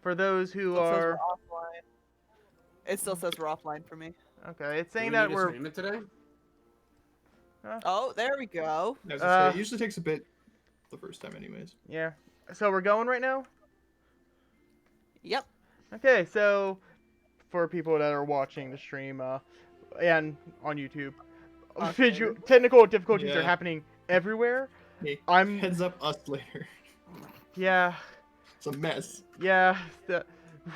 For those who It says we're are offline. It still says we're offline for me. okay, it's Do saying we that need to we're stream it today? Oh, there we go. As I say, Uh, it usually takes a bit the first time, anyways. yeah. So we're going right now. Yep. Okay, so for people that are watching the stream, and on YouTube, Okay. technical difficulties are Yeah. happening everywhere. Hey, I'm- heads up us later. Yeah, It's a mess. yeah.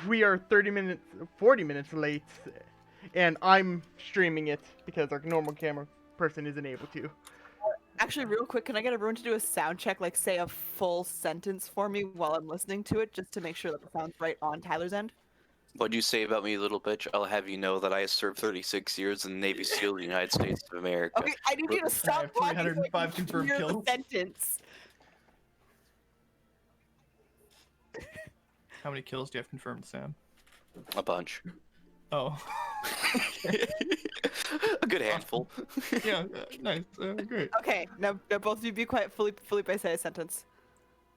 We are 40 minutes late, and I'm streaming it because our normal camera person isn't able to. Actually, real quick, can I get everyone to do a sound check, like say a full sentence for me while I'm listening to it, just to make sure that the sound's right on Tyler's end? What'd you say about me, little bitch? I'll have you know that I served 36 years in the Navy SEAL of the United States of America. Okay, I need you to stop have talking so I 305 can confirmed hear the kills. sentence. How many kills do you have confirmed, Sam? A bunch. Oh. A good handful. Yeah, nice. Great. Okay, now both of you be quiet. Felipe, say a sentence.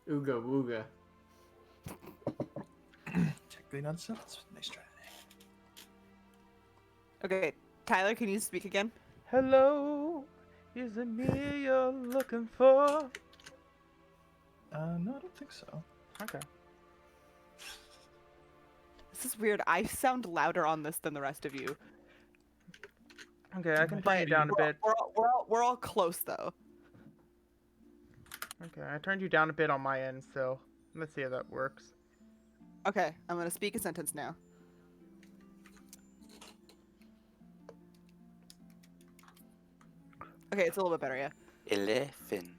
Ooga wooga. Technically not a sentence. Nice try. Okay, Tyler, can you speak again? Hello, is it me you're looking for? No, I don't think so. Okay. This is weird. I sound louder on this than the rest of you. Okay, I can turn you down a bit. We're all close though. Okay, I turned you down a bit on my end, so let's see how that works. Okay, I'm gonna speak a sentence now. Okay, it's a little bit better, yeah. 11.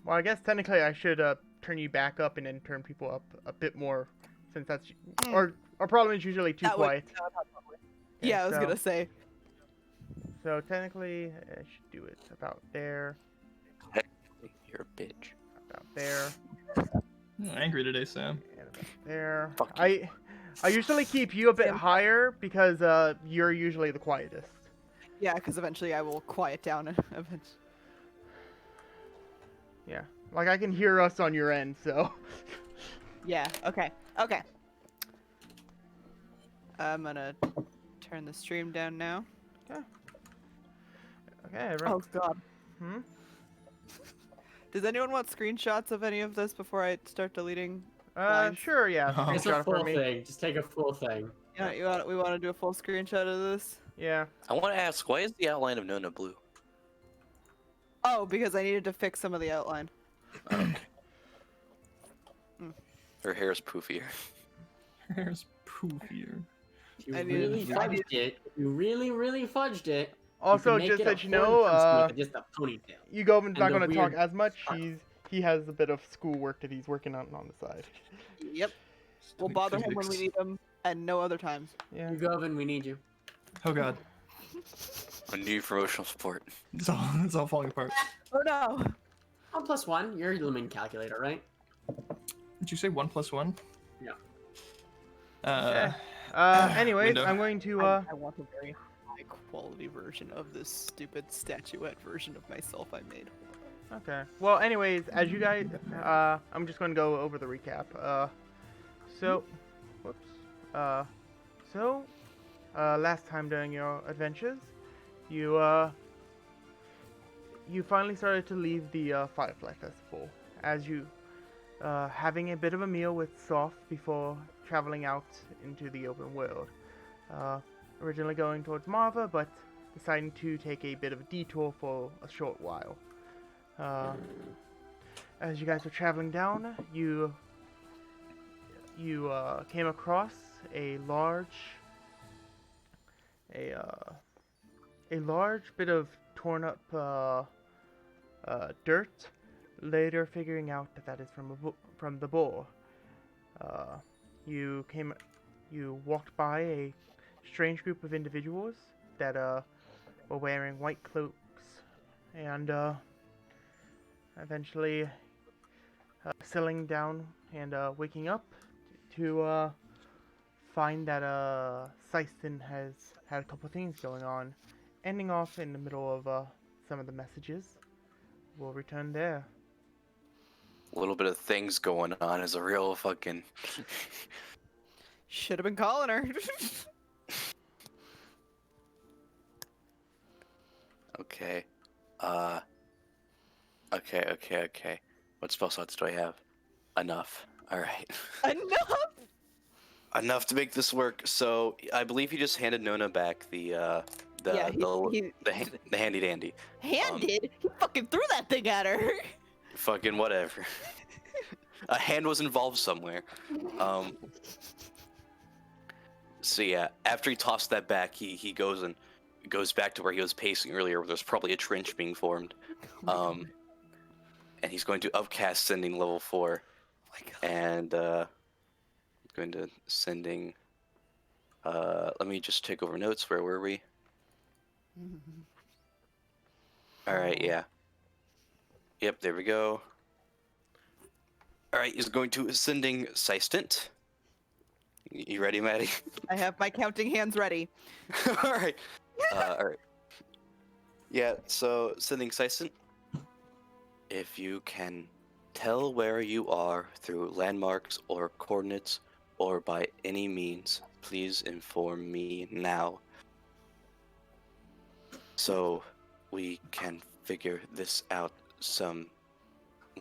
Well, I guess technically I should turn you back up and then turn people up a bit more, since that's our problem is usually too That would- quiet. that would help probably. Okay, Yeah, I was so- gonna say. So technically, I should do it about there, You're a bitch. about there, Angry today, Sam. and about there. Fuck I usually keep you a bit Sam- higher because you're usually the quietest. Yeah, because eventually I will quiet down. Eventually. Yeah, like I can hear us on your end, so. Yeah. Okay. Okay. I'm gonna turn the stream down now. Okay, everyone. Oh God. Hmm? Does anyone want screenshots of any of this before I start deleting? lines? Sure, yeah. Oh. It's Screenshot a it for full me. thing. Just take a full thing. We want to do a full screenshot of this? Yeah. I want to ask, why is the outline of Nona blue? Oh, because I needed to fix some of the outline. Her hair's poofier. Hair's poofier. You I need- really I fudged need- it. You really fudged it. Also, can make just it that a you horn know, person with just a ponytail. Yugovin's not and the going to talk weird as much. part. He has a bit of schoolwork that he's working on the side. Yep. We'll bother him when we need him, and no other times. Yeah. You Govin, we need you. Oh god. A new promotional support. It's all falling apart. Oh no! 1+1. You're your lumen calculator, right? Did you say 1 + 1? Yeah. Anyways, Window. I'm going to I want a very high quality version of this stupid statuette version of myself I made. Okay. Well, anyways, as you guys, I'm just going to go over the recap. Whoops. Last time during your adventures, you finally started to leave the Firefly Festival, as you, having a bit of a meal with Soft before traveling out into the open world. Originally going towards Marva, but deciding to take a bit of a detour for a short while. As you guys were traveling down, you came across a large bit of torn up dirt. Later, figuring out that is from the boar. You walked by a strange group of individuals that were wearing white cloaks, and eventually settling down and waking up to find that Syston has had a couple things going on, ending off in the middle of some of the messages. We'll return there. A little bit of things going on is a real fucking. Should have been calling her. Okay. Okay. What spell slots do I have? Enough. Alright. Enough. Enough to make this work. So I believe he just handed Nona back the Yeah, the handy dandy. Handed. He fucking threw that thing at her. Fucking whatever. A hand was involved somewhere. So yeah, after he tossed that back, he goes back to where he was pacing earlier, where there's probably a trench being formed. And he's going to upcast sending level 4. Oh my God. And going to sending. Let me just take over notes. Where were we? All right, yeah. Yep, there we go. All right, he's going to sending Systant. You ready, Maddie? I have my counting hands ready. All right. All right. Yeah, so sending Systant. If you can tell where you are through landmarks or coordinates or by any means, please inform me now. So we can figure this out some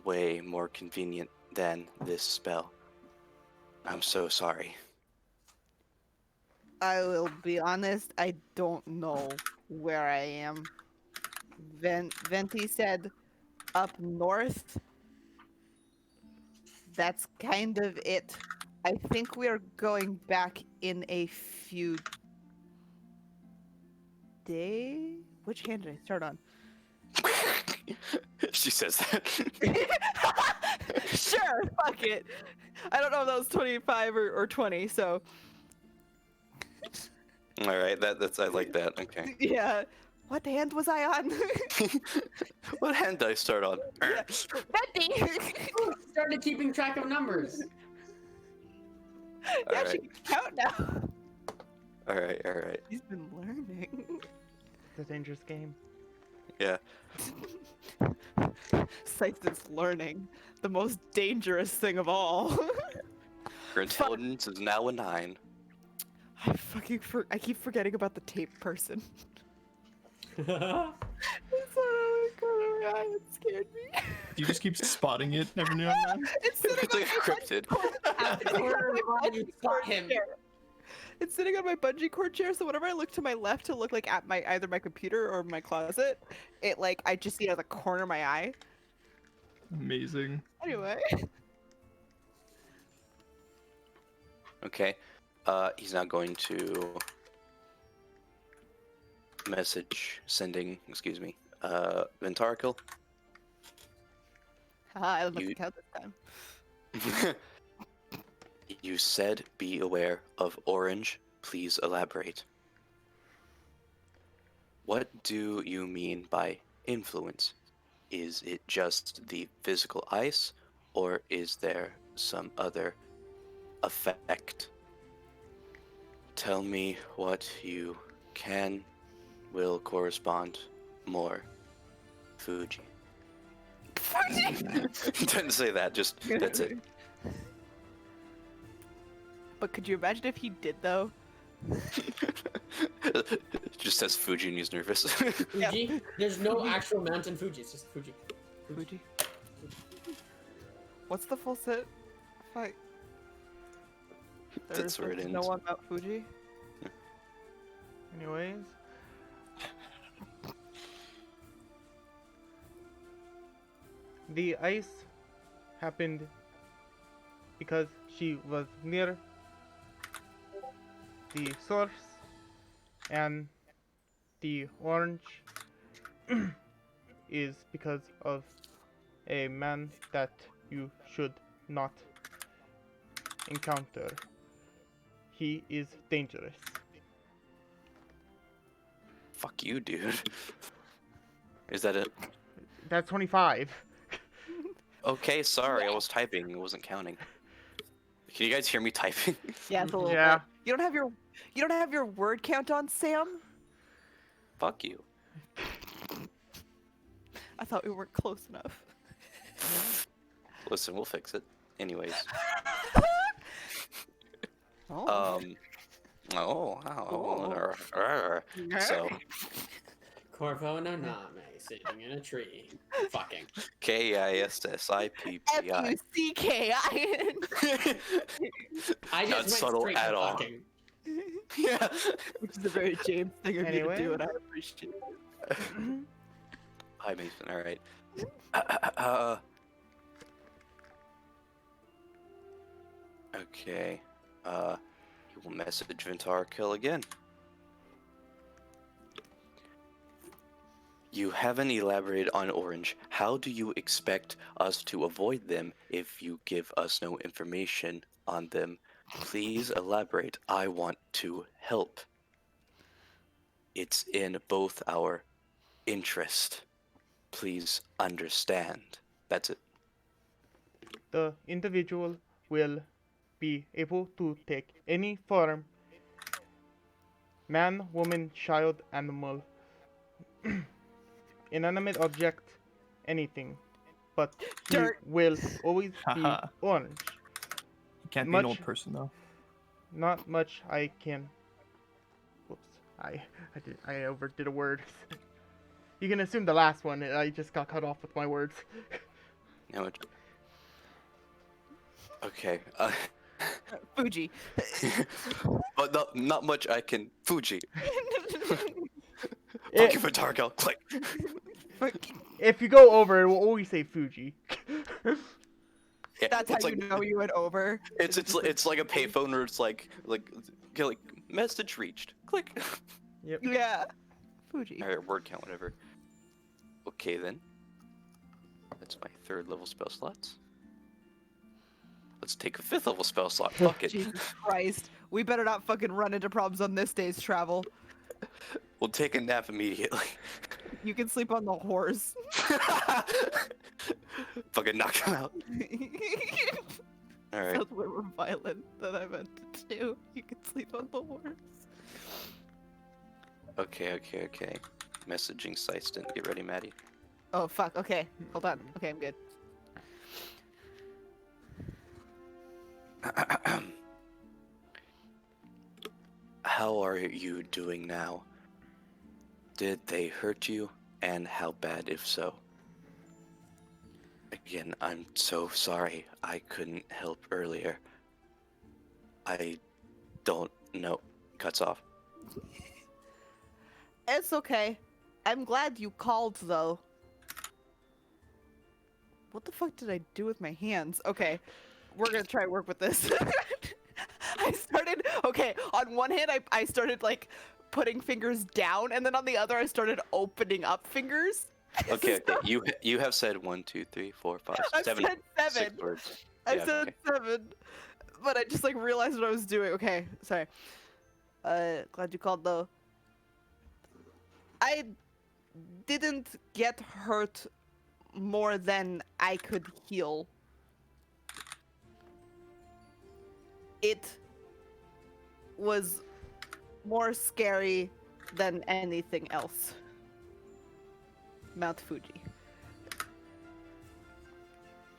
way more convenient than this spell. I'm so sorry. I will be honest, I don't know where I am. Venti said up north. That's kind of it. I think we're going back in a few days. Which hand did I start on? She says that. Sure, fuck it. I don't know if that was 25 or 20, so All right, that's I like that. Okay. yeah. What hand was I on? What hand did I start on? Venti! Started keeping track of numbers. Yeah, All she right. can count now. All right. He's been learning. It's a dangerous game. Yeah. Sykes learning. The most dangerous thing of all. Her intelligence is now a 9. I keep forgetting about the tape person. It's so it scared me. You just keep spotting it every now and then. It's sitting It's like on my encrypted. bungee cord. You spot him. It's sitting on my bungee cord chair, so whenever I look to my left to look like at my either my computer or my closet, it like I just see it out of the corner of my eye. Amazing. Anyway. Okay. He's now going to excuse me, Ventarkle. I don't have You- to count this time. You said be aware of orange. Please elaborate. What do you mean by influence? Is it just the physical ice, or is there some other effect? Tell me what you will correspond more. Fuji. Didn't say that, just that's it. But could you imagine if he did though? Just says Fuji and he's nervous. Fuji? There's no actual mountain Fuji, it's just Fuji. Fuji. What's the full set? Fuck. That's where it there's ends. no one Mount Fuji. Anyways. The ice happened because she was near the source, and the orange is because of a man that you should not encounter. He is dangerous. Fuck you, dude. Is that it? That's 25. Okay, sorry, I was typing. It wasn't counting. Can you guys hear me typing? Yeah, it's a little Yeah. bit. You don't have your word count on, Sam? Fuck you. I thought we weren't close enough. Listen, we'll fix it. Anyways. Oh. So Corvo Naname sitting in a tree. Fucking. KISSIPPI. F-U-C-K-I-N. I Not just went subtle straight at to all. fucking. Yeah. Which is a very James thing of you Anyway. to do, and I appreciate it. Hi, Mason. All right. Okay. You will message Vintar Kill again. You haven't elaborated on Orange. How do you expect us to avoid them if you give us no information on them? Please elaborate. I want to help. It's in both our interest. Please understand. That's it. The individual will be able to take any form, man, woman, child, animal, inanimate object, anything, but he Dirt. will always be Haha. orange. You can't be an Much- old person though. Not much I can. Whoops, I overdid a word. You can assume the last one. I just got cut off with my words. How much? Okay. Fuji. But not much I can. Fuji. Eh, Thank you for Targal. Click. If you go over, it will always say Fuji. Yeah, That's how it's like, you know you went over. It's like a payphone where it's like message reached. Click. Yeah. Fuji. Alright, word count, whatever. Okay then. That's my 3rd level spell slots. Let's take a 5th level spell slot. Fuck it. Jesus Christ. We better not fucking run into problems on this day's travel. We'll take a nap immediately. You can sleep on the horse. Fucking knock him out. Alright. Sounds way more violent than I meant to do. You can sleep on the horse. Okay. Messaging Syston. Get ready, Maddie. Oh fuck. Okay. Hold on. Okay, I'm good. How are you doing now? Did they hurt you? And how bad if so? Again, I'm so sorry I couldn't help earlier. I don't know. Cuts off. It's okay. I'm glad you called though. What the fuck did I do with my hands? Okay. We're gonna try and work with this. Okay, on one hand I started like putting fingers down, and then on the other I started opening up fingers. Okay. You have said 1, 2, 3, 4, 5, I've 7, said 7. 6 words. I Yeah, said okay. 7, but I just like realized what I was doing. Okay, sorry. Glad you called though. I didn't get hurt more than I could heal. It was more scary than anything else. Mount Fuji.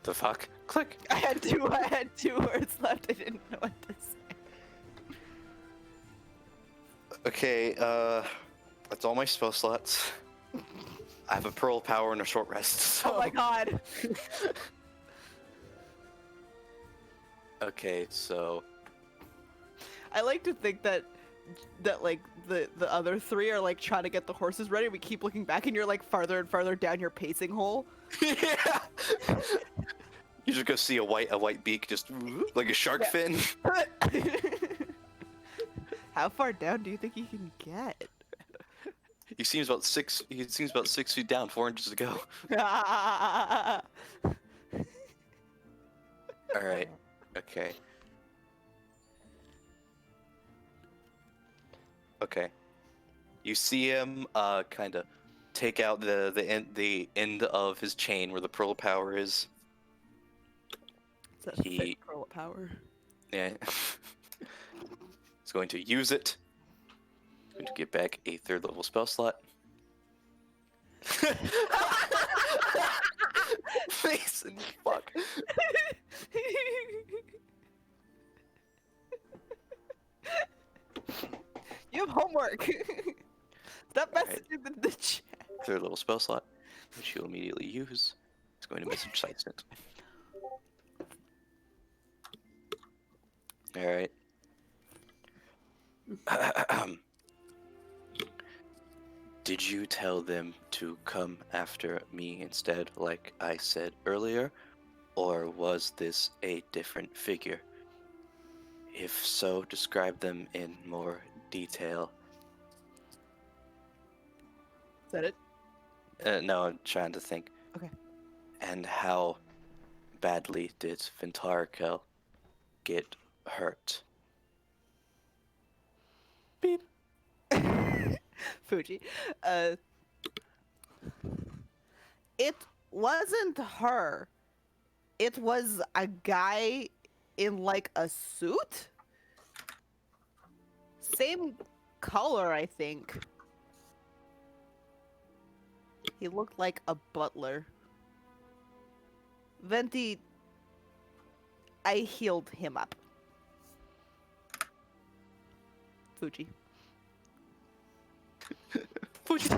The fuck? Click. I had two words left. I didn't know what to say. Okay, that's all my spell slots. I have a pearl power and a short rest. So. Oh my god. Okay, so I like to think that like the other 3 are like trying to get the horses ready. We keep looking back, and you're like farther and farther down your pacing hole. yeah. You just go see a white beak, just like a shark Yeah. fin. How far down do you think you can get? He seems about 6 feet down, 4 inches to go. Oh All right. Okay. Okay. You see him kind of take out the end of his chain where the pearl power is. It's a He- thick pearl of power. Yeah. He's going to use it. Going to get back a 3rd level spell slot. Mason, fuck. You have homework. Stop Alright. messaging the chat. Third level spell slot, which you'll immediately use. It's going to message Sight. Alright. Did you tell them to come after me instead, like I said earlier? Or was this a different figure? If so, describe them in more detail. Is that it? No, I'm trying to think. Okay. And how badly did Ventarikel get hurt? Beep. Fuji. It wasn't her. It was a guy in like a suit. Same color, I think. He looked like a butler. Venti, I healed him up. Fuji. Fuji.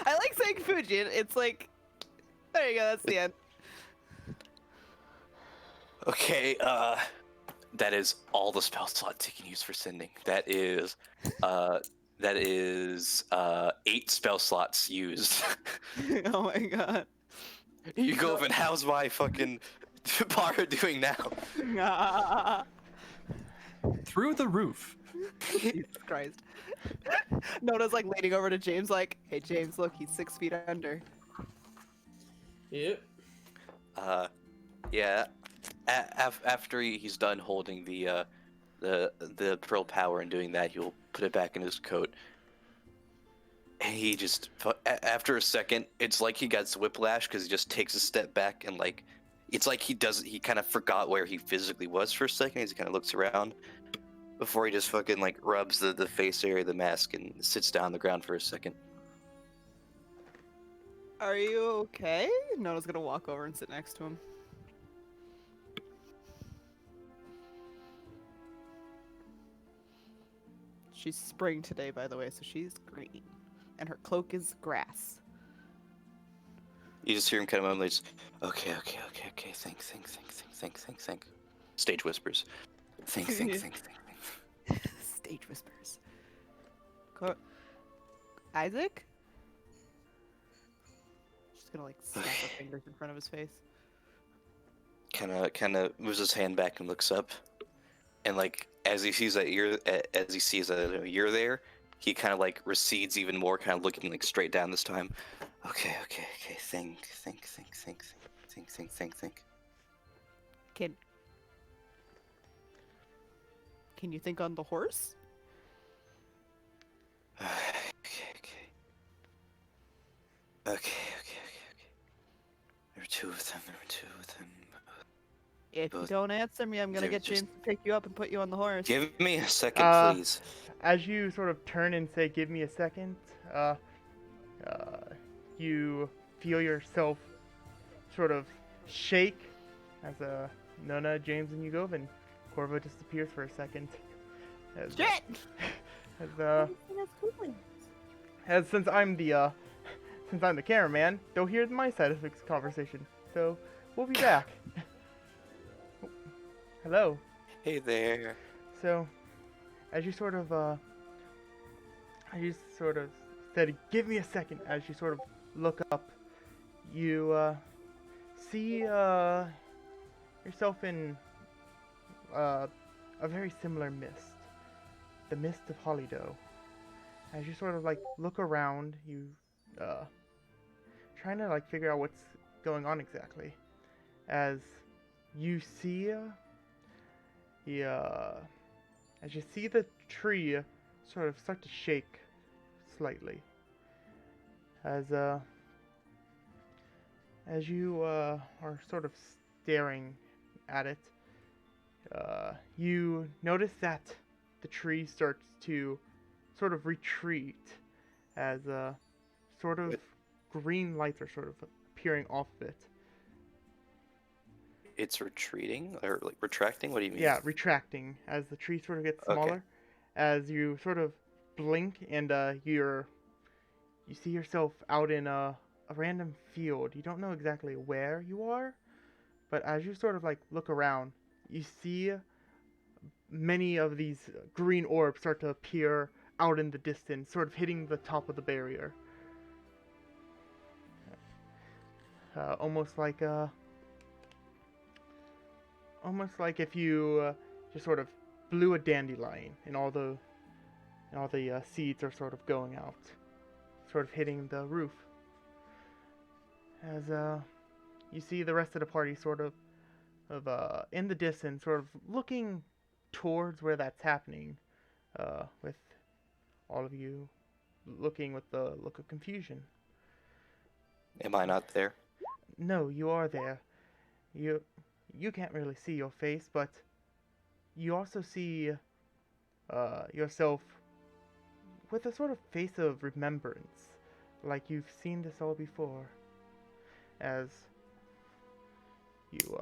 I like saying Fuji. It's like, there you go. That's the end. Okay, that is all the spell slots you can use for sending. That is 8 spell slots used. Oh my god. You go and how's my fucking bar doing now? Through the roof. Jesus Christ. Nona's like leaning over to James like, hey James, look, he's 6 feet under. Yep. Yeah. After he's done holding the pearl power and doing that, he'll put it back in his coat. And he just, after a second, it's like he got whiplash because he just takes a step back and like, it's like he kind of forgot where he physically was for a second. He kind of looks around before he just fucking like rubs the face area of the mask and sits down on the ground for a second. Are you okay? Nona's gonna walk over and sit next to him. She's spring today, by the way, so she's green. And her cloak is grass. You just hear him kind of mumble, okay, think. Stage whispers. Think. Stage whispers. Isaac? She's gonna like snap her fingers in front of his face. Kind of moves his hand back and looks up, and like as he sees that you're there, he kind of like recedes even more, kind of looking like straight down this time. Okay, think. Can you think on the horse? Okay. There were two of them. If you Both- don't answer me, I'm gonna they're get just- James to pick you up and put you on the horse. Give me a second, please. As you sort of turn and say, "Give me a second," you feel yourself sort of shake as Nona, James, and you go, and Corvo disappears for a second. As, Shit! as since I'm the cameraman, they'll hear my side of the conversation. So we'll be back. Hello. Hey there. So, as you sort of said, "Give me a second," as you sort of look up, you see yourself in a very similar mist, the mist of Holidow. As you sort of like look around, you trying to like figure out what's going on exactly, as you see the tree sort of start to shake slightly, as you are sort of staring at it, you notice that the tree starts to sort of retreat, as sort of green lights are sort of appearing off of it, it's retreating or like retracting? What do you mean? Yeah, retracting as the tree sort of gets Okay. smaller. As you sort of blink and you see yourself out in a random field. You don't know exactly where you are, but as you sort of like look around, you see many of these green orbs start to appear out in the distance, sort of hitting the top of the barrier. Almost like if you just sort of blew a dandelion and all the seeds are sort of going out, sort of hitting the roof. As you see the rest of the party sort of in the distance, sort of looking towards where that's happening, with all of you looking with the look of confusion. Am I not there? No, you are there. You can't really see your face, but you also see yourself with a sort of face of remembrance, like you've seen this all before. As you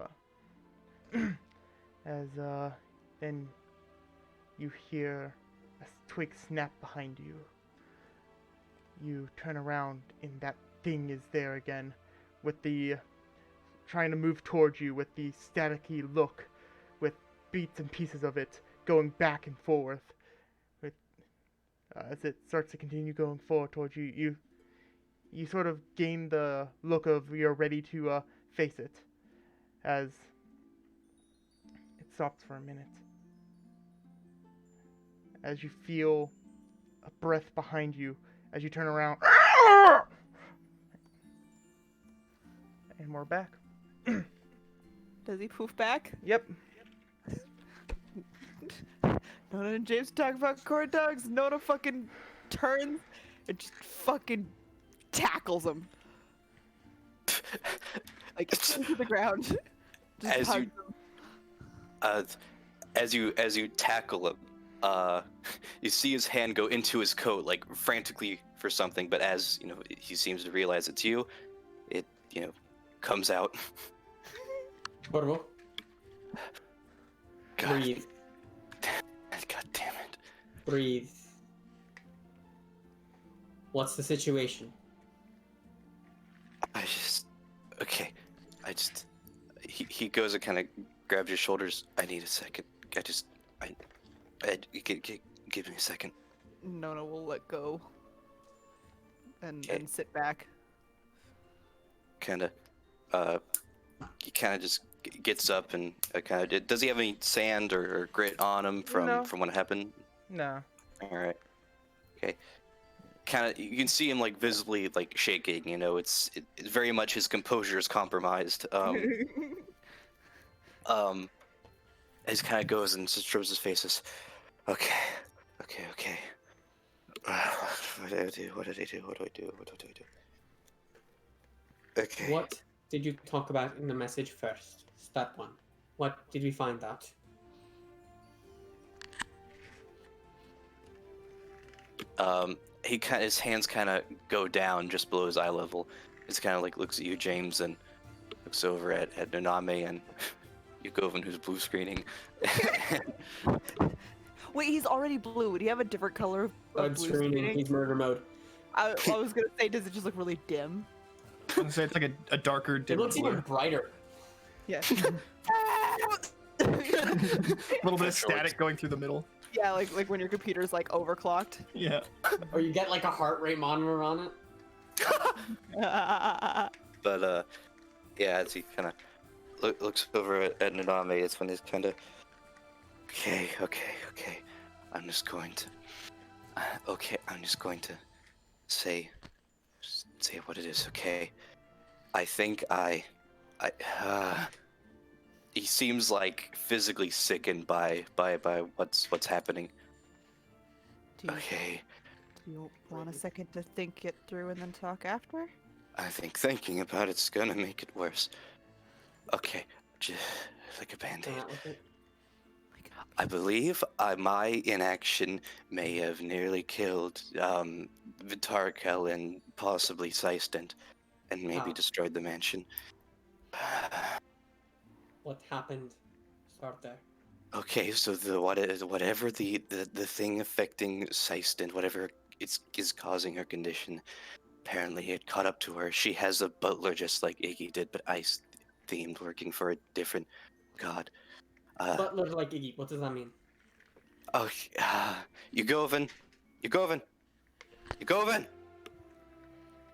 then you hear a twig snap behind you. You turn around and that thing is there again, with the trying to move towards you with the staticky look, with beats and pieces of it going back and forth. With as it starts to continue going forward towards you, you sort of gain the look of you're ready to face it, as it stops for a minute. As you feel a breath behind you, as you turn around, and we're back. Does he poof back? Yep. Nona and James talk about corn dogs. Nona fucking turns and just fucking tackles him. Like into the ground. Just As you- hugs him. As you tackle him, you see his hand go into his coat, like frantically for something. But as he seems to realize it's you. It comes out. Corvo, God, breathe. God damn it. Breathe. What's the situation? He goes and kind of grabs your shoulders. I need a second. Give me a second. Nona will let go. And Okay. sit back. He kind of just gets up and does he have any sand or grit on him No. from what happened? No. All right. Okay. You can see him like visibly like shaking. It's very much his composure is compromised. As he kind of goes and just shows his faces. Okay. What do I do? What do I do? Okay. What did you talk about in the message first? Step one. What did we find out? His hands kind of go down just below his eye level. It's kind of like looks at you, James, and looks over at Naname and Yukovan, who's blue screening. Wait, he's already blue. Would he have a different color of Blood blue screening. screening? He's murder mode. I was gonna say, does it just look really dim? I'd say it's like a darker, It dim looks blue. even brighter. Yeah. A little bit of static going through the middle. Yeah, like when your computer's like overclocked. Yeah. Or you get like a heart rate monitor on it. But yeah, as he kind of looks over at Naname, it's when he's kind of okay. I'm just going to say what it is. Okay. I think he seems like physically sickened by what's happening. Do you, Okay. do you want a second to think it through and then talk after? I think thinking about it's gonna make it worse. Okay, just like a band-aid. With it. I believe my inaction may have nearly killed Vitarkel and possibly Seistent, and maybe Ah. destroyed the mansion. What happened? Start there. Okay, so whatever the thing affecting Seiston, whatever is causing her condition, apparently it caught up to her. She has a butler just like Iggy did, but ice themed, working for a different god. Butler like Iggy. What does that mean? Oh, Yugovin, Yugovin, Yugovin.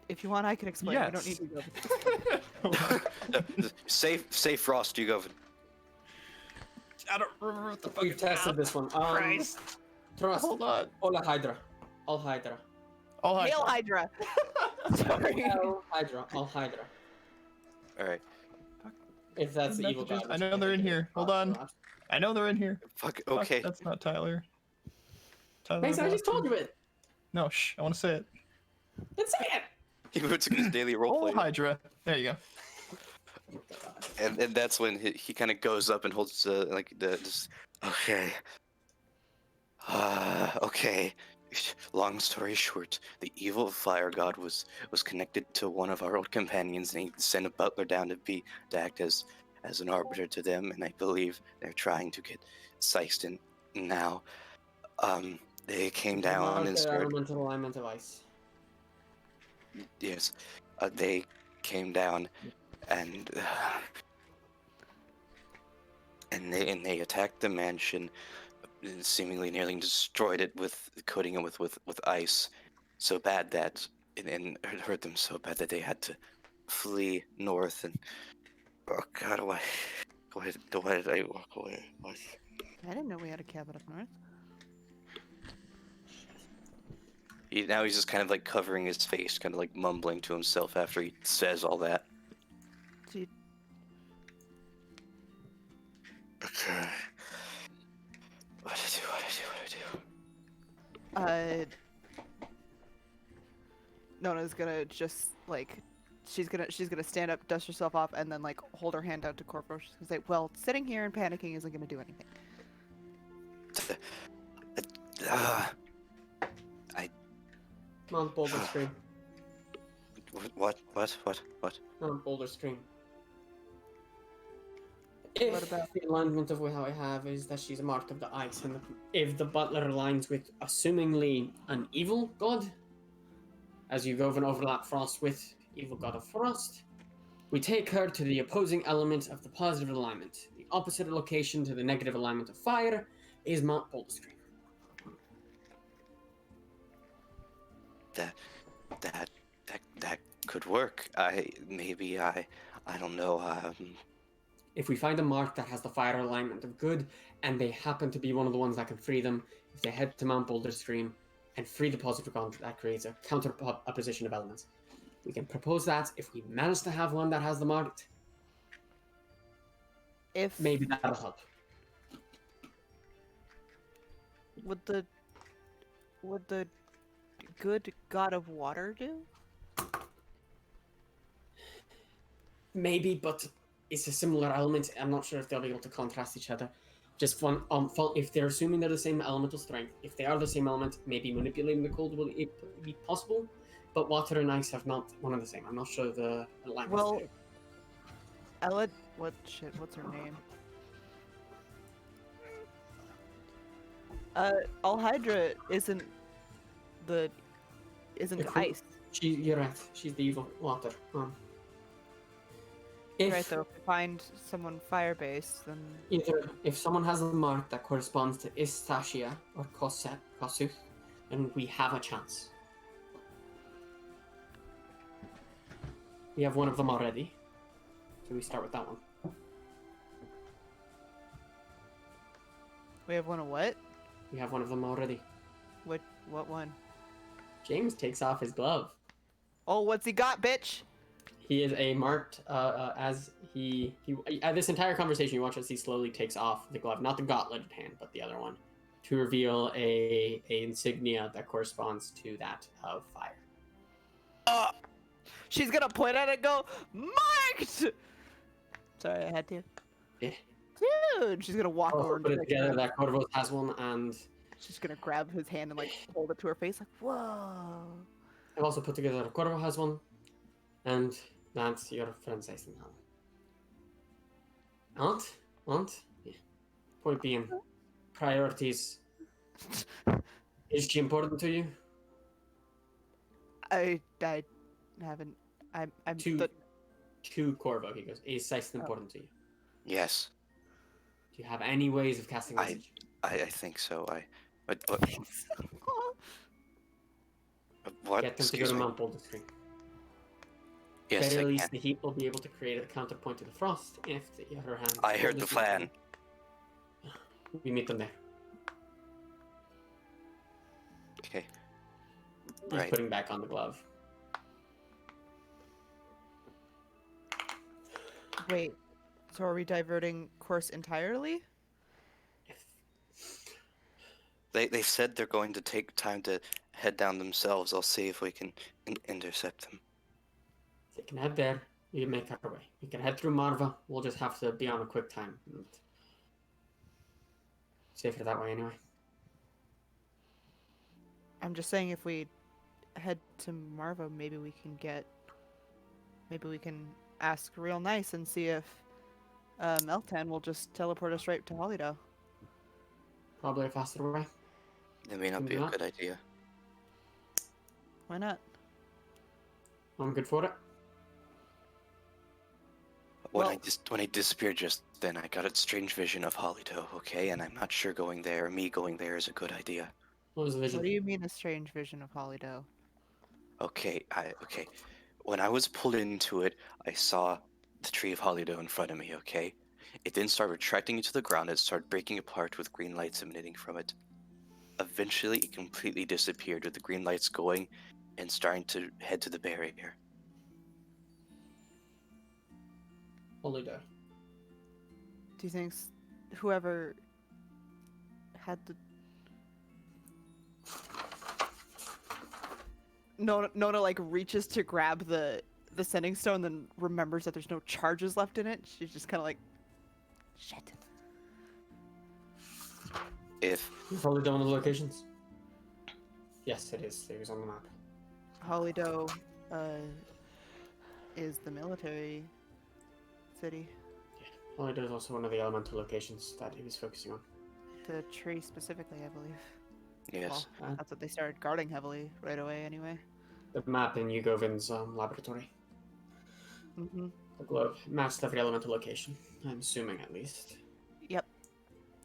If you want, I can explain. You don't need Yes. to go. Say Frost, Yugovin. I don't remember what the fuck. We've tested this one. Christ. Trust. Hold on. Ola Hydra. All Hydra. Oh, hi. Hail Hydra. Sorry. All Hydra. All Hydra. All right. If that's the evil Messages. god. I know they're in here. Hold on. I know they're in here. Fuck. Fuck, Okay. that's not Tyler. Tyler. Mason, I just Boston. told you it. No, shh. I want to say it. Let's say it. He puts in his daily role Oh, play. Hydra. There you go. And that's when he kind of goes up and holds just okay. Okay. Long story short, the evil fire god was connected to one of our old companions, and he sent a butler down to act as an arbiter to them, and I believe they're trying to get Seiston now. They came down and started. Elemental alignment of ice. Yes, they came down and they attacked the mansion, seemingly nearly destroyed it coating it with ice, so bad that and it hurt them so bad that they had to flee north. And oh God, why did I walk away? What? I didn't know we had a cabin up north. Now he's just kind of like covering his face, kind of like mumbling to himself after he says all that. Gee, Okay. What do I do? Nona's gonna just like, she's gonna stand up, dust herself off, and then like hold her hand out to Corvo. She's gonna say, "Well, sitting here and panicking isn't gonna do anything." Mount Boulder Stream. What? Mount Boulder Stream. If What about- the alignment of how I have is that she's a mark of the ice, and if the butler aligns with assumingly an evil god, as you go and overlap Frost with evil god of Frost, we take her to the opposing element of the positive alignment. The opposite location to the negative alignment of fire is Mount Boulder Stream. That could work. I don't know. If we find a mark that has the fire alignment of good, and they happen to be one of the ones that can free them, if they head to Mount Boulder Stream and free the positive god, that creates a counter opposition of elements. We can propose that. If we manage to have one that has the mark, If maybe that'll help. would the good god of water do? Maybe, but it's a similar element. I'm not sure if they'll be able to contrast each other. Just one, if they're assuming they're the same elemental strength, if they are the same element, maybe manipulating the cold will be possible. But water and ice have not one and the same. I'm not sure the alignment. Well, Ella, what's her name? Alhydra isn't If- ice. You're right. She's the evil water. Right, though, if we find someone fire-based, then Either if someone has a mark that corresponds to Istashia or Kossuth, then we have a chance. We have one of them already, so we start with that one. we have one of what? We have one of them already. What one? James takes off his glove. Oh, what's he got, bitch? He is a marked as he this entire conversation you watch as he slowly takes off the glove, not the gauntleted hand, but the other one, to reveal a insignia that corresponds to that of fire. She's gonna point at it and go, marked! Sorry, I had to. Yeah. Dude, she's gonna walk over Also and put it pick together it that up. Corvus has one, and She's gonna grab his hand and like hold it to her face, like, whoa. I've also put together that Corvo has one, and that's your friend Seiston. Aunt? Yeah. Point being, priorities. Is she important to you? I haven't. I'm To Corvo, he goes. Is Sexton Oh. important to you? Yes, Do you have any ways of casting I- message? I think so. What? Get them to go Excuse to me. Mount Boulder Screen. Yes, Very I least can. the heat will be able to create a counterpoint to the frost if the other hand. I heard the plan. We meet them there. Okay. He's Right. putting back on the glove. Wait. So are we diverting course entirely? They said they're going to take time to head down themselves. I'll see if we can intercept them. They can head there. We can make our way. We can head through Marva. We'll just have to be on a quick time. Safer that way, anyway. I'm just saying if we head to Marva, maybe we can ask real nice and see if Meltan will just teleport us right to Hollyow. Probably a faster way. That may not be a Yeah. good idea. Why not? I'm good for it. When Well- I disappeared just then, I got a strange vision of Hollyow, okay? And I'm not sure me going there is a good idea. What was the vision? What do you mean a strange vision of Hollyow? Okay. When I was pulled into it, I saw the tree of Hollyow in front of me, okay? It then started retracting into the ground. It started breaking apart with green lights emanating from it. Eventually, it completely disappeared with the green lights going and starting to head to the barrier. Holy day. Do you think whoever had the Nona like reaches to grab the sending stone, then remembers that there's no charges left in it. She's just kind of like, shit. If You've probably done one of the locations? Yes, it is. It was on the map. Hollyow is the military city. Holy Day is also one of the elemental locations that he was focusing on. The tree specifically, I believe. yes, Well, that's what they started guarding heavily right away anyway. The map in Yugovin's laboratory. Mm-hmm. The globe matched every elemental location. I'm assuming, at least. Yep.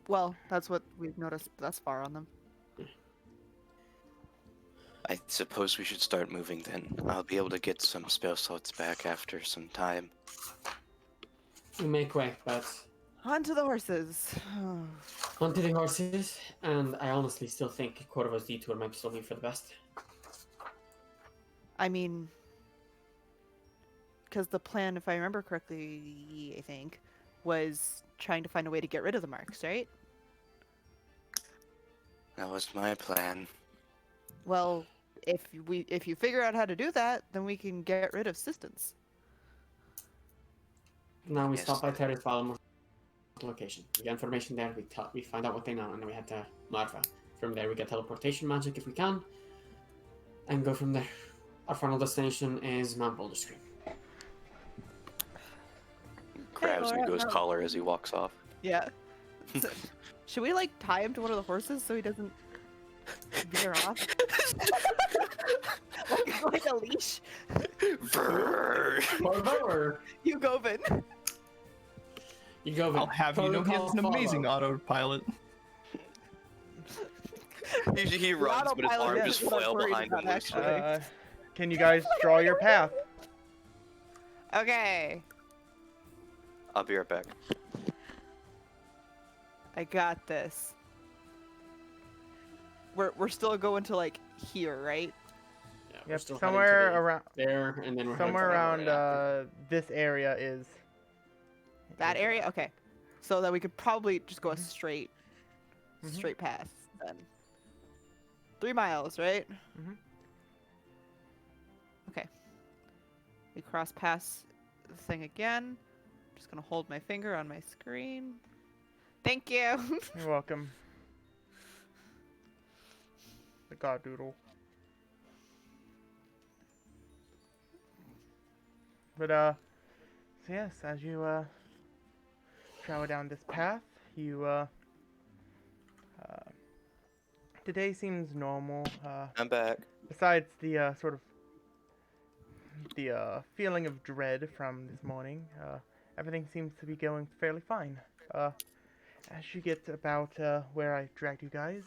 Well, that's what we've noticed thus far on them. I suppose we should start moving then. I'll be able to get some spell slots back after some time. We make way, but On to the horses. onto the horses, and I honestly still think Corvo's detour might still be for the best. I mean, because the plan, if I remember correctly, I think, was trying to find a way to get rid of the marks, right? That was my plan. Well, if you figure out how to do that, then we can get rid of Sistance. Now we Yes. stop by Terrace Valamore location. We get information there, we find out what they know, and then we head to Marva. From there we get teleportation magic if we can, and go from there. Our final destination is Mount Boulder Screen. Grabs Laura, Nico's no. collar as he walks off. Yeah. So, should we like tie him to one of the horses so he doesn't veer off? like a leash? Corvo or You go, Vin. you go? I'll have you know he has an amazing autopilot. He runs, but his autopilot arm is just what I'm flail worried behind him. about, loosely. actually. Can you guys draw your path? Okay. I'll be right back. I got this. We're still going to like here, right? Yeah, we're Yep, still somewhere heading to around there, and then we're heading somewhere to around Everett after. this area is That area? Okay. So that we could probably just go a Mhm. straight Mhm. straight path then. 3 miles, right? Mhm. Okay. We cross past the thing again. Just gonna hold my finger on my screen. Thank you. You're welcome. The god doodle. But so yes, as you travel down this path. You today seems normal. I'm back. Besides the sort of the feeling of dread from this morning, everything seems to be going fairly fine. As you get about where I dragged you guys,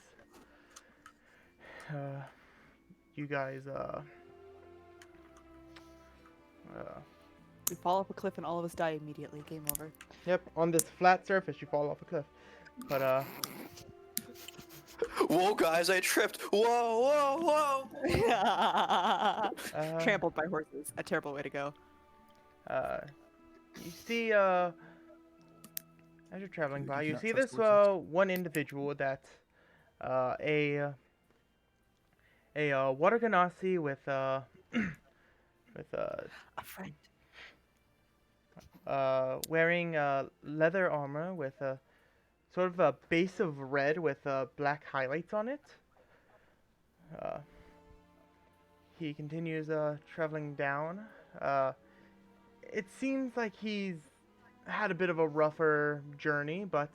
you guys We fall off a cliff and all of us die immediately. Game over. yep, on this flat surface you fall off a cliff. But Whoa, guys, I tripped. Whoa, whoa, whoa. Trampled by horses. A terrible way to go. You see, as you're traveling by, you Not see trust this horses. one individual that a water ganassi with with A friend. wearing leather armor with a sort of a base of red with black highlights on it. He continues traveling down. It seems like he's had a bit of a rougher journey, but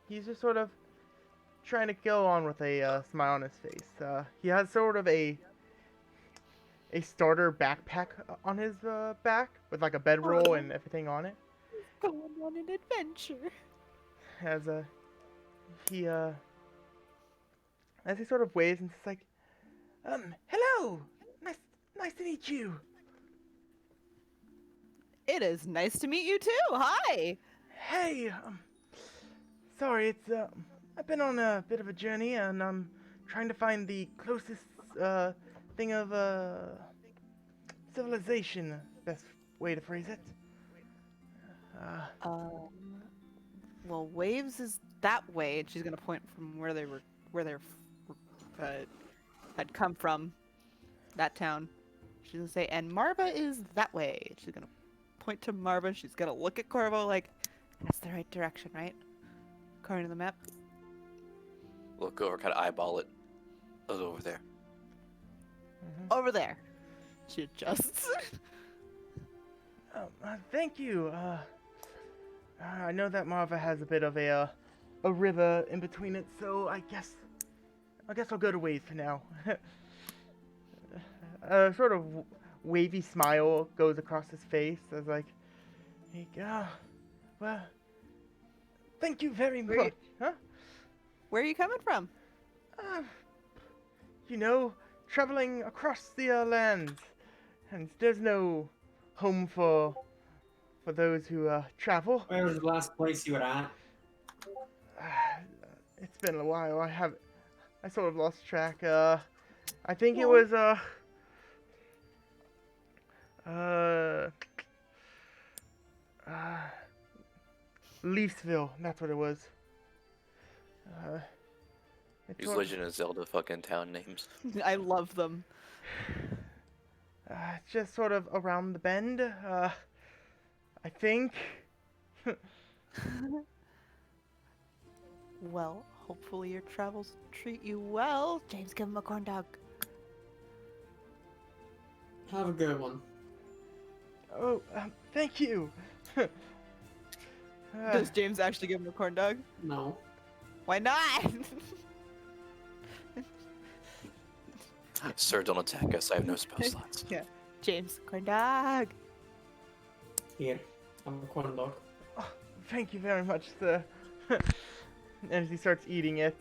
he's just sort of trying to go on with a smile on his face. He has sort of a starter backpack on his back with like a bedroll and everything on it. Going on an adventure. As he sort of waves and it's like, hello, nice to meet you. It is nice to meet you too. Hi. Hey, sorry, it's I've been on a bit of a journey and I'm trying to find the closest thing of civilization. Best way to phrase it. Well, Waves is that way, and she's gonna point from where they had come from, that town. She's gonna say, and Marva is that way. She's gonna point to Marva. She's gonna look at Corvo like, that's the right direction, right? According to the map. Look over, kind of eyeball it. Those over there. Over there. She adjusts. Thank you. I know that Marva has a bit of a river in between it, so I guess I'll go to Waves for now. A sort of wavy smile goes across his face as like, well, thank you very much. Wait. Huh? Where are you coming from? You know, traveling across the lands, and there's no home for those who travel. Where was the last place you were at? It's been a while. I sort of lost track. I think it was Leafsville. That's what it was. It's These sort of- Legend of Zelda fucking town names. I love them. It's just sort of around the bend. I think. Well, hopefully your travels treat you well. James, give him a corn dog. Have a good one. Oh, thank you. Does James actually give him a corn dog? No. Why not? Sir, don't attack us. I have no spell slots. James, corn dog. Here. Have a corn dog. Thank you very much, sir. And as he starts eating it,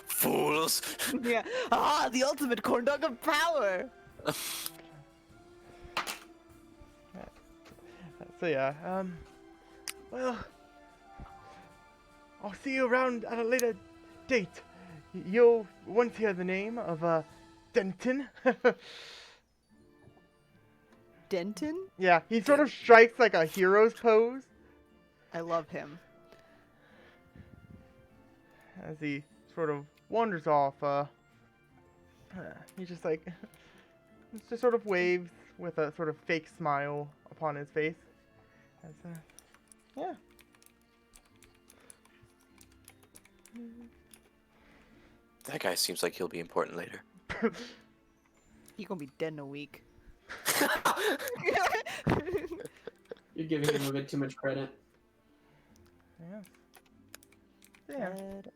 Fools! Yeah. Ah, the ultimate corn dog of power. so yeah, well, I'll see you around at a later date. You'll once hear the name of, Denton. Denton? Yeah, he sort of strikes like a hero's pose I love him. as he sort of wanders off. He just like, just sort of waves with a sort of fake smile upon his face. As, yeah. That guy seems like he'll be important later. He gonna be dead in a week. You're giving him a bit too much credit. Yeah. Yeah. Red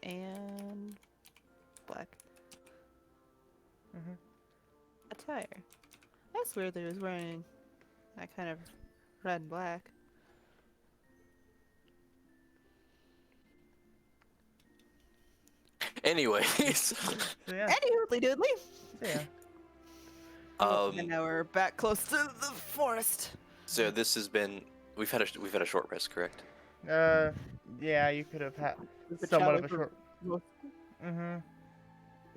and black Mhm. attire. That's weird that he was wearing that kind of red and black. Anyways, So yeah. Anywho, doodly. So yeah. And now we're back close to the forest. so this has been we've had a short rest, correct? Yeah, you could have had We've been somewhat of chatting a for short. most- Mm-hmm.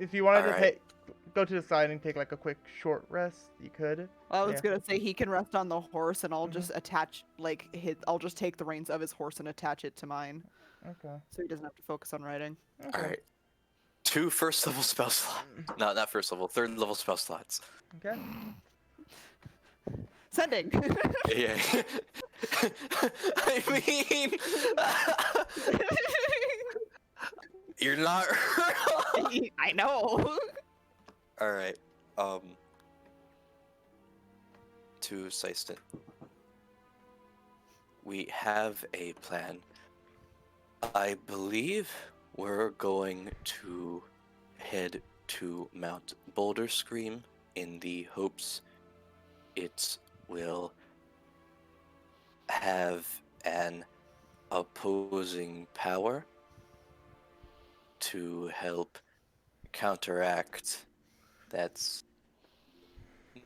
If you wanted to Alright. go to the side and take like a quick short rest, you could. I was Yeah. gonna say he can rest on the horse, and I'll Mhm. just attach I'll just take the reins of his horse and attach it to mine, Okay. so he doesn't have to focus on riding. Okay. All right. 2 first level spell slots. No, not first level. 3rd level spell slots. Okay. Sending. Yeah. I mean, you're not. I know. All right. To Syston. We have a plan. I believe we're going to head to Mount Boulder Scream in the hopes it will have an opposing power to help counteract. That's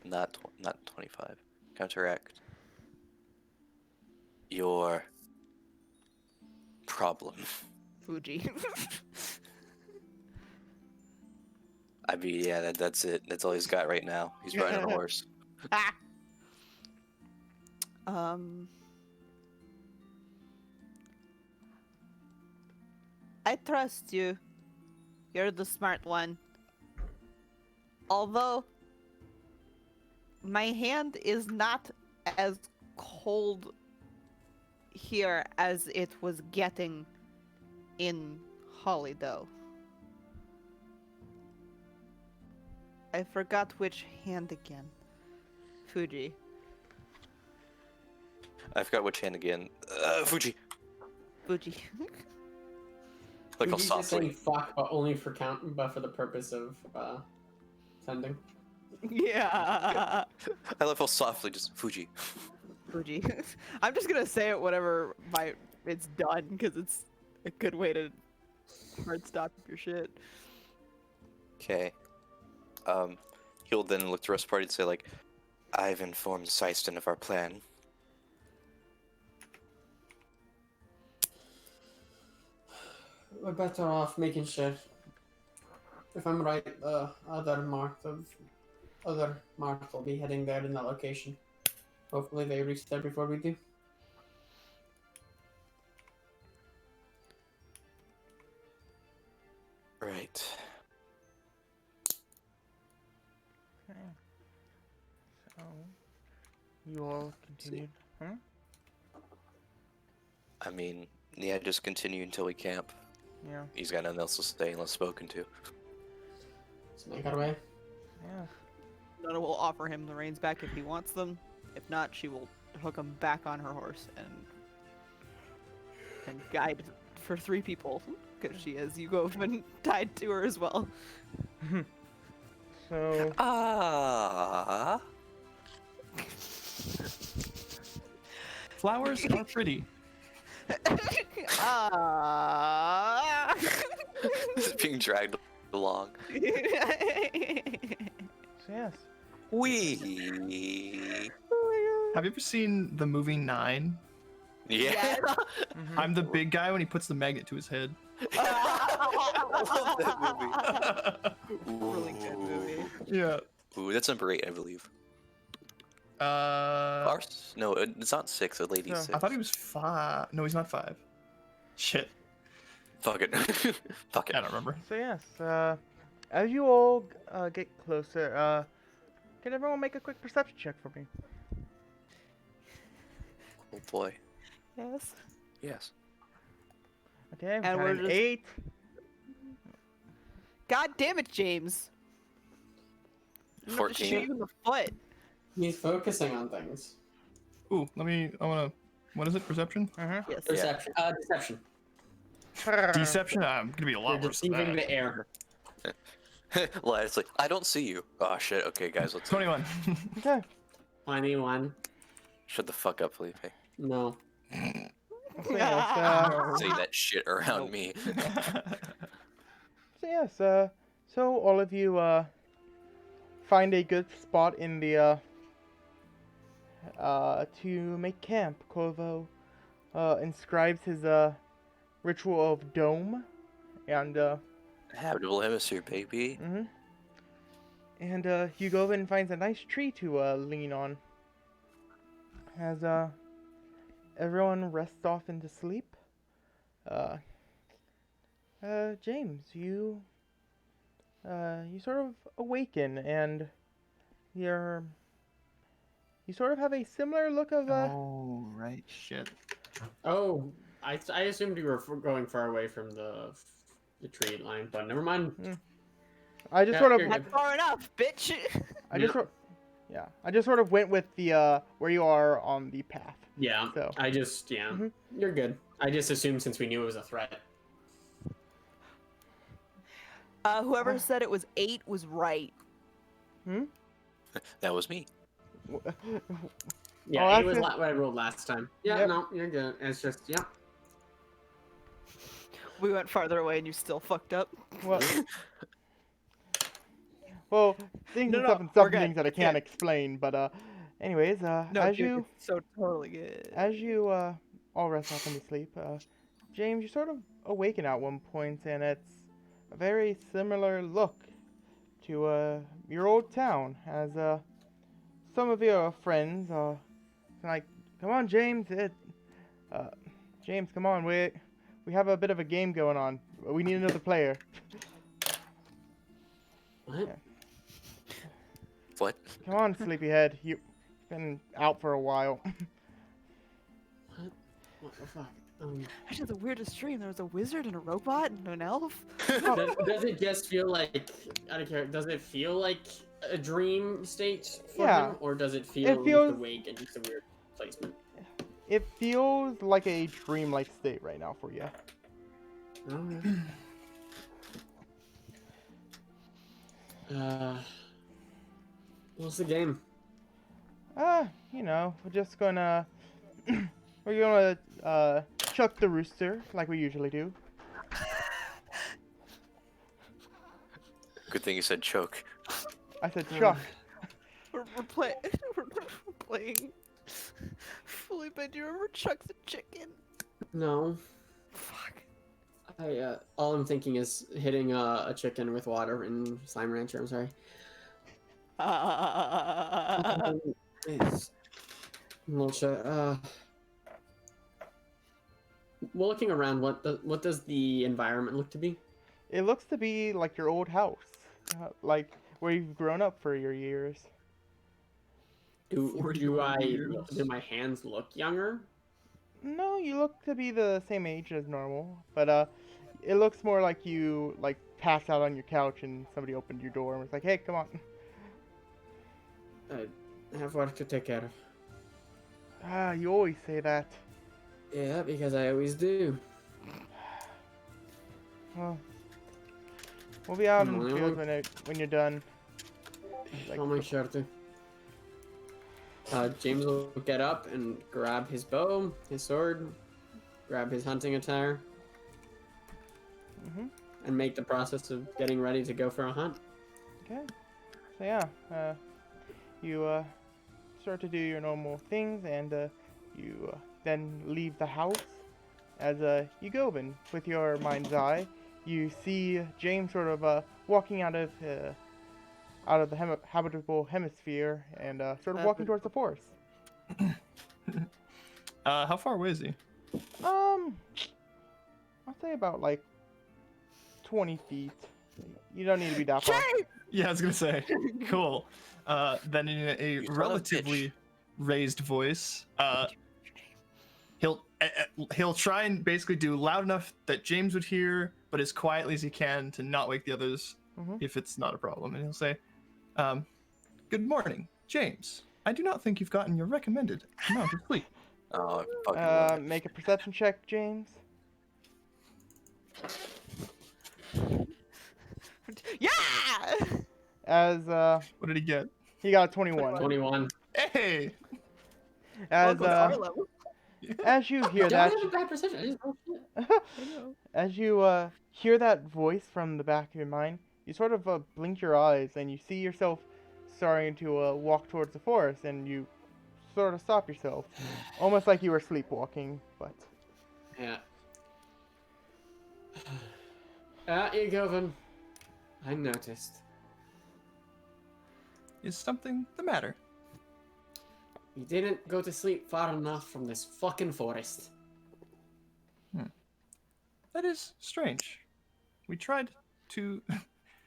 not 25. Counteract your problem. Fuji. I mean, yeah, that's it. That's all he's got right now. He's riding a horse. Ah. I trust you. You're the smart one. Although my hand is not as cold here as it was getting in Holidow. I forgot which hand again. Fuji. I forgot which hand again. Fuji. Fuji. Like Would all you just saying softly. fuck, but only for but for the purpose of sending? Yeah. I love how softly just Fuji. Fuji. I'm just gonna say it whenever it's done because it's a good way to hard stop your shit. Okay. He'll then look to the rest of the party and say like, I've informed Syston of our plan. We're better off making sure. If I'm right, the other Marth will be heading there in that location. Hopefully they reach there before we do. Right. Okay. So you all continued. Huh? I mean, yeah, just continue until we camp. Yeah. He's got nothing else to say unless spoken to. Let's make our way. Yeah. Nona will offer him the reins back if he wants them. If not, she will hook him back on her horse and guide for 3 people because she has Yugovin tied to her as well. So Ah. Flowers are pretty. Ah. Being dragged along. so yes. Wee. Have you ever seen the movie 9? Yeah. Yes. Mhm. I'm the big guy when he puts the magnet to his head. I love that movie. Really good movie. Yeah. Ooh, that's number 8, I believe. Uh, Ours? No, it's not 6. A lady's No. 6. I thought he was 5. No, he's not 5. Shit. Fuck it. Fuck it. I don't remember. So yes. As you all get closer, can everyone make a quick perception check for me? Oh boy. Yes. Yes. Okay. And got we're an just- 8. God damn it, James. I'm gonna have to 14. shoot you in the foot. He's focusing on things. Ooh, I wanna. What is it? Perception? Mm-hmm. Yes. Deception. Deception. Deception. I'm gonna be a You're lot worse than deceiving that. the air. Like, it's like, I don't see you. Oh shit. Okay, guys, let's 21. Okay. 21. shut the fuck up, Felipe. No. So yes, Say that shit around me. so all of you find a good spot in the to make camp. Corvo inscribes his ritual of dome, and Habitable hemisphere, baby. Hugovin finds a nice tree to lean on. As everyone rests off into sleep, James, you sort of awaken, and you sort of have a similar look of Oh, right. Shit. Oh, I assumed you were going far away from the tree line, but never mind. I just Yeah, sort of you're Not far enough, bitch. I just sort of went with the where you are on the path. Yeah, So. I just, Mhm. you're good. I just assumed since we knew it was a threat. Whoever said it was 8 was right. That was me. Yeah, Oh, it was that's what I rolled last time. Yeah, Yep. no, you're good. It's just, yeah. We went farther away and you still fucked up. Well, well, things No, and no, stuff and we're some good. things that I It's can't good. explain. But anyways, No, as dude, you it's so totally good. all rest off into sleep, James, you sort of awaken at one point, and it's a very similar look to your old town. As some of your friends are like, "Come on, James, James, come on, we have a bit of a game going on. We need another player." What? What? Come on, sleepyhead. You've been out for a while. What the fuck? I had the weirdest dream. There was a wizard and a robot and an elf. Does it just feel like, I don't care, does it feel like a dream state for Yeah. him? Or does it feel It feels- just awake and just a weird placement? It feels like a dreamlike state right now for you. Alright. What's the game? We're just gonna we're gonna chuck the rooster like we usually do. Good thing you said choke. I said chuck. We're playing. Felipe, do you remember Chuck the Chicken? No. Fuck. All I'm thinking is hitting a chicken with water in Slime Rancher, I'm sorry. It's a little well, looking around, what does the environment look to be? It looks to be like your old house, like where you've grown up for your years. Do 41 years. do my hands look younger? No, you look to be the same age as normal, but it looks more like you passed out on your couch and somebody opened your door and was like, "Hey, come on." I have work to take care of. Ah, you always say that. Yeah, because I always do. Well, we'll be out in the Mm, field when you're done. I'll make sure to. James will get up and grab his bow, his sword, grab his hunting attire, and make the process of getting ready to go for a hunt. Okay. So yeah, you start to do your normal things, and you then leave the house. As you go in with your mind's eye, you see James sort of walking out of the habitable hemisphere and sort of walking towards the forest. How far away is he? I'll say about like 20 feet. You don't need to be that far. Yeah, I was gonna say. Cool. Then in a You son of a relatively raised voice, he'll try and basically do loud enough that James would hear, but as quietly as he can to not wake the others Mhm. if it's not a problem. And he'll say, "Good morning, James. I do not think you've gotten your recommended amount of sleep. Oh, fucking Make a perception check, James. Yeah! As What did he get? he got a 21. 21. Hey! As Welcome to our level. as you hear Don't that, have a bad perception. I just rolled shit. I know. as you hear that voice from the back of your mind, you sort of blink your eyes and you see yourself starting to walk towards the forest, and you sort of stop yourself, almost like you were sleepwalking. But Yeah. Egovan, I noticed. Is something the matter? You didn't go to sleep far enough from this fucking forest. That is strange. We tried to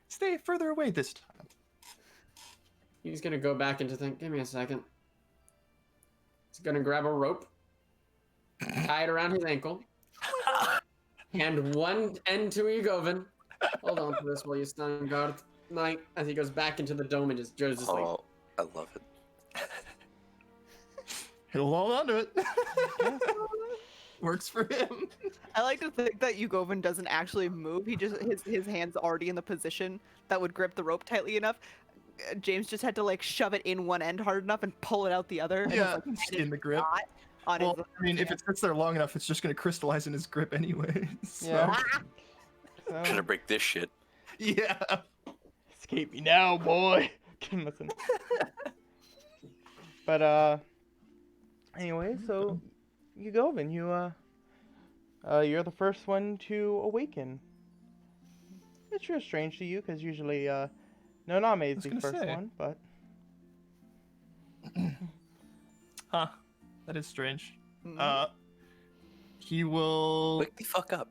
stay further away this time. He's gonna go back into think. Give me a second. He's gonna grab a rope, tie it around his ankle, hand one end to Egovan. Hold on to this while you stand on guard. Night, as he goes back into the dome and just Joe's just like, Oh, I love it. He'll hold on to it. Works for him. I like to think that Yugovan doesn't actually move. He just his hand's already in the position that would grip the rope tightly enough. James just had to like shove it in one end hard enough and pull it out the other. And Yeah, it's, like, just in the grip. not on Well, his, I mean, if it sits there long enough, it's just going to crystallize in his grip anyway. So, Yeah. Gonna so, break this shit. yeah. escape me now, boy. Listen. But anyway, so Yugovin, you're the first one to awaken. It's sure strange to you, because usually Noname is was the gonna first say. one, but Huh. That is strange. Mhm. He will. Wake the fuck up.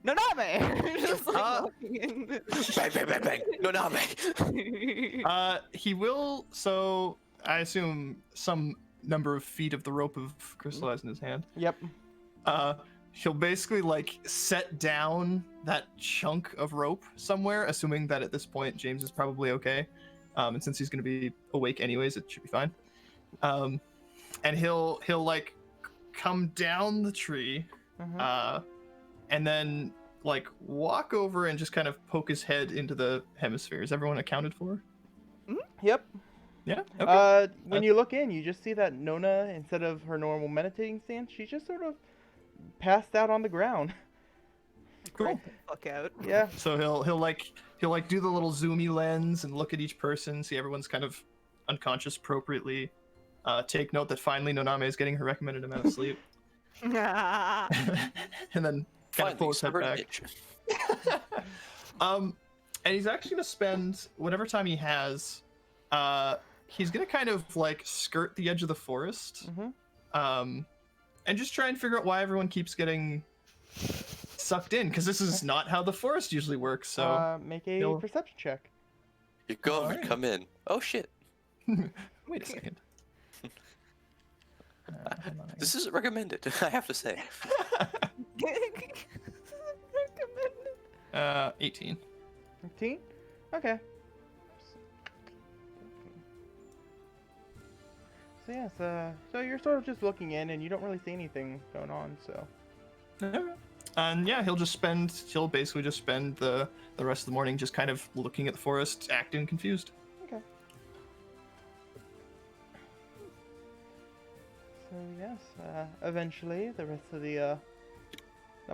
Noname! Just like Ah. walking in. Bang, bang, bang, bang. No, no, bang. He will. So I assume some number of feet of the rope have crystallized in his hand. yep. He'll basically like set down that chunk of rope somewhere, assuming that at this point James is probably okay. And since he's gonna be awake anyways, it should be fine. And he'll like come down the tree, Mhm. and then like walk over and just kind of poke his head into the hemisphere. Is everyone accounted for? Yep. Yeah. Okay. When you look in, you just see that Nona, instead of her normal meditating stance, she's just sort of passed out on the ground. Cool. Fuck out. Yeah. So he'll do the little zoomy lens and look at each person, see everyone's kind of unconscious appropriately. Take note that finally Noname is getting her recommended amount of sleep, and then kind of pull his head Finally, back. bitch. And he's actually gonna spend whatever time he has. He's gonna kind of like skirt the edge of the forest, Mhm. and just try and figure out why everyone keeps getting sucked in, because this is not how the forest usually works. So Make a he'll- perception check. You go and Alright. come in. Oh shit. wait a second. Hold on, This isn't recommended, I have to say. 18. 15? Okay. So yes, so you're sort of just looking in, and you don't really see anything going on. So Okay. And yeah, he'll basically just spend the rest of the morning just kind of looking at the forest, acting confused. okay. So yes, eventually the rest of the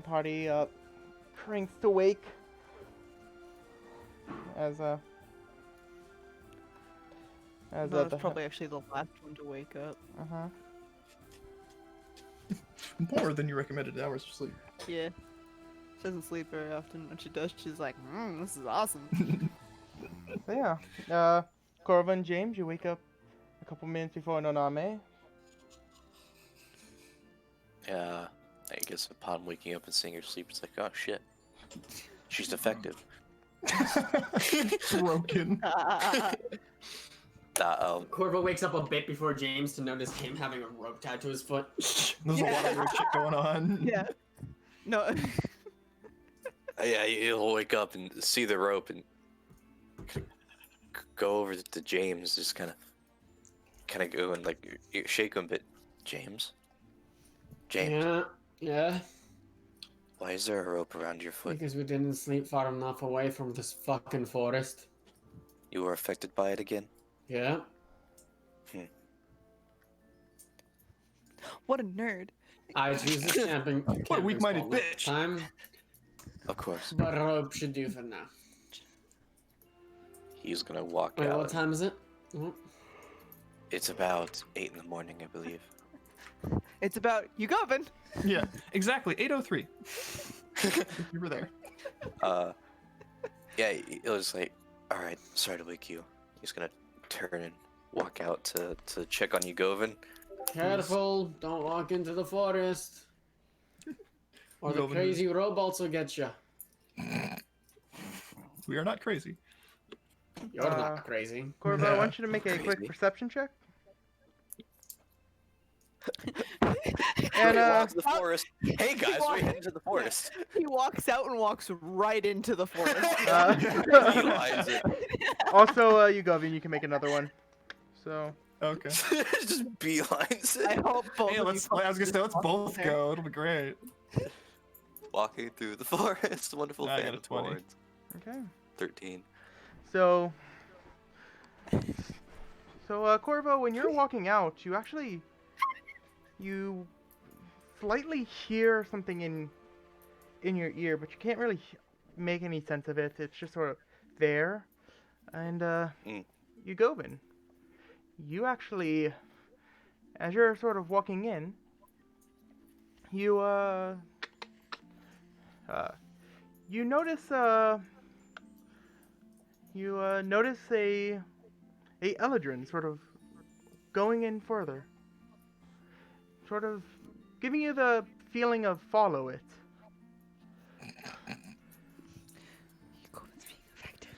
party cranks to wake as That was probably actually the last one to wake up. uh-huh. More than your recommended hours of sleep. Yeah. She doesn't sleep very often. When she does, she's like, this is awesome. So yeah, Corva and James, you wake up a couple minutes before Noname. Yeah, I guess upon waking up and seeing her sleep, it's like, oh shit. She's defective. Broken. Corvo wakes up a bit before James to notice him having a rope tied to his foot. There's a lot of weird shit going on. Yeah. No. Yeah, he'll wake up and see the rope and go over to James, just kind of go and like you shake him a bit. James, Yeah, yeah. why is there a rope around your foot? Because we didn't sleep far enough away from this fucking forest. You were affected by it again? Yeah. What a nerd. I choose the camping. What a weak-minded spot next bitch. Time, Of course. but rope should do for now. He's gonna walk Wait, out. what time is it? Oh, It's about 8 in the morning, I believe. It's about you, Govin. Yeah, exactly. 8:03. You were there. Yeah, it was like, all right, sorry to wake you. He's gonna turn and walk out to check on you, Govin. Careful! Don't walk into the forest, or the Govin crazy robots will get you. We are not crazy. You're not crazy. Corvo, I Yeah. want you to make a quick Crazy. perception check. And And walk to the forest. Hey guys, walk- we're heading to the forest. He walks out and walks right into the forest. Realize it. also, you Govin, you can make another one. So Okay. Just beelines I it. hope both Hey, of let's. you I was gonna say let's both there. go. It'll be great. Walking through the forest. Wonderful I got fan a of 20. horns. okay. 13. So Corvo, when you're walking out, you slightly hear something in your ear, but you can't really make any sense of it. It's just sort of there. And you Govin, you actually, as you're sort of walking in, you notice notice a Eladrin sort of going in further, sort of giving you the feeling of follow it. Govin's being affected.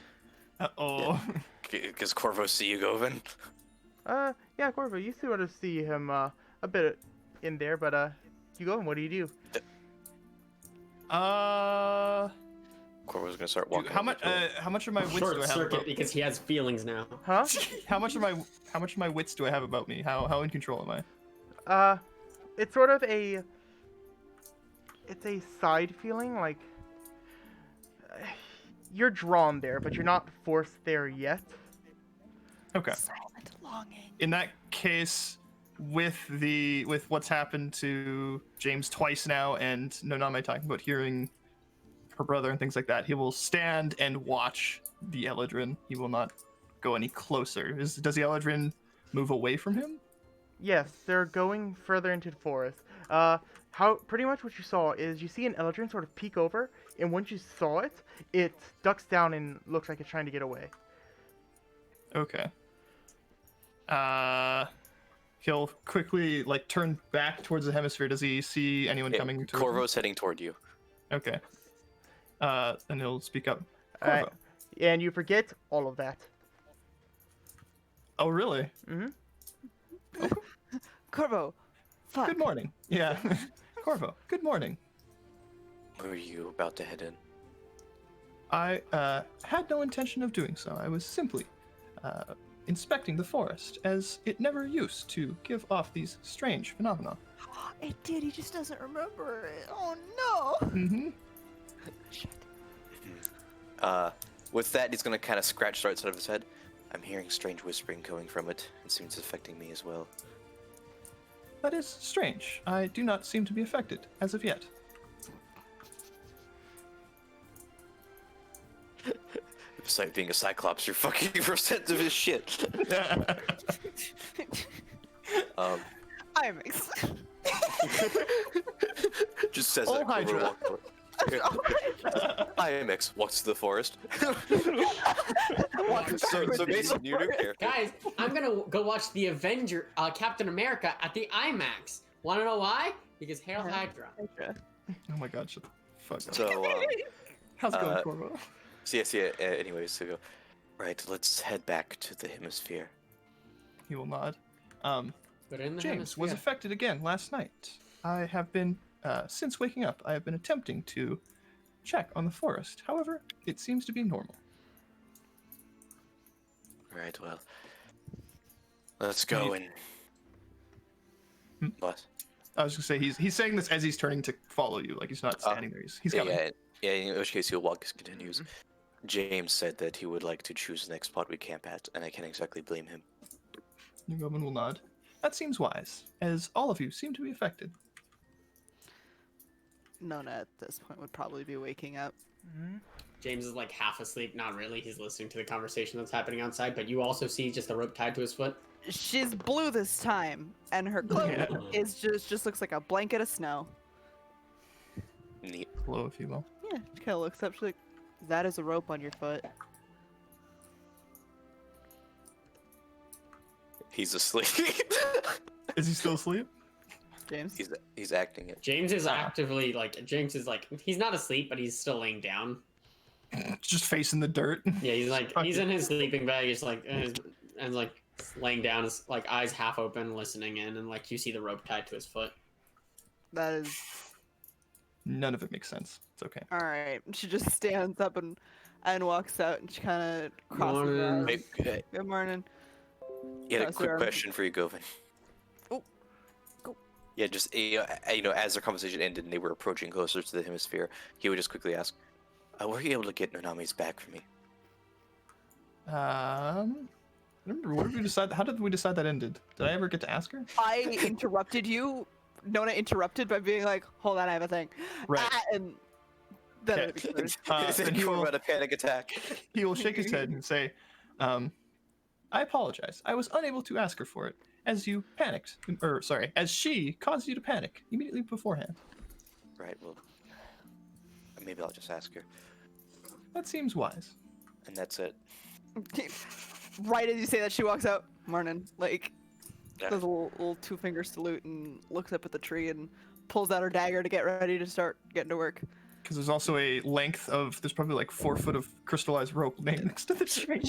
Oh. Does Corvo see you, Govin? Yeah, Corvo, you sort of see him a bit in there, but you Govin, what do you do? Corvo's gonna start walking. How over much? to him. How much of my wits do Short I have circuit about? because he has feelings now. Huh? How much of my wits do I have about me? How in control am I? It's sort of a side feeling, like you're drawn there, but you're not forced there yet. Okay. Silent longing. In that case, with what's happened to James twice now, and Noname talking about hearing her brother and things like that, he will stand and watch the Eladrin. He will not go any closer. Does the Eladrin move away from him? Yes, they're going further into the forest. Pretty much what you saw is you see an Eldrin sort of peek over, and once you saw it, it ducks down and looks like it's trying to get away. Okay. He'll quickly like turn back towards the hemisphere. Does he see anyone Yeah, coming to Corvo's heading toward you. Okay. And he'll speak up. Alright. Corvo. And you forget all of that. Oh, really? Mm-hmm. Corvo, fuck. Good morning. Yeah. Corvo, good morning. Where are you about to head in? I had no intention of doing so. I was simply inspecting the forest, as it never used to give off these strange phenomena. It did, he just doesn't remember it. Oh no! Mm-hmm. Shit. With that, he's gonna kind of scratch the right side of his head. I'm hearing strange whispering coming from it. It seems affecting me as well. That is strange. I do not seem to be affected, as of yet. Besides being a Cyclops, you're fucking receptive as shit. I'm excited. Just says Oh, that. Hydra. Corvo walked toward- IMX walks to the forest. so basically, you do care. Guys, I'm gonna go watch the Captain America at the IMAX. Wanna know why? Because Hail Hydra. Oh my god, shut the fuck up. So, How's it going, uh, Corvo? anyways, so go. Right, let's head back to the hemisphere. He will nod. But in the James was hemisphere. affected again last night. I have been, since waking up, I have been attempting to check on the forest. However, it seems to be normal. Right. Well, let's go and. Hmm? What? I was gonna say he's saying this as he's turning to follow you, like he's not standing there. He's Yeah, coming. yeah. In which case, he'll walk. Continues. James said that he would like to choose the next spot we camp at, and I can't exactly blame him. Goblin will nod. That seems wise, as all of you seem to be affected. Nona at this point would probably be waking up. Mhm. James is like half asleep. Not really. He's listening to the conversation that's happening outside. But you also see just a rope tied to his foot. She's blue this time, and her cloak Yeah. is just looks like a blanket of snow. Neat. Hello, if you will. Yeah, she kind of looks up. She's like, "That is a rope on your foot." He's asleep. Is he still asleep? James. he's acting it. James is actively like. James is like. He's not asleep, but he's still laying down. Just facing the dirt. Yeah, he's like. He's in his sleeping bag. He's like. And like laying down, his like eyes half open, listening in, and like you see the rope tied to his foot. That is None of it makes sense. It's okay. all right. She just stands up and walks out, and she kind of crosses her Morning. arms. Hey, Good morning. yeah, a Cross quick her arms. question for you, Govin. Oh, go. Yeah, just as their conversation ended and they were approaching closer to the hemisphere, he would just quickly ask, "Were you able to get Nanami's back for me?" I don't remember. What did we decide? How did we decide that ended? Did I ever get to ask her? I interrupted you. Nona interrupted by being like, "Hold on, I have a thing." Right. And then Okay. it occurred. Then he you were will- about a panic attack. He will shake his head and say, "I apologize. I was unable to ask her for it, as you panicked, or sorry, as she caused you to panic immediately beforehand. Right. Well, maybe I'll just ask her, That seems wise." and that's it. Right as you say that, she walks out. Morning. Like, Yeah. does a little two-finger salute and looks up at the tree and pulls out her dagger to get ready to start getting to work. Because there's also a length of there's probably like 4 foot of crystallized rope next to the tree.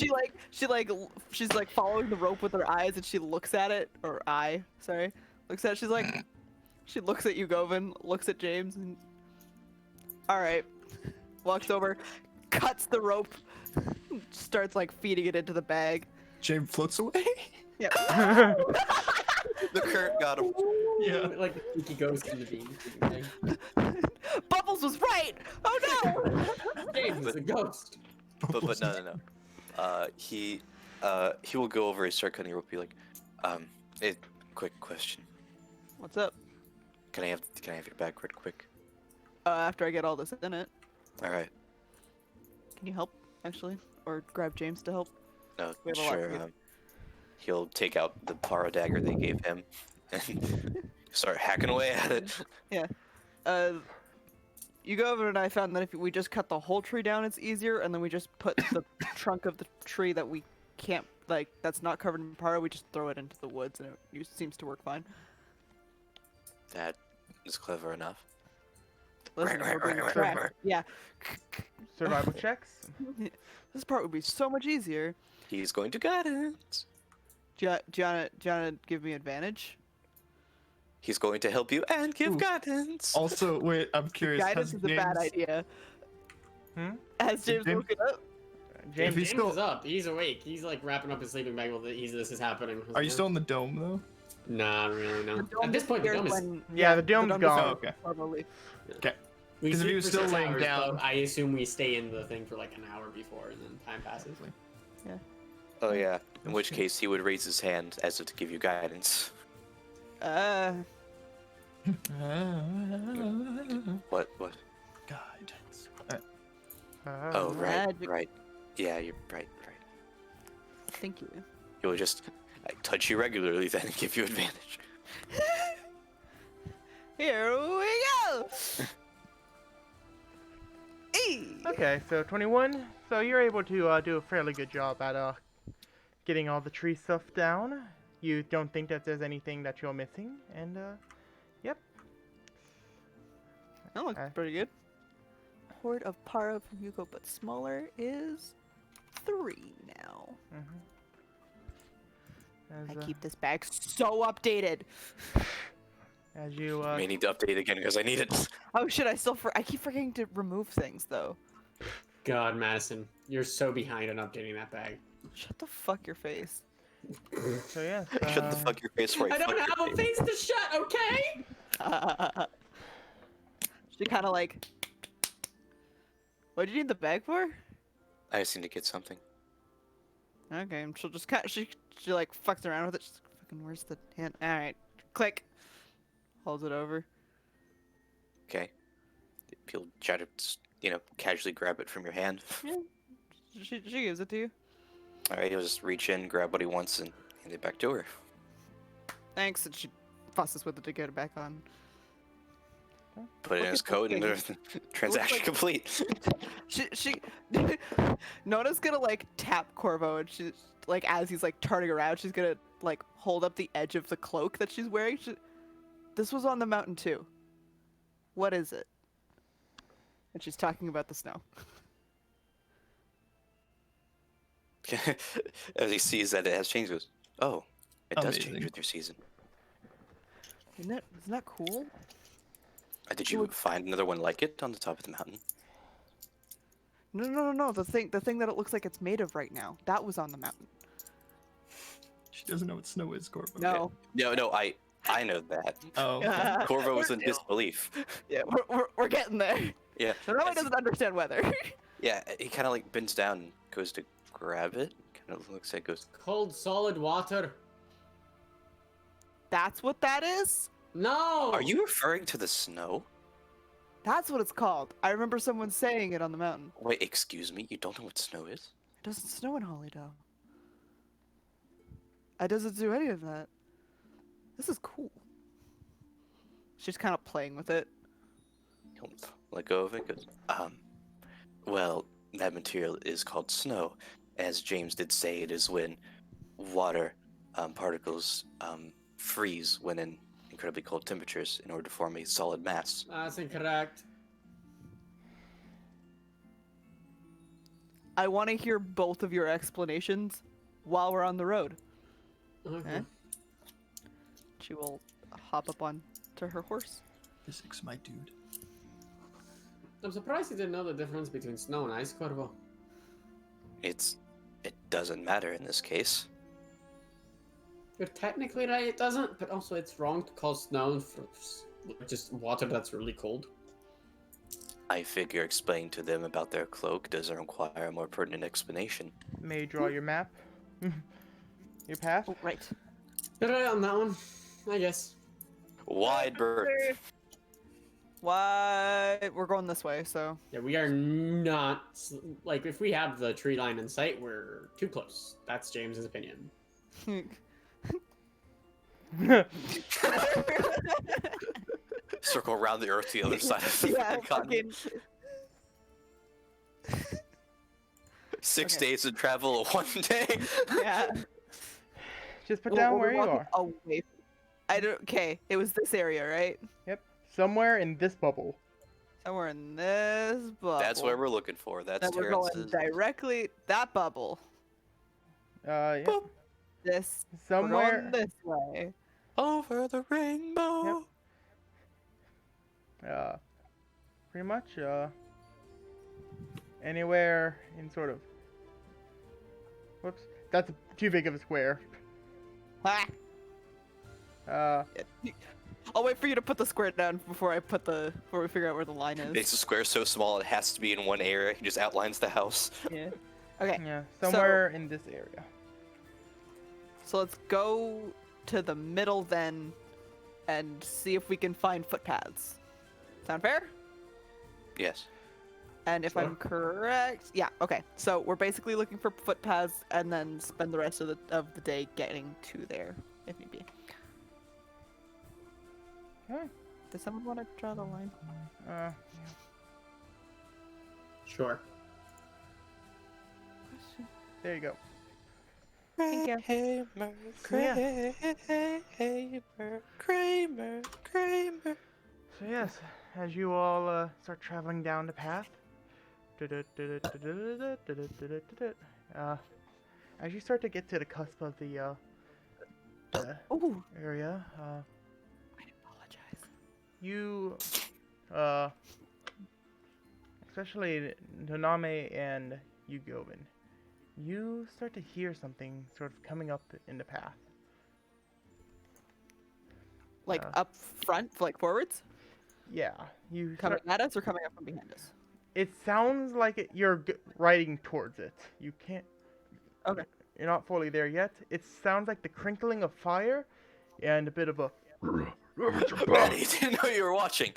She's like following the rope with her eyes, and she looks at it, or looks at it. She's like, she looks at you, Govin, looks at James, and all right, walks over, cuts the rope, starts like feeding it into the bag. James floats away. Yeah. The current got him. Yeah. Like the sneaky ghost in the beam. Bubbles was right. Oh no. James is a ghost. But no. He will go over and start cutting rope. Be like, quick question. What's up? Can I have your bag right quick? After I get all this in it, All right. can you help actually, or grab James to help? No, We have a lot to sure. do. He'll take out the Para dagger they gave him and start hacking away at it. You go over and I found that if we just cut the whole tree down, it's easier, and then we just put the trunk of the tree that we can't, like, that's not covered in Para, we just throw it into the woods, and it seems to work fine. That is clever enough. Listen, Right, we're being right, tracked. right. Yeah. Survival checks. This part would be so much easier. He's going to guidance. Do you wanna give me advantage? He's going to help you and give Ooh. guidance. Also, wait, I'm curious. Guidance has is a bad James- idea. Hmm? Has James James- woken up? James, he's James still- is up. He's awake. He's like wrapping up his sleeping bag while this is happening. Are you still in the dome though? Nah, really, no. The dome At this point, the disappears dome is. when- Yeah, the dome's dome gone. Oh, okay. Probably. We 'Cause if sleep he was for still 6 laying hours, down- but I assume we stay in the thing for like an hour before, and then time passes. Oh yeah. In which case he would raise his hand as if to give you guidance. What? Guidance. Oh right, Magic. right. Yeah, you're right. Thank you. He will just touch you regularly then and give you advantage. Here we go! Hey! Okay, so 21. So you're able to do a fairly good job at getting all the tree stuff down. You don't think that there's anything that you're missing, and yep. That looks Okay. pretty good. Horde of Para from Yuko, but smaller, is 3 now. As, I keep this bag so updated. as you May need to update again because I need it. Oh shit! I keep forgetting to remove things though. God, Madison, you're so behind on updating that bag. Shut the fuck your face. So yes. Shut the fuck your face before I don't fuck have your a face to shut, okay? She kind of like. What did you need the bag for? I just need to get something. Okay, and she'll just she like fucks around with it. She's like, fucking, where's the hand? All right, click. Holds it over. Okay. He'll try to, casually grab it from your hand. She gives it to you. All right, he'll just reach in, grab what he wants, and hand it back to her. Thanks, and she fusses with it to get it back on. Put it in Look his at the coat, and thing. the transaction like- complete. She Nona's gonna like tap Corvo, and she's like, as he's like turning around, she's gonna like hold up the edge of the cloak that she's wearing. This was on the mountain too. What is it? And she's talking about the snow. As he sees that it has changed, he goes, "Oh, it does change Amazing. with your season." Isn't that cool? Did you find another one like it on the top of the mountain? No. The thing that it looks like it's made of right now. That was on the mountain. She doesn't know what snow is, Corvo. No. No, I know that. Oh. okay. Corvo was in disbelief. Yeah, we're getting there. Yeah. Nobody as- doesn't understand weather. Yeah, he kind of like bends down and goes to grab it. Kind of looks like goes. Cold, solid water. That's what that is? No! Are you referring to the snow? That's what it's called. I remember someone saying it on the mountain. Wait, excuse me. You don't know what snow is? It doesn't snow in Hollydale. It doesn't do any of that. This is cool. She's kind of playing with it. He'll let go of it. Goes. Well, that material is called snow. As James did say, it is when water particles freeze when in incredibly cold temperatures in order to form a solid mass. That's incorrect. I want to hear both of your explanations while we're on the road. Okay. Eh? She will hop up on to her horse. Physics, my dude. I'm surprised you didn't know the difference between snow and ice, Corvo. It doesn't matter in this case. You're technically right, it doesn't, but also it's wrong to call snow for just water that's really cold. I figure explaining to them about their cloak doesn't require a more pertinent explanation. May you draw your map? Your path? Oh, right. You're right on that one, I guess. Wide berth. What? We're going this way, so. Yeah, we are not, like, if we have the tree line in sight, we're too close. That's James's opinion. Circle around the earth to the other side of the Yeah, continent. fucking. 6 okay. days of travel, 1 day. Yeah. Just put Well, down we're where you walking are. Away. I don't. Okay, it was this area, right? Yep. Somewhere in this bubble. Somewhere in this bubble. That's what we're looking for. That's Then we're going Terrence's. directly that bubble. Yeah. Boop. This. We're Somewhere. going this way. Over the rainbow. Pretty much. Anywhere in sort of. Whoops. That's too big of a square. Ah, Uh, I'll wait for you to put the square down before we figure out where the line is. It's a square so small it has to be in one area. He just outlines the house. Yeah. Okay. yeah. Somewhere in this area. So let's go to the middle then, and see if we can find footpaths. Sound fair? Yes. And if I'm correct, yeah, okay. So we're basically looking for footpaths and then spend the rest of the day getting to there, if need be. Okay. Does someone want to draw the line? Sure. There you go. Thank you. Kramer, Yeah. Kramer, Kramer. So yes, as you all start traveling down the path, as you start to get to the cusp of the Ooh, area, I apologize. you, especially Naname and Yugovin, you start to hear something sort of coming up in the path. Like Uh, up front, like forwards, Yeah, you coming start, at us or coming up from behind us. it sounds like you're riding towards it. You can't. Okay. You're not fully there yet. It sounds like the crinkling of fire, and a bit of a. Maddie, didn't know you were watching.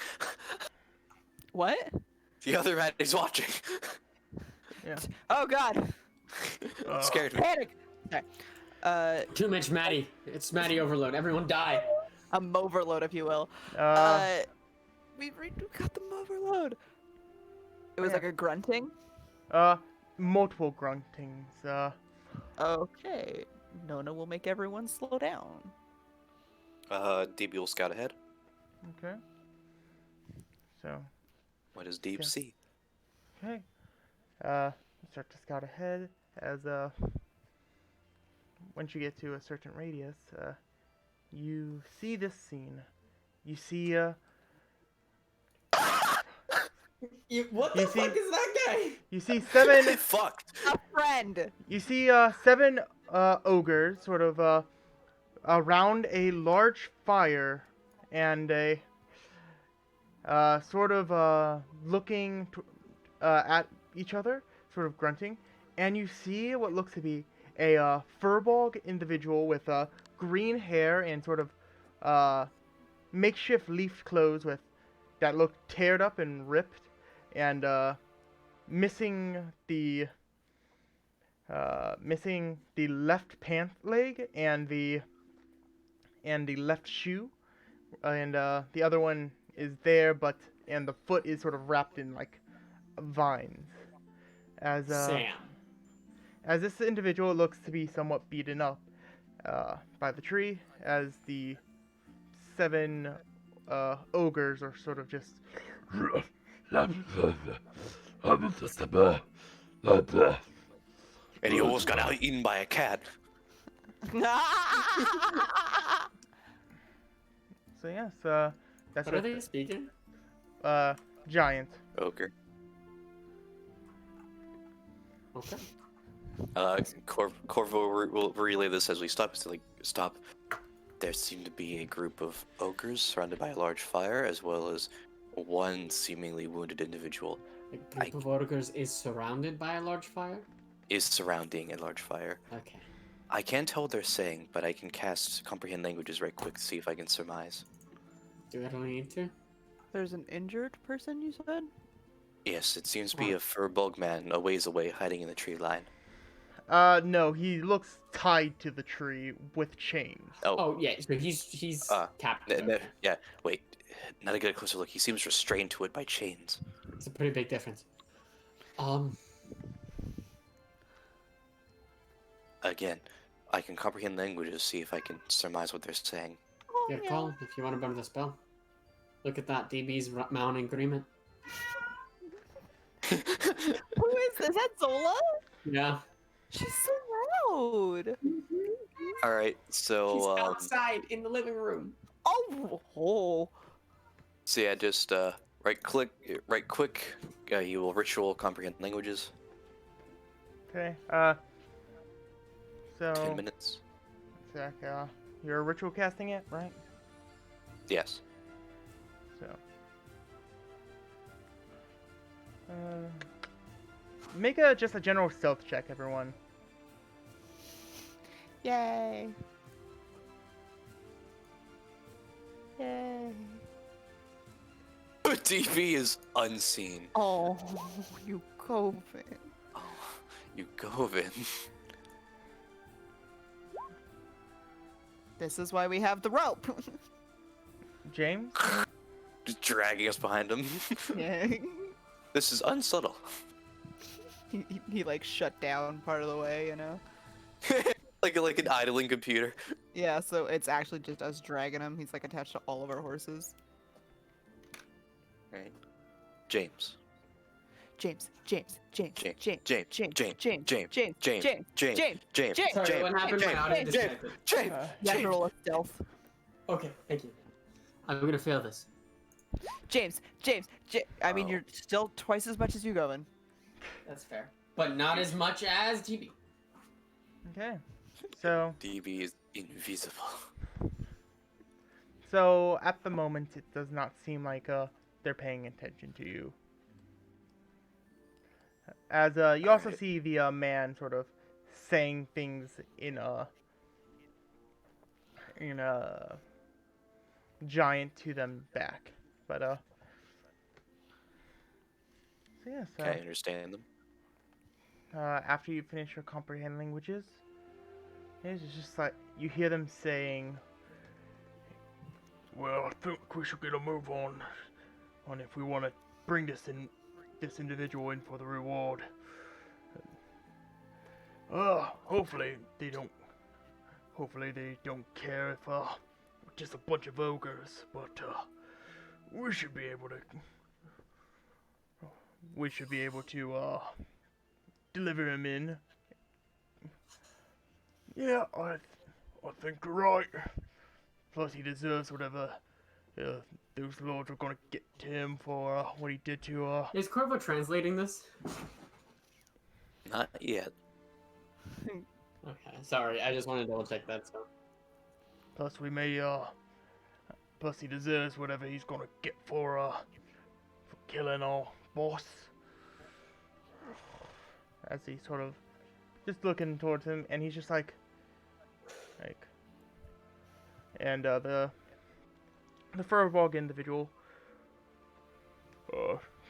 What? The other Maddie's watching. Oh God! Scared me. Panic. Okay. Too much Maddie. It's Maddie overload. Everyone die. A overload, if you will. Uh, We got the overload. It was yeah. like a grunting. multiple gruntings. Okay. Nona will make everyone slow down. DB will scout ahead. Okay. So, What does Deep Yeah. see? okay. Start to scout ahead as once you get to a certain radius, you see this scene. You see What You the see- fuck is that guy? you see seven Fucked. A friend. you see seven ogres sort of around a large fire and a sort of looking at each other, sort of grunting, and you see what looks to be a furbolg individual with green hair and sort of makeshift leaf clothes with that look teared up and ripped, and missing the left pant leg and the left shoe, and the other one is there, and the foot is sort of wrapped in like vines. Sam. As this individual looks to be somewhat beaten up by the tree, as the seven ogres are sort of just And he almost got out eaten by a cat. so yes, that's What are they speaking? giant. Ogre. Okay. Corvo will relay this as we stop. So, like, stop. There seemed to be a group of ogres surrounded by a large fire, as well as one seemingly wounded individual A group of ogres is surrounded by a large fire? is surrounding a large fire. Okay. I can't tell what they're saying, but I can cast Comprehend Languages right quick to see if I can surmise. Do I really need to? There's an injured person, you said? Yes, it seems to be a furbog man a ways away, hiding in the tree line. No, he looks tied to the tree with chains. Oh yeah, so he's captive. Okay. Yeah, wait. Now to get a closer look, he seems restrained to it by chains. It's a pretty big difference. Again, I can comprehend languages, see if I can surmise what they're saying. Oh, Good call. If you want to burn the spell, look at that DB's mount agreement. Who is this? Is that Zola? Yeah. She's so loud. All right, so outside in the living room. Oh. so yeah, just right quick. You will ritual comprehend languages. Okay. So 10 minutes. Zach, you're ritual casting it, right? Yes. So. Make just a general stealth check, everyone. Yay. Yay. DV is unseen. Oh, you Coven. Oh, you Govin. This is why we have the rope. James? Just dragging us behind him. Yeah. This is unsubtle. He like shut down part of the way, you know? like an idling computer. Yeah, so it's actually just us dragging him. He's like attached to all of our horses. Right. James. James. Sorry, what happened? My audio disconnected. James. You have to roll a stealth. Okay, thank you. I'm gonna fail this. James. I mean, Oh. you're still twice as much as you going. That's fair. But not as much as DB. Okay. So DB is invisible. so at the moment it does not seem like they're paying attention to you. As you also Alright. see the man sort of saying things in a giant to them back. But so yeah, Can I so understand them? after you finish your comprehend languages, it's just like you hear them saying, "Well, I think we should get a move on if we want to bring this individual in for the reward. Hopefully they don't care if we're just a bunch of ogres, but we should be able to deliver him in." Yeah, I think you're right. Plus, he deserves whatever those lords are gonna get to him for what he did to Is Corvo translating this? Not yet. Okay, sorry. I just wanted to double check that. So. Plus, we may plus he deserves whatever he's gonna get for killing our boss. As he sort of just looking towards him, and he's just like, and the Furbog individual.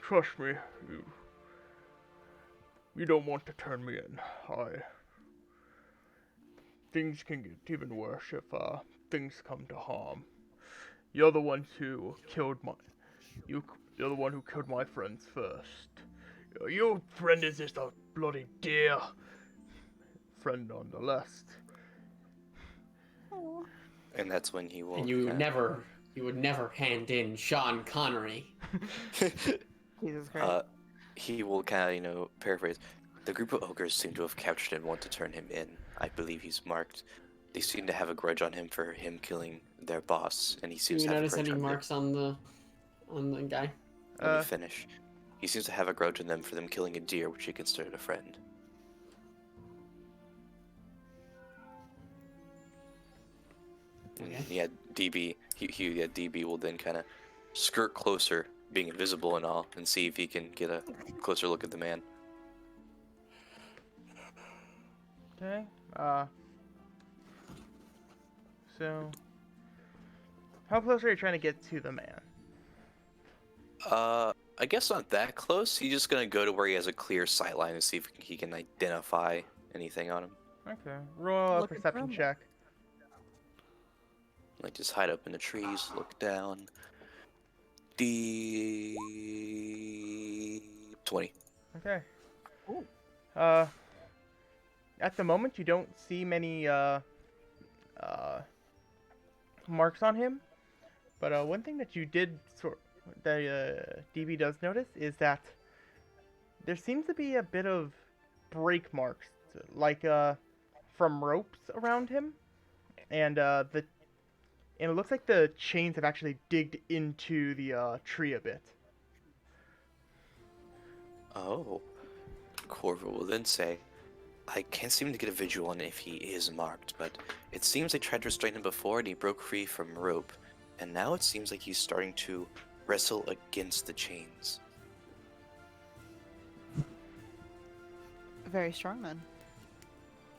Trust me, you don't want to turn me in. Things can get even worse if things come to harm. You're the one who killed you're the one who killed my friends first. Your friend is just a bloody dear friend nonetheless. Oh. And that's when he will. And you would never hand in Sean Connery. Jesus Christ. He will kind of, paraphrase. The group of ogres seem to have captured and want to turn him in. I believe he's marked. They seem to have a grudge on him for him killing their boss, and he Do seems you to have notice a grudge any on marks on the guy? Let me finish. He seems to have a grudge on them for them killing a deer, which he considered a friend. Okay. Yeah, DB. DB will then kind of skirt closer, being invisible and all, and see if he can get a closer look at the man. Okay. So, how close are you trying to get to the man? I guess not that close. He's just gonna go to where he has a clear sight line and see if he can identify anything on him. Okay. Roll a Looking for perception him. check. Like just hide up in the trees, look down. D 20. Okay. Ooh. At the moment, you don't see many marks on him, but one thing that you did DB does notice is that there seems to be a bit of break marks, like from ropes around him, and it looks like the chains have actually digged into the tree a bit. Oh. Corvo will then say, I can't seem to get a visual on if he is marked, but it seems they tried to restrain him before and he broke free from rope, and now it seems like he's starting to wrestle against the chains. Very strong then.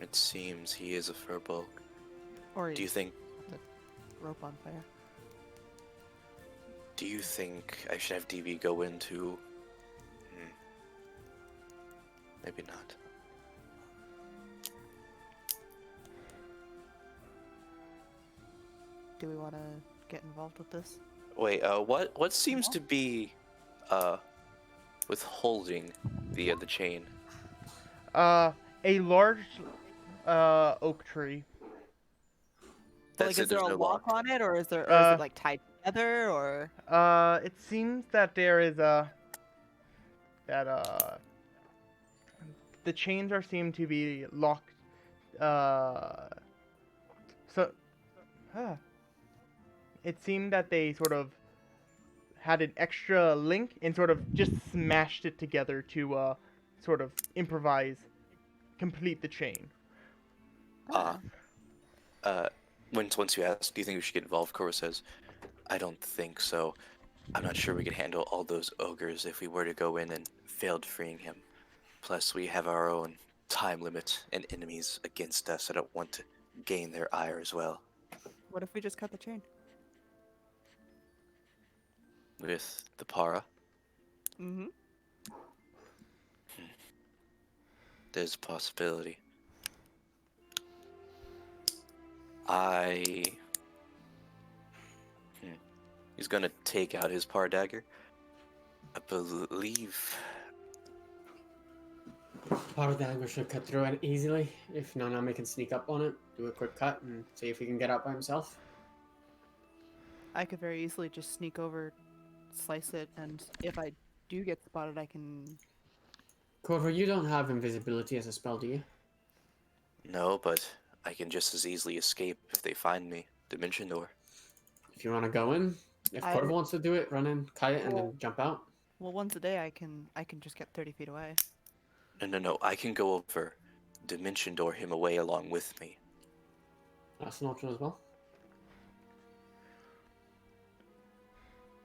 It seems he is a Furbog. Or Do you think rope on fire. Do you think I should have DB go into... Maybe not. Do we want to get involved with this? Wait, what seems to be, withholding the chain? A large oak tree. But, That's like, is there there's a no lock lock. on it, or is it like tied together, or? It seems that there is the chains seem to be locked. It seemed that they sort of had an extra link and sort of just smashed it together to sort of complete the chain. Ah. Once you ask, do you think we should get involved? Cora says, I don't think so. I'm not sure we could handle all those ogres if we were to go in and failed freeing him. Plus, we have our own time limit and enemies against us. I don't want to gain their ire as well. What if we just cut the chain? With the para, Mm-hmm. there's a possibility. I... He's gonna take out his par dagger. I believe... Power dagger should cut through it easily. If Nanami can sneak up on it, do a quick cut, and see if he can get out by himself. I could very easily just sneak over, slice it, and if I do get spotted, I can. Corvo, you don't have invisibility as a spell, do you? No, but I can just as easily escape if they find me. Dimension door. If you want to go in, if I- Corvo wants to do it, run in, kite it, and Well- then jump out. Well, once a day, I can just get 30 feet away. No. I can go over, dimension door him away along with me. That's an option as well.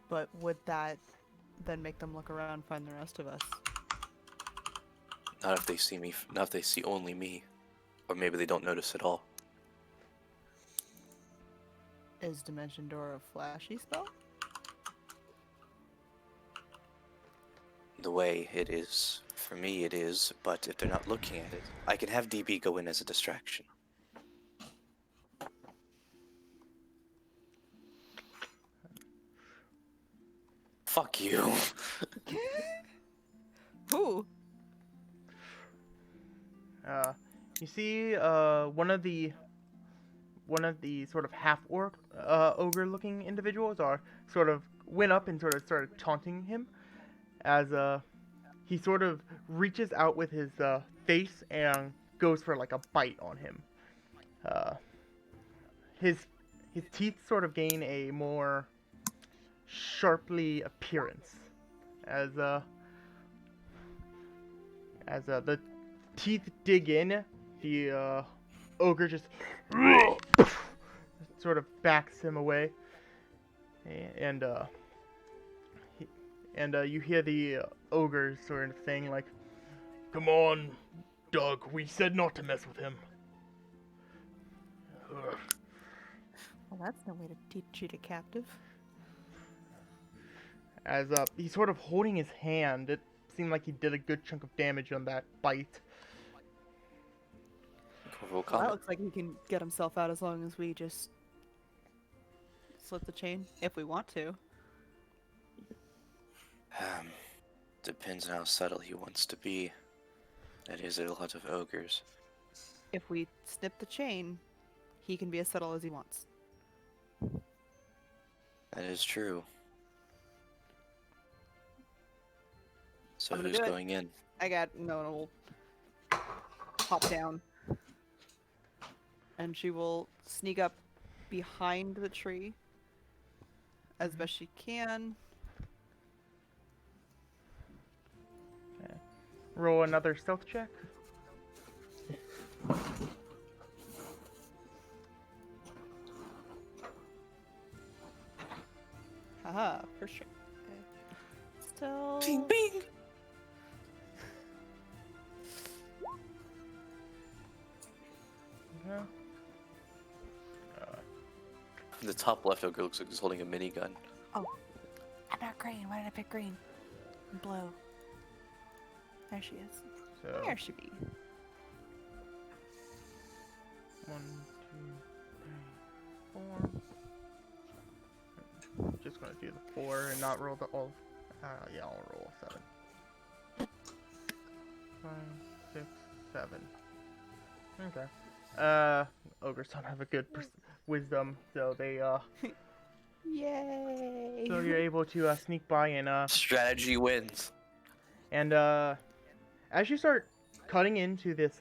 But would that then make them look around and find the rest of us? Not if they see me. Not if they see only me, or maybe they don't notice at all. Is Dimension Door a flashy spell? The way it is, for me it is, but if they're not looking at it, I can have DB go in as a distraction. Fuck you. Ooh! You see, one of the sort of half orc ogre looking individuals sort of went up and sort of started taunting him as he sort of reaches out with his face and goes for like a bite on him. His teeth sort of gain a more sharply appearance as the teeth dig in. The ogre just sort of backs him away, and you hear the ogre sort of thing like, "Come on, Doug. We said not to mess with him." Ugh. Well, that's no way to treat a captive. As he's sort of holding his hand, it seemed like he did a good chunk of damage on that bite. Corvo Well, that comment. looks like he can get himself out as long as we just slip the chain, if we want to. Depends on how subtle he wants to be. That is a lot of ogres. If we snip the chain, he can be as subtle as he wants. That is true. So I'm gonna who's do it. going in? I got Nona will hop down, and she will sneak up behind the tree as best she can. Roll another stealth check. Haha, for sure. Still. Bing bing! Yeah. The top left ogre looks like he's holding a minigun. I'm not green. Why did I pick green? And blue. There she is. So There she be. 1, 2, 3, 4. Just gonna do the 4 and not roll the all. Yeah, I'll roll 7. 5, 6, 7. Okay. Ogres don't have a good wisdom, so they Yay! so you're able to sneak by and Strategy wins. as you start cutting into this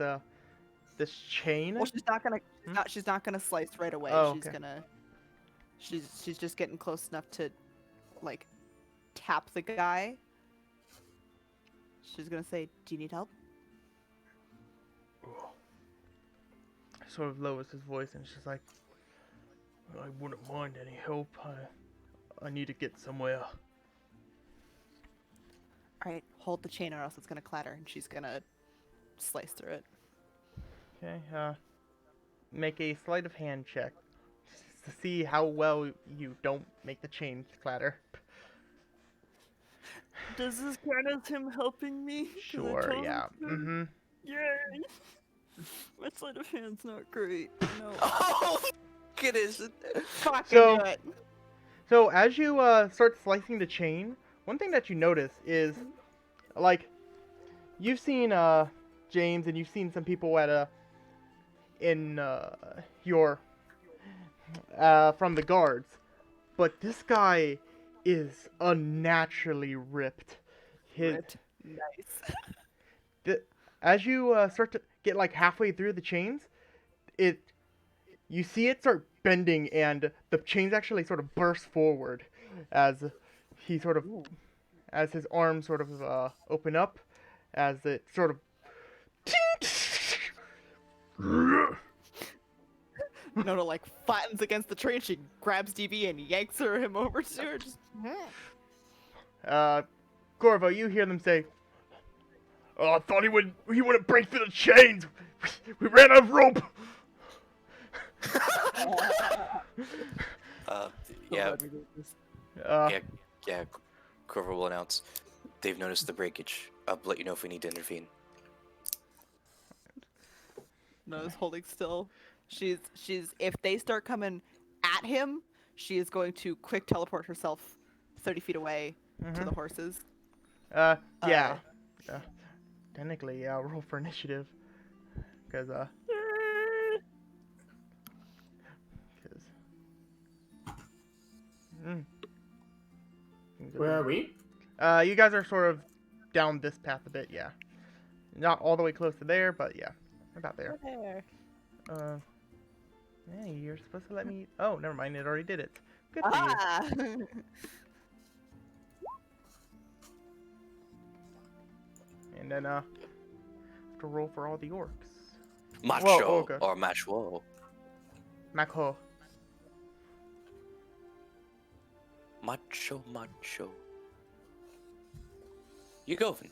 this chain. Well, she's not gonna. Hmm? She's not gonna slice right away. Oh, she's okay. gonna. She's just getting close enough to, like, tap the guy. She's gonna say, "Do you need help?" sort of lowers his voice and she's like, I wouldn't mind any help. I need to get somewhere. Alright, hold the chain or else it's gonna clatter and she's gonna slice through it. Okay, make a sleight of hand check to see how well you don't make the chain clatter. Does this count as him helping me? 'Cause I Sure, told him yeah. to. Mm-hmm. Yay! My sleight of hand's not great. No. Oh, it isn't. Fucking So- do it. So as you start slicing the chain, one thing that you notice is, like, you've seen James and you've seen some people at in your from the guards, but this guy is unnaturally ripped. His Ripped. Nice. as you start to get like halfway through the chains, you see it start bending and the chains actually sort of burst forward as he sort of as his arms sort of open up as it sort of Nona like flattens against the train. She grabs DB and yanks him over to her. Just Corvo, you hear them say, "Oh, I thought he wouldn't break through the chains. We ran out of rope." Yeah, Uh, yeah. Corvo will announce they've noticed the breakage. I'll let you know if we need to intervene. Nona's holding still. She's if they start coming at him, she is going to quick teleport herself 30 feet away to the horses. yeah. Technically, yeah. Roll for initiative, because Where are we? You guys are sort of down this path a bit, yeah. Not all the way close to there, but yeah, about there. There. Hey, you're supposed to let me. Oh, never mind. It already did it. Good for you. Ah! And then have to roll for all the orcs. Macho okay. or macho. Makho. Macho. You go, Vin.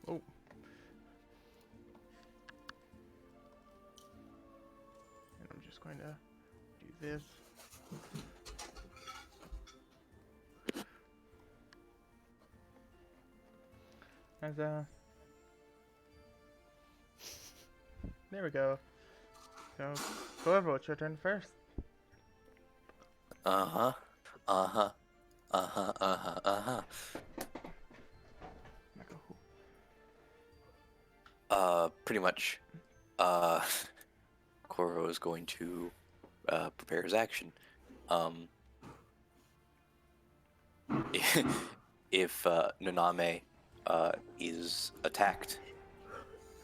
Oh. And I'm just going to do this. As there we go. So, whoever, it's your turn first. Uh-huh. Pretty much, Corvo is going to, prepare his action. If, Naname, is attacked,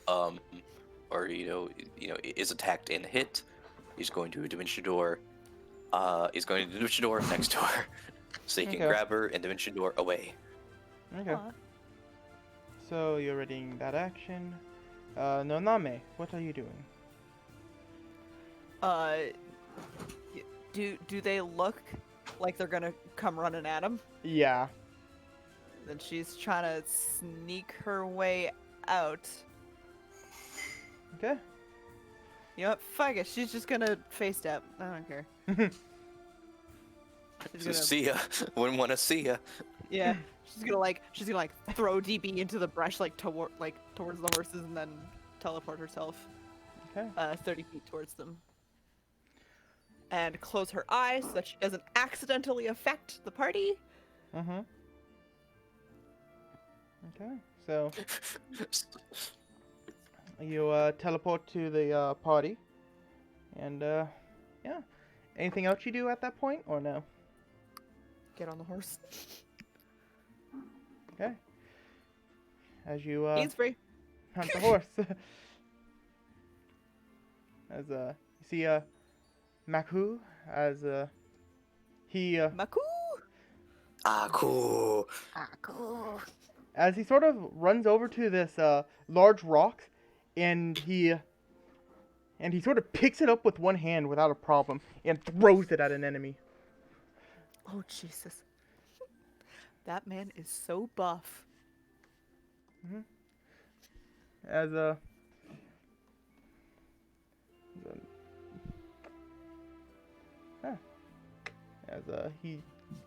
or, is attacked and hit, he's going to Dimension Door, he's going to Dimension Door next to her, so he can Okay. grab her and Dimension Door away. Okay. So you're readying that action. Noname, what are you doing? Do they look like they're gonna come running at him? Yeah. Then she's trying to sneak her way out. Okay. You know what? Fuck it. She's just gonna face step. I don't care. She's So gonna, see ya. Wouldn't want to see ya. yeah. She's gonna like throw DB into the brush towards the horses and then teleport herself Okay. 30 feet towards them. And close her eyes so that she doesn't accidentally affect the party. Mm-hmm. Okay. So you teleport to the party, and yeah. Anything else you do at that point, or no? Get on the horse. Okay. As you He's free. hunt the horse. As you see Maku as he Maku. Ah, cool. Ah, cool. as he sort of runs over to this large rock, and he sort of picks it up with one hand without a problem and throws it at an enemy. Oh Jesus. That man is so buff. As he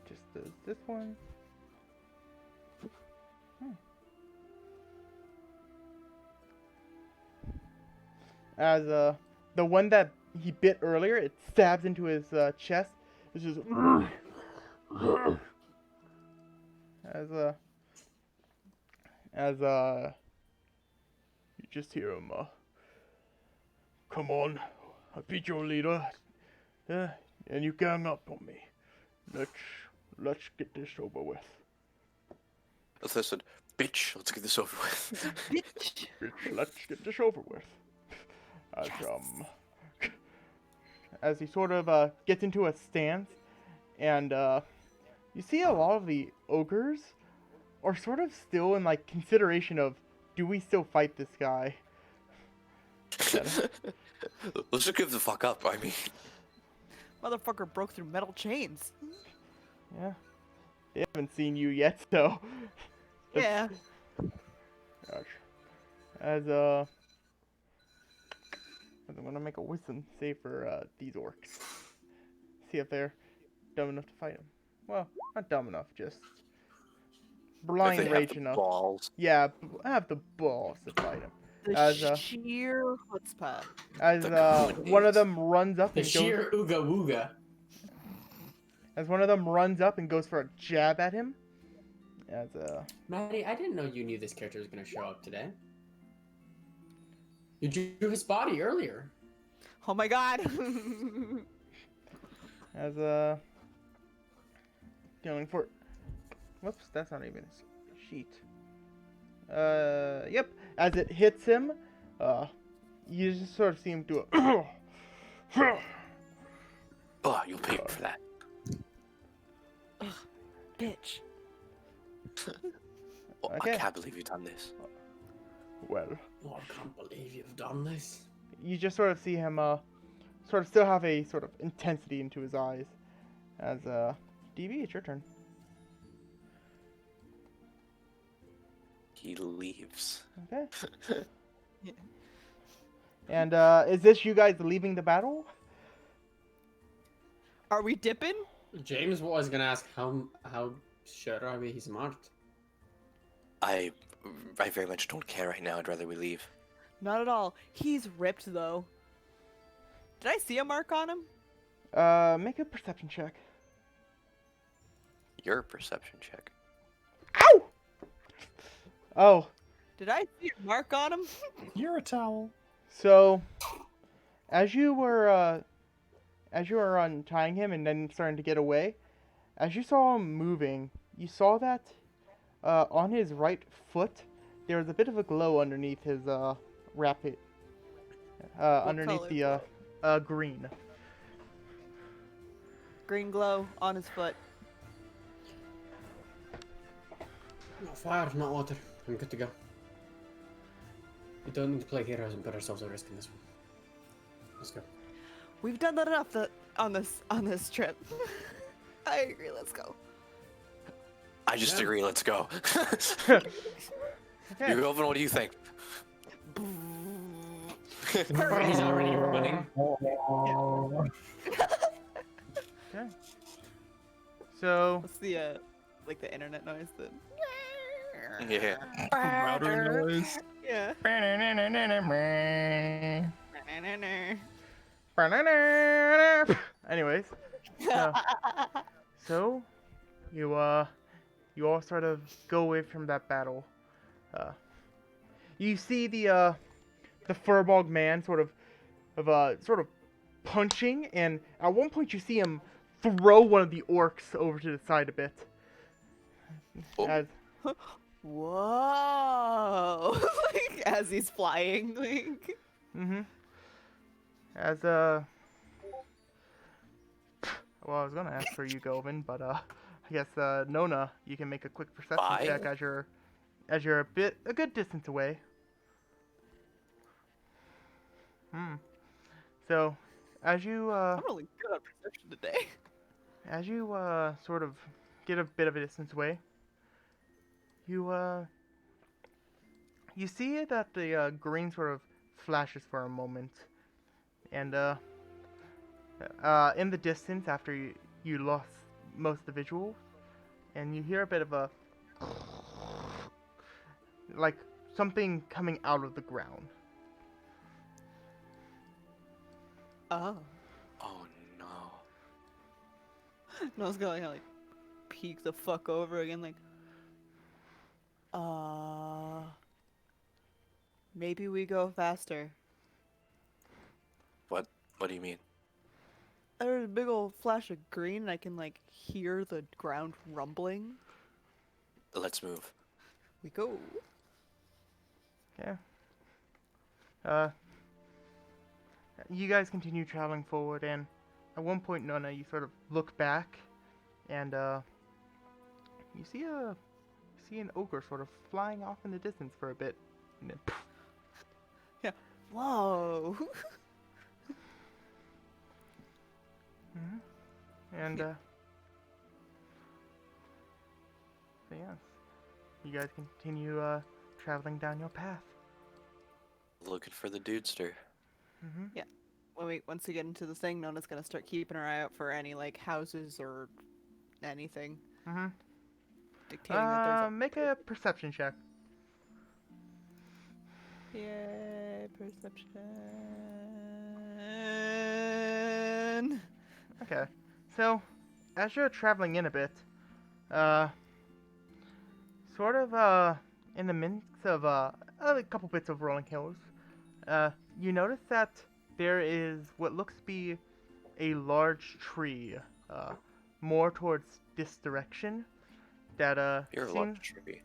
just does this one. As the one that he bit earlier, it stabs into his chest. It's just as you just hear him come on, I beat your leader, and you gang up on me. Let's get this over with. Listen, bitch, let's get this over with. Bitch. Bitch, let's get this over with. As he sort of gets into a stance, and you see a lot of the ogres are sort of still in like consideration of, do we still fight this guy? Let's just give the fuck up. I mean, Motherfucker broke through metal chains. Yeah, they haven't seen you yet, so. Yeah. Gosh. As I'm gonna make a wisdom save for these orcs. See if they're dumb enough to fight him. Well, not dumb enough, just if blind they have rage the enough. balls. Yeah, I have the balls to fight him. The As, sheer chutzpah. As The one of them runs up The and goes, sheer ooga wooga. as one of them runs up and goes for a jab at him. As Maddie, I didn't know you knew this character was gonna show up today. You drew his body earlier. Oh my god. as going for. Whoops, that's not even a sheet. Yep. As it hits him, you just sort of see him do a. Oh, you'll pay for that. Bitch. Oh, I Okay. can't believe you've done this. Well, Oh, I can't believe you've done this. you just sort of see him, sort of still have a sort of intensity into his eyes. As DB, it's your turn. He leaves. Okay. Yeah. And is this you guys leaving the battle? Are we dipping? James was gonna ask how sure are we he's marked? I very much don't care right now. I'd rather we leave. Not at all. He's ripped though. Did I see a mark on him? Make a perception check. Your perception check. Ow! Oh, Did I see a mark on him? You're a towel. so as you were untying him and then starting to get away, as you saw him moving, you saw that on his right foot there was a bit of a glow underneath his wrap-it. Underneath color? the green. Green glow on his foot. Not fire, not water. I'm good to go. We don't need to play heroes and put ourselves at risk in this one. Let's go. We've done that enough on this trip. I agree. Let's go. I just Yeah. agree. Let's go. Okay. You Govan, what do you think? He's already running. Okay. So What's the like the internet noise? The Yeah. Router noise. yeah. anyways, so you all sort of go away from that battle. You see the Furbog man sort of punching, and at one point you see him throw one of the orcs over to the side a bit. Oh. As Whoa! Like as he's flying, like. As well, I was gonna ask for you, Govin, but I guess Nona, you can make a quick perception Bye. check as you're a good distance away. So, as you I'm really good at perception today. as you sort of get a bit of a distance away, you you see that the green sort of flashes for a moment, and in the distance after you lost most of the visuals, and you hear a bit of a like something coming out of the ground. Oh. Oh no. No, I was going to like peek the fuck over again, like, maybe we go faster. What do you mean? There's a big old flash of green, and I can like hear the ground rumbling. Let's move. We go. Yeah. You guys continue traveling forward, and at one point, Nona, you sort of look back, and you see an ogre sort of flying off in the distance for a bit, and then poof. Whoa. And so yes, you guys continue traveling down your path. Looking for the dudester. Once we get into this thing, Nona's gonna start keeping her eye out for any like houses or anything dictating that there's Make a perception check. Yeah, perception. Okay, so as you're traveling in a bit, sort of in the midst of a couple bits of rolling hills, you notice that there is what looks to be a large tree, more towards this direction, that You're a large tree.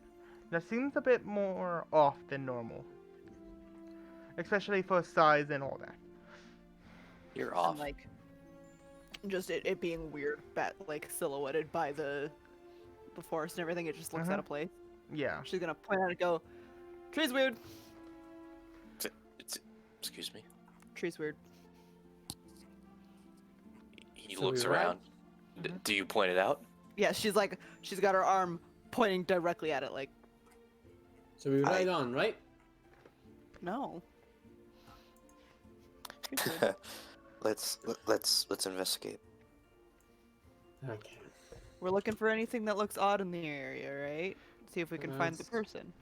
seems a bit more off than normal, especially for size and all that. You're off. And like, just it being weird, like silhouetted by the forest and everything, it just looks out of place. Yeah. She's gonna point out and go, "Tree's weird. Excuse me. Tree's weird." He So looks we ride? around. Do you point it out? Yeah, she's got her arm pointing directly at it, like, So we ride on, right? no. Tree's weird. let's investigate. Okay. We're looking for anything that looks odd in the area, right? See if we can find the That's- person.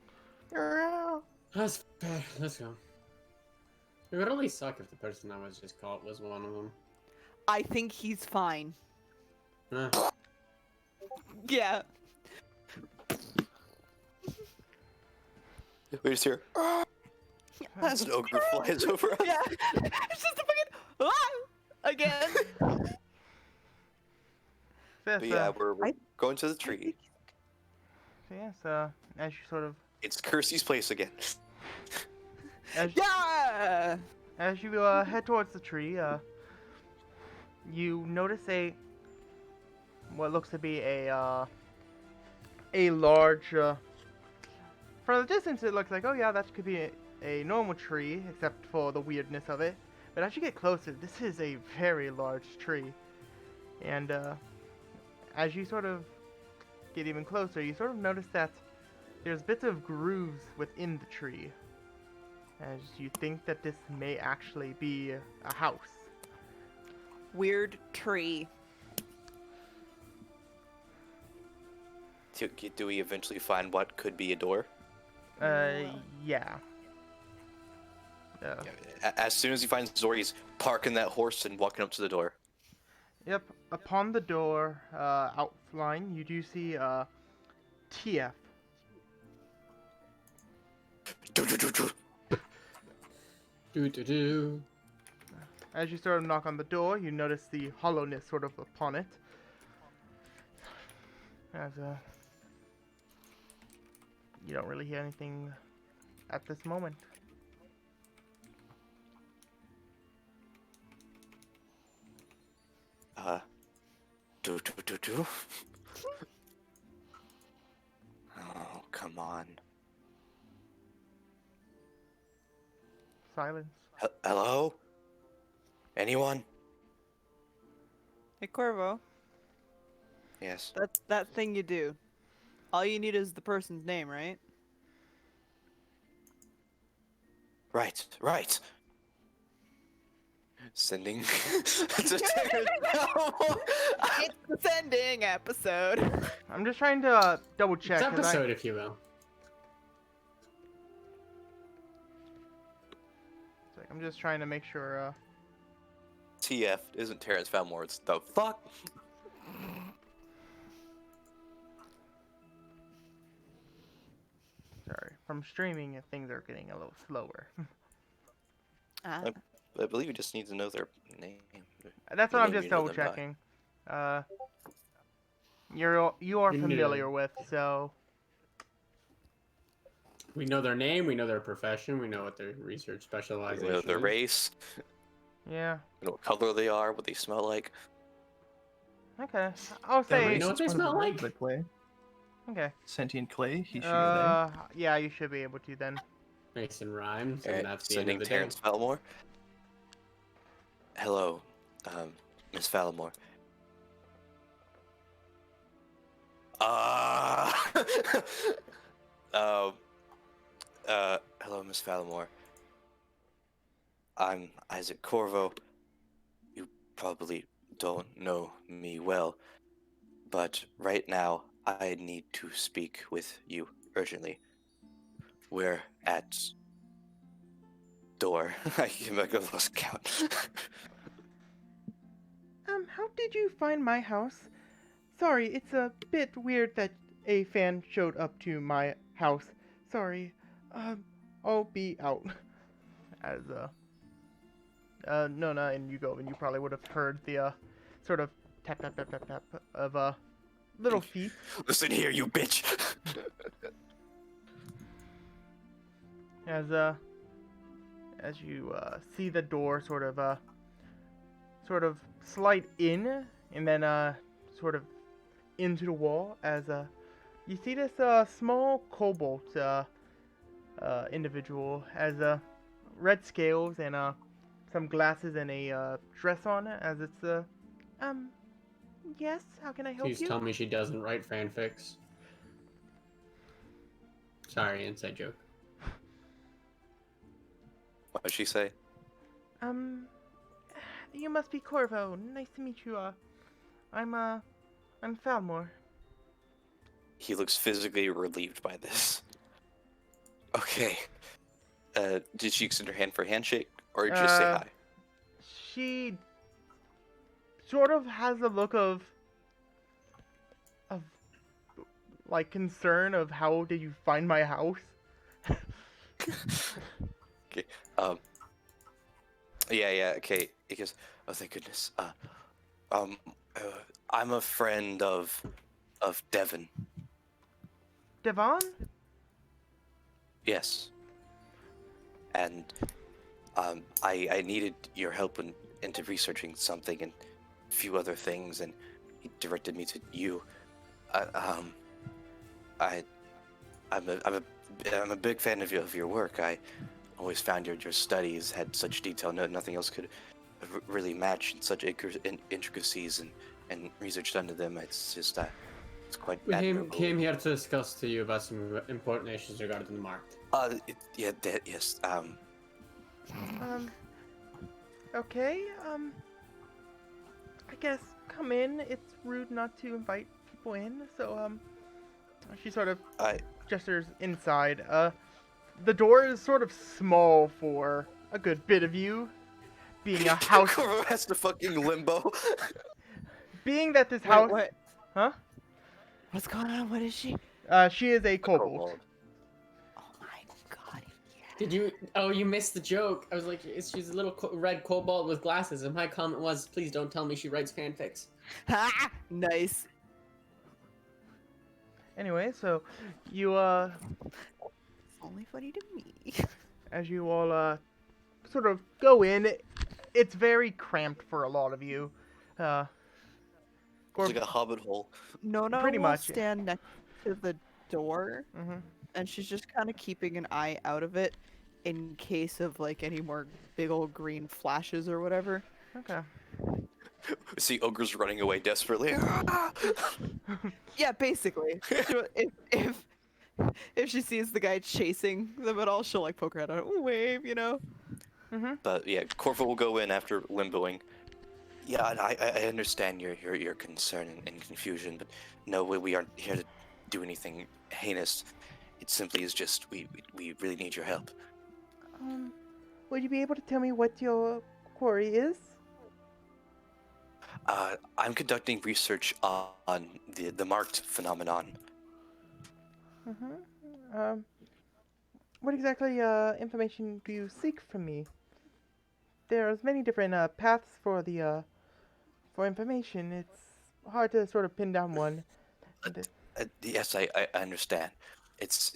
That's fair. Let's go. It would really suck if the person I was just caught was one of them. I think he's fine. Eh. Yeah. We just hear. As an ogre flies over us. Yeah. It's just a fucking again. So yes, But yeah, we're going to the tree. so yes, as you sort of It's Kirsty's place again. Yeah. as you head towards the tree, you notice what looks to be a large. From the distance, it looks like, oh yeah, that could be a normal tree, except for the weirdness of it. But as you get closer, this is a very large tree, and as you sort of get even closer, you sort of notice that there's bits of grooves within the tree, as you think that this may actually be a house. Weird tree. Do we eventually find what could be a door? Yeah. As soon as he finds the door, he's parking that horse and walking up to the door. Yep. Upon the door outline, you do see TF. Do. As you sort of knock on the door, you notice the hollowness sort of upon it. As you don't really hear anything at this moment. Do. Oh, come on. Silence. Hello? Anyone? Hey, Corvo, Yes. that's that thing you do. All you need is the person's name, right? Right. Sending to Terrence Belmore. It's the sending episode. I'm just trying to double It's check. 'Cause episode, if you will. I'm just trying to make sure. TF isn't Terrence Belmore. It's the fuck. Sorry, from streaming, things are getting a little slower. Ah, I believe you just need to know their name. That's what I'm Name just you know double them by. checking. You are You knew familiar them. with, so We know their name, we know their profession, we know what their research specialization You know their is. race. yeah. You know what color they are. What they smell like. Okay, I'll Their say race know what is they part of the smell role like? they play. okay. Sentient clay, he, she, or Yeah, you should be able to then. Mason rhymes, Alright, and that's the end sending of the Terrence day. Belmore. Hello, Miss Fallamore. Hello, Miss Fallamore. I'm Isaac Corvo. You probably don't know me well, but right now I need to speak with you urgently. We're at door. I lost count. How did you find my house? Sorry, it's a bit weird that a fan showed up to my house. Sorry. I'll be out. As, Nona and Yugo, and you probably would have heard the, sort of tap tap tap tap tap of, little feet. Listen here, you bitch. As you, see the door sort of slide in, and then, sort of into the wall, as, you see this, small cobalt, individual, has, red scales and, some glasses and a, dress on, as it's, yes, how can I help Please you? tell me she doesn't write fanfics. Sorry, inside joke. What did she say? You must be Corvo. Nice to meet you, I'm Falmore. He looks physically relieved by this. Okay. Did she extend her hand for a handshake, or just say hi? She sort of has a look of like concern of how did you find my house? Okay. Yeah. Okay. He goes, oh, thank goodness. I'm a friend of Devon. Devon? Yes. And I needed your help into researching something and a few other things, and he directed me to you. I'm a big fan of your work. I always found your studies had such detail. Nothing else could really match such intricacies and research done to them. It's just it's quite We admirable. came here to discuss to you about some important issues regarding the market. Yes. Okay, I guess come in. It's rude not to invite people in, so, she sort of gestures inside. The door is sort of small for a good bit of you, being a house. Corvo has to fucking limbo. Being that this wait, house, what? huh? What's going on? What is she? She is a kobold. Kobold. Oh my god. Did you? Oh, you missed the joke. I was like, she's a little red cobalt with glasses, and my comment was, please don't tell me she writes fanfics. Ha! Nice. Anyway, so you It's only funny to me. as you all sort of go in, it's very cramped for a lot of you. It's like a hobbit hole. Nona Pretty will much, yeah. stand next to the door, Mm-hmm. and she's just kind of keeping an eye out of it in case of like any more big old green flashes or whatever. Okay. See ogres running away desperately. Yeah, basically. If she sees the guy chasing them at all, she'll like poke her head out, wave, you know. Mm-hmm. But yeah, Corvo will go in after limboing. Yeah, and I understand your concern and confusion, but no, we aren't here to do anything heinous. It simply is just we really need your help. Would you be able to tell me what your quarry is? I'm conducting research on the marked phenomenon. Mm-hmm. What exactly information do you seek from me? There's many different paths for the for information. It's hard to sort of pin down one. Yes, I understand. It's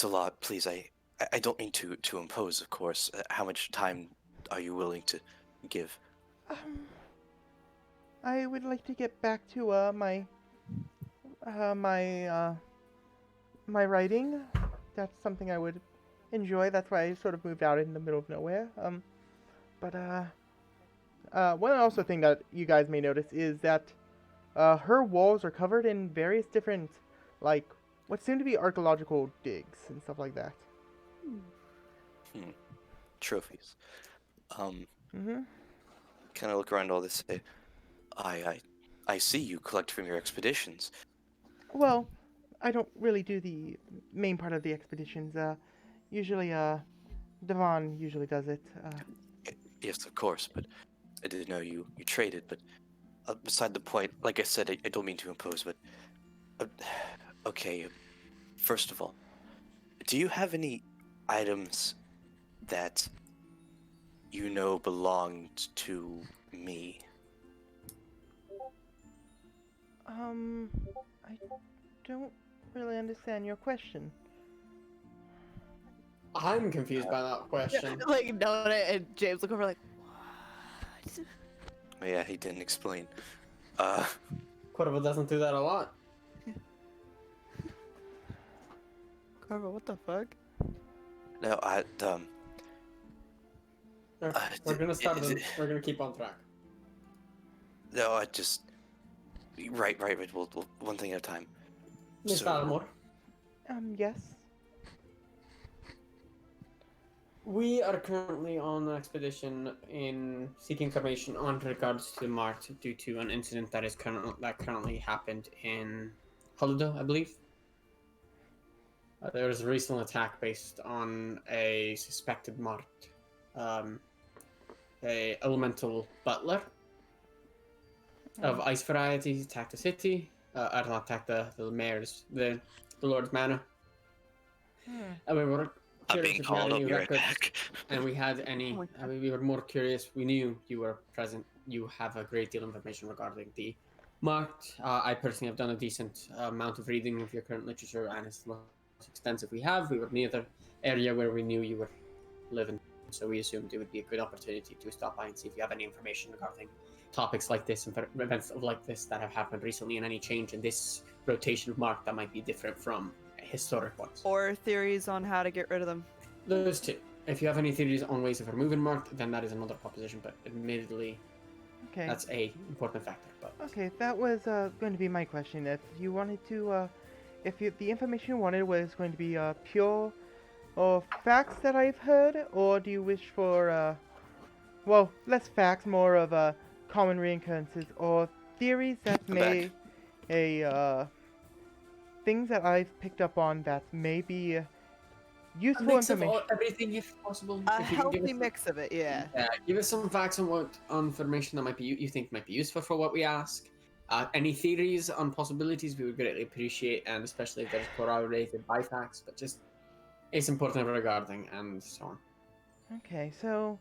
a lot. Please, I don't mean to impose, of course. How much time are you willing to give? Um, I would like to get back to my my writing. That's something I would enjoy. That's why I sort of moved out in the middle of nowhere. But one also thing that you guys may notice is that her walls are covered in various different, like, what seem to be archaeological digs and stuff like that. Trophies. Mm-hmm. Kind of look around all this. Say, I see you collect from your expeditions. Well, I don't really do the main part of the expeditions. Usually, Devon usually does it. Yes, of course, but I didn't know you traded. But beside the point, like I said, I don't mean to impose, but okay. First of all, do you have any items that you know belonged to me? I don't really understand your question. I'm confused by that question. Like Nona and James look over like, what? Yeah, he didn't explain. Corvo doesn't do that a lot. Corvo, what the fuck? No, We're gonna start. We're gonna keep on track. no, I just. Right. We'll one thing at a time. Miss Almore, Yes. we are currently on an expedition in seeking information on regards to Mart due to an incident that currently happened in Holiday, I believe. There was a recent attack based on a suspected Mart, a elemental butler of ice variety attacked the city. Or not attacked the mayor's, the Lord's Manor. And we were I'm curious being if you had called up. any You're right records, back. and we had any. Oh my I mean, we were more curious. We knew you were present. You have a great deal of information regarding the marked. I personally have done a decent amount of reading of your current literature, and it's the most extensive we have. We were near the area where we knew you were living, so we assumed it would be a good opportunity to stop by and see if you have any information regarding topics like this and events like this that have happened recently, and any change in this rotation of mark that might be different from historic ones. Or theories on how to get rid of them. Those two. If you have any theories on ways of removing marked, then that is another proposition, but admittedly, Okay. that's a important factor. But Okay, that was going to be my question. If you wanted to, the information you wanted was going to be pure or facts that I've heard, or do you wish for, well, less facts, more of common reoccurrences, or theories that I'm may, things that I've picked up on that may be a useful mix of information. everything, if possible. A If you can give healthy us- mix of it, yeah. Give us some facts on information that might be you think might be useful for what we ask. Any theories on possibilities we would greatly appreciate, and especially if there's corroborated by facts. But just it's important regarding and so on. Okay, so,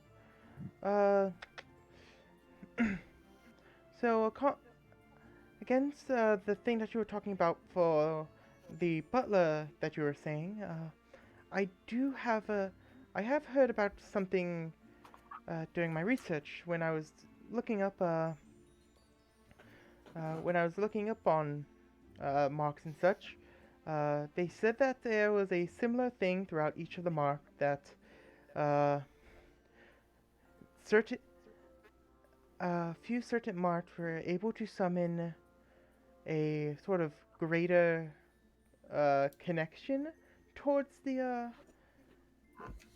against the thing that you were talking about for the butler that you were saying, I have heard about something during my research when I was looking up when I was looking up on marks and such, they said that there was a similar thing throughout each of the mark that certain few certain marks were able to summon a sort of greater connection towards the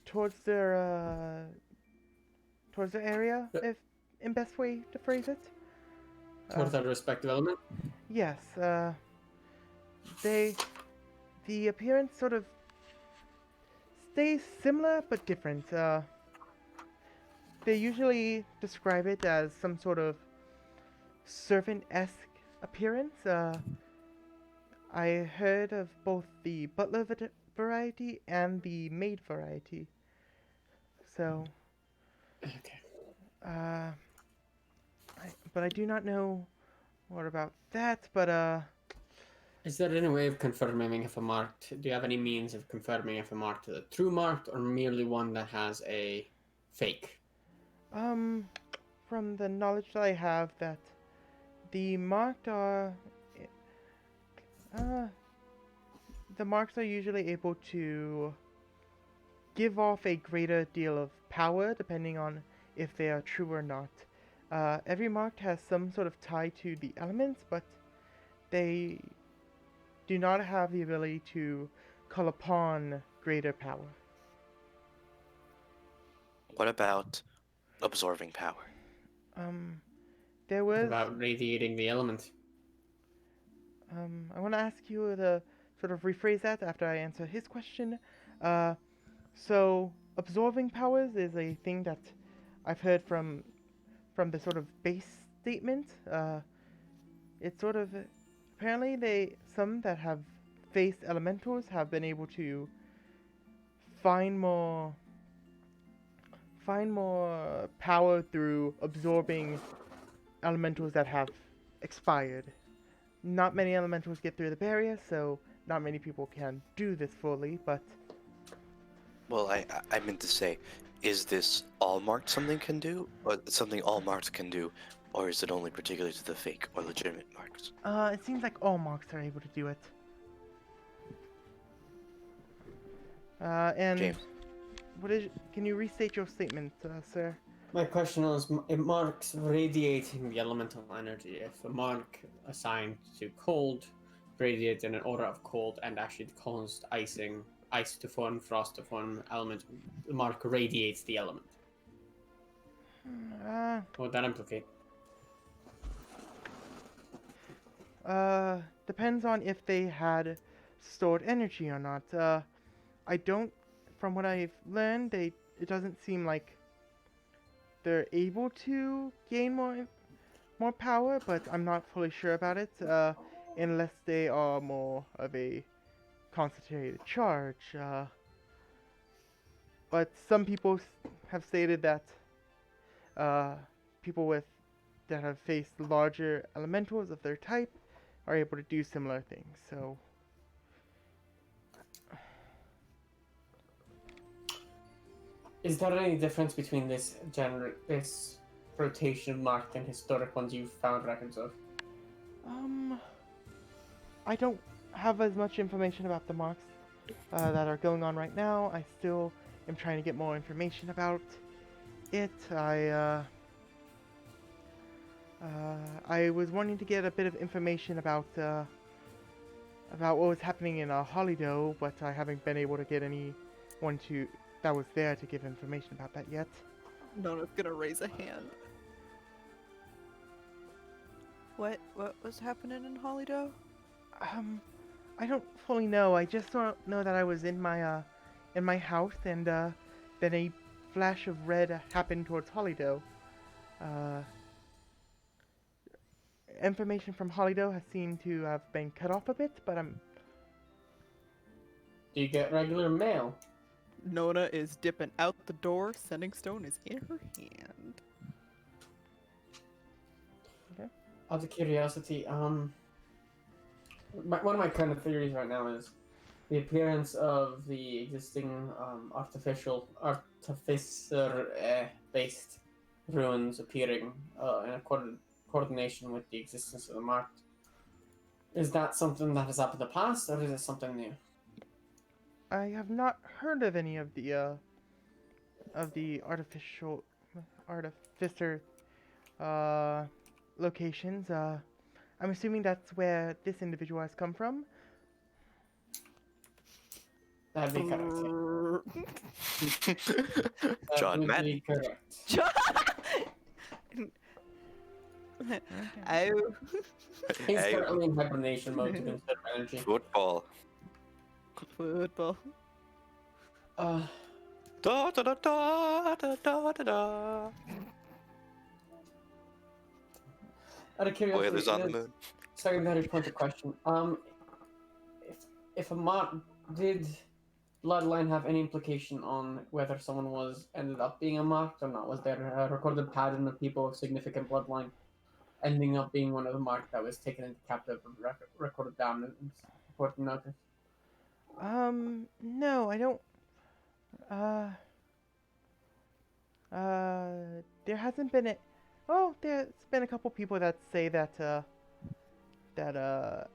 towards their towards the area, Yep. if in best way to phrase it. Towards that respective element. Yes, the appearance sort of stays similar but different. They usually describe it as some sort of servant-esque appearance. I heard of both the butler variety and the maid variety. So, Okay. but I do not know more about that. But Is there any way of confirming if a marked? Do you have any means of confirming if a marked is a true marked or merely one that has a fake? from the knowledge that I have, that the marked are, the marks are usually able to give off a greater deal of power depending on if they are true or not. Every marked has some sort of tie to the elements, but they do not have the ability to call upon greater power. What about absorbing power? There What was, about radiating the element? I want to ask you to sort of rephrase that after I answer his question. So absorbing powers is a thing that I've heard from the sort of base statement. It's sort of, apparently some that have faced elementals have been able to find more power through absorbing elementals that have expired. Not many elementals get through the barrier, so not many people can do this fully, but Well, I meant to say, is this all marked something can do, or something all marked can do, or is it only particular to the fake or legitimate marks? it seems like all marks are able to do it. And James. can you restate your statement, sir? My question is, it marks radiating the elemental energy. If a mark assigned to cold radiates in an aura of cold and actually caused icing, ice to form, frost to form, element, the mark radiates the element. What would that implicate? Depends on if they had stored energy or not. I don't, from what I've learned, it doesn't seem like they're able to gain more power, but I'm not fully sure about it, unless they are more of a concentrated charge. But some people have stated that people that have faced larger elementals of their type are able to do similar things. So Is there any difference between this rotation of marked and historic ones you've found records of? I don't have as much information about the marks that are going on right now. I still am trying to get more information about it. I was wanting to get a bit of information about what was happening in Hollyow, but I haven't been able to get anyone that was there to give information about that yet. Nona's gonna raise a hand. What was happening in Hollyow? I don't fully know. I just know that I was in my house, and then a flash of red happened towards Hollyow. Information from Hollyow has seemed to have been cut off a bit, but Do you get regular mail? Nona is dipping out the door. Sending stone is in her hand. Out of curiosity, one of my kind of theories right now is the appearance of the existing artificer-based ruins appearing in coordination with the existence of the mark. Is that something that has happened in the past, or is it something new? I have not heard of any of the artificer locations. I'm assuming that's where this individual has come from. That'd be correct. That John would Matt. be correct. I He's Hey, currently in hibernation mode to conserve energy. football. football. Da da da da da da da da. Out of curiosity, Boilers on the moon. secondary point of question. If a mark did bloodline have any implication on whether someone was ended up being a marked or not? Was there a recorded pattern of people of significant bloodline ending up being one of the marked that was taken into captive and recorded down and important notice? No, I don't. There hasn't been there's been a couple people that say that,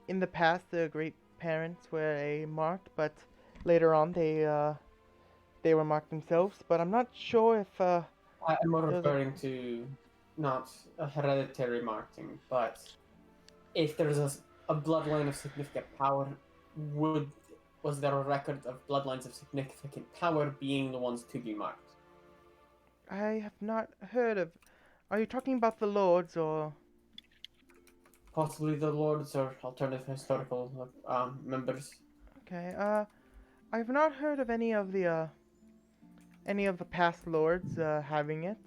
in the past the great parents were a marked, but later on they were marked themselves. But I'm not sure if, I'm more Those are- referring to not a hereditary marking, but if there's a bloodline of significant power, was there a record of bloodlines of significant power being the ones to be marked? I have not heard of. Are you talking about the lords or? Possibly the lords or alternative historical members. Okay. I've not heard of any of the past lords having it.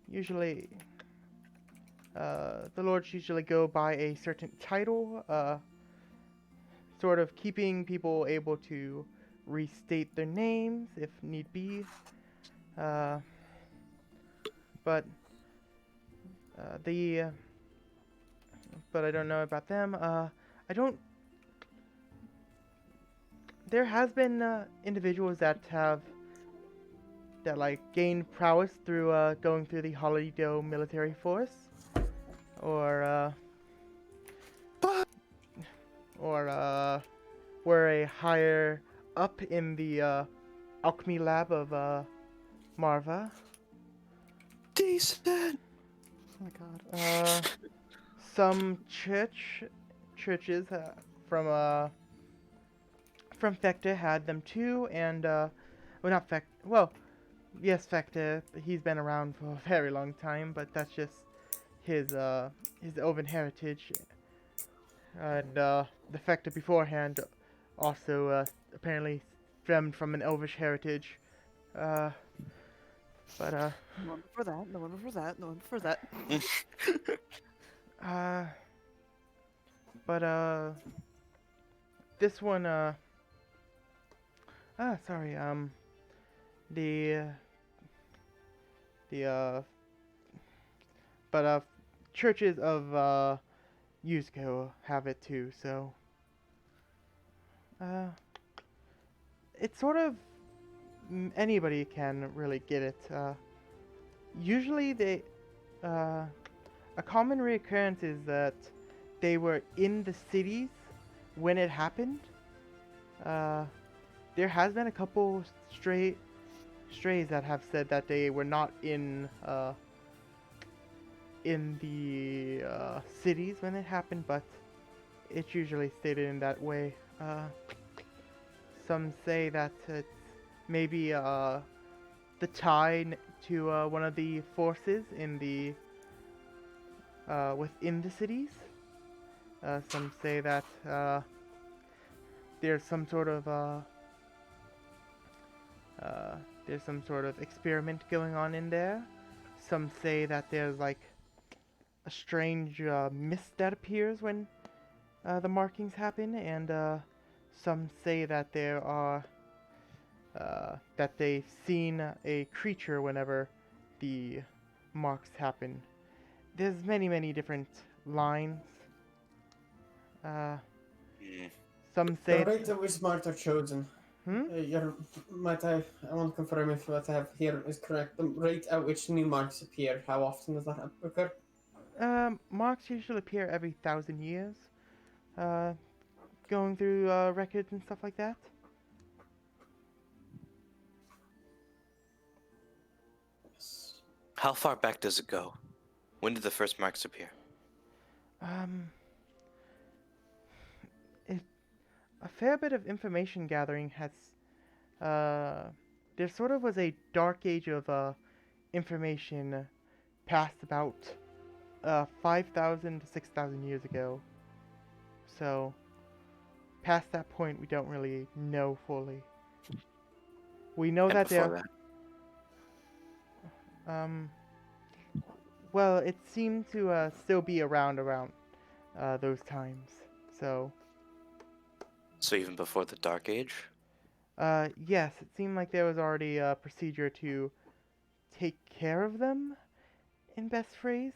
Usually, the lords usually go by a certain title, sort of keeping people able to restate their names if need be. But I don't know about them. I don't. There has been individuals that gained prowess through going through the Holiday military force, or were a higher up in the alchemy lab of Marva. Decent. Oh my god. Some churches from Fecta had them too, and well, not Fecta. Well, yes, Fecta. He's been around for a very long time, but that's just his Oven heritage. And the Fecta beforehand also apparently stemmed from an Elvish heritage. But The one before that, the one before that, the one before that. This one, sorry, churches of, Yusko have it too, so, it's sort of, anybody can really get it, usually a common reoccurrence is that they were in the cities when it happened. There has been a couple strays that have said that they were not in the cities when it happened, but it's usually stated in that way. Some say that it's maybe the tie to one of the forces in the within the cities. Some say that there's some sort of experiment going on in there. Some say that there's like a strange mist that appears when the markings happen, and some say that there are that they've seen a creature whenever the marks happen. There's many different lines. Some say. The rate at which marked are chosen. Hmm? I want to confirm if what I have here is correct. The rate at which new marks appear, how often does that occur? Marks usually appear every 1,000 years. Going through records and stuff like that. Yes. How far back does it go? When did the first marks appear? A fair bit of information gathering has, there sort of was a dark age of, information past about, 5,000 to 6,000 years ago. So, past that point, we don't really know fully. We know And that before there, that? well, it seemed to, still be around, those times. So, So even before the Dark Age? yes, it seemed like there was already a procedure to take care of them, in best phrase.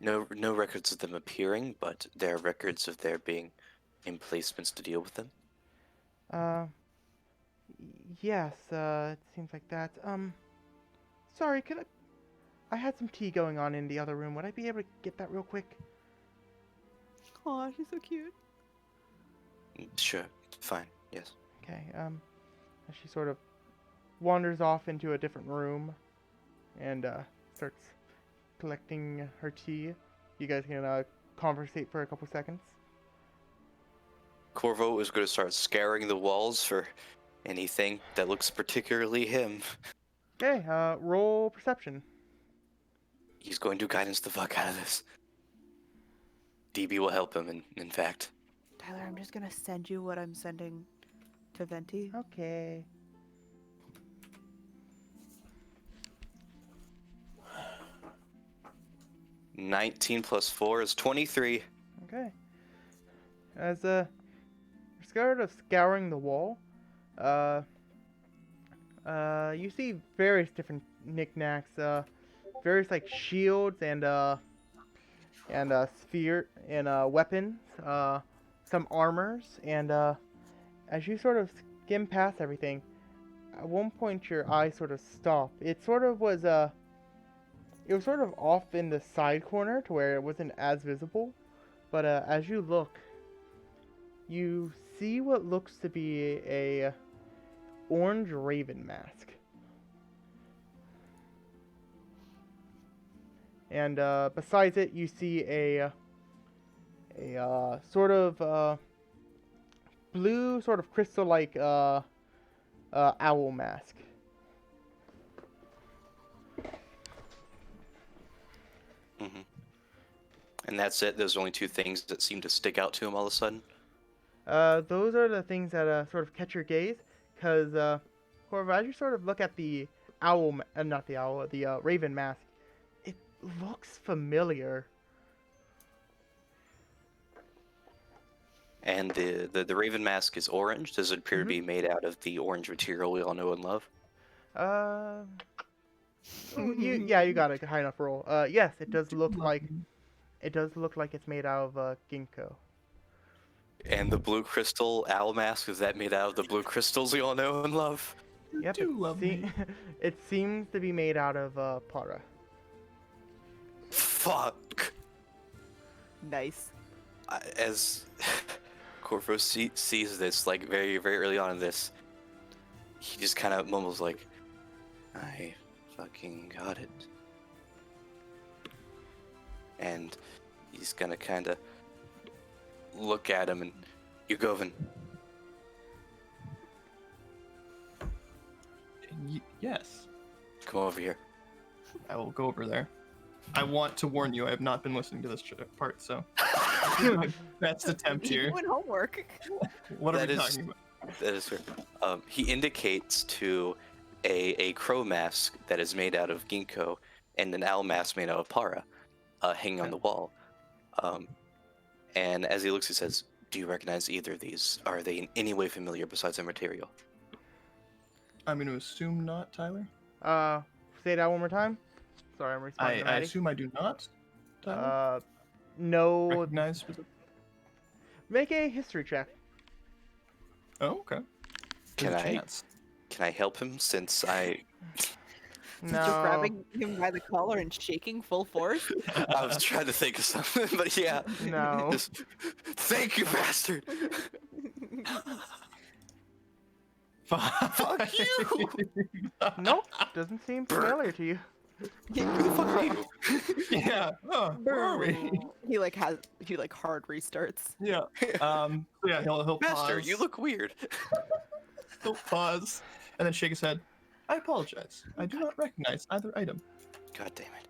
No records of them appearing, but there are records of there being emplacements to deal with them. Yes, it seems like that. Sorry, I had some tea going on in the other room. Would I be able to get that real quick? Aw, she's so cute. Sure, fine, yes. Okay, as she sort of wanders off into a different room and, starts collecting her tea. You guys can, conversate for a couple seconds. Corvo is going to start scouring the walls for anything that looks particularly him. Okay, roll perception. He's going to guidance the fuck out of this. DB will help him, in fact. Tyler, I'm just gonna send you what I'm sending to Venti. Okay. $19 + 4 is 23. Okay. As you're sort of scouring the wall, you see various different knickknacks, various like shields and sphere and weapons, some armors, and as you sort of skim past everything, at one point your eyes sort of stop. It sort of was it was sort of off in the side corner to where it wasn't as visible, but as you look, you see what looks to be a orange raven mask. And besides it, you see a sort of blue, sort of crystal-like owl mask. Mm-hmm. And that's it? There's only two things that seem to stick out to him all of a sudden? Those are the things that sort of catch your gaze, because Corvo, as you sort of look at the owl, not the owl, the raven mask, it looks familiar. And the Raven mask is orange. Does it appear to be made out of the orange material we all know and love? You got a high enough roll. Yes, it does look like it's made out of ginkgo. And the blue crystal owl mask, is that made out of the blue crystals we all know and love? Yep, do love me. it seems to be made out of para. Fuck! Nice. As Corvo sees this, like, very, very early on in this, he just kind of mumbles like, I fucking got it. And he's gonna kind of look at him and, Yugovin, Yes, come over here. I will go over there. I want to warn you, I have not been listening to this part, so my best attempt here. Doing homework. What are That we is- talking about? That is fair. He indicates to a crow mask that is made out of ginkgo and an owl mask made out of para hanging on the wall. And as he looks, he says, do you recognize either of these? Are they in any way familiar besides their material? I'm going to assume not, Tyler. Say that one more time. Sorry, I'm responding. I assume I do not, Tyler. No. Recognize? Make a history check. Oh, okay. Can There's a I chance. can I help him since I Just No. grabbing him by the collar and shaking full force. I was trying to think of something, but yeah. No. Just, thank you, bastard. Fuck you. Nope. Doesn't seem familiar to you. Who the fuck are you? Yeah. Oh, where are we? He like hard restarts. Yeah. Yeah. He'll Master, pause. you look weird. He'll pause and then shake his head. I apologize. I do not recognize either item. God damn it.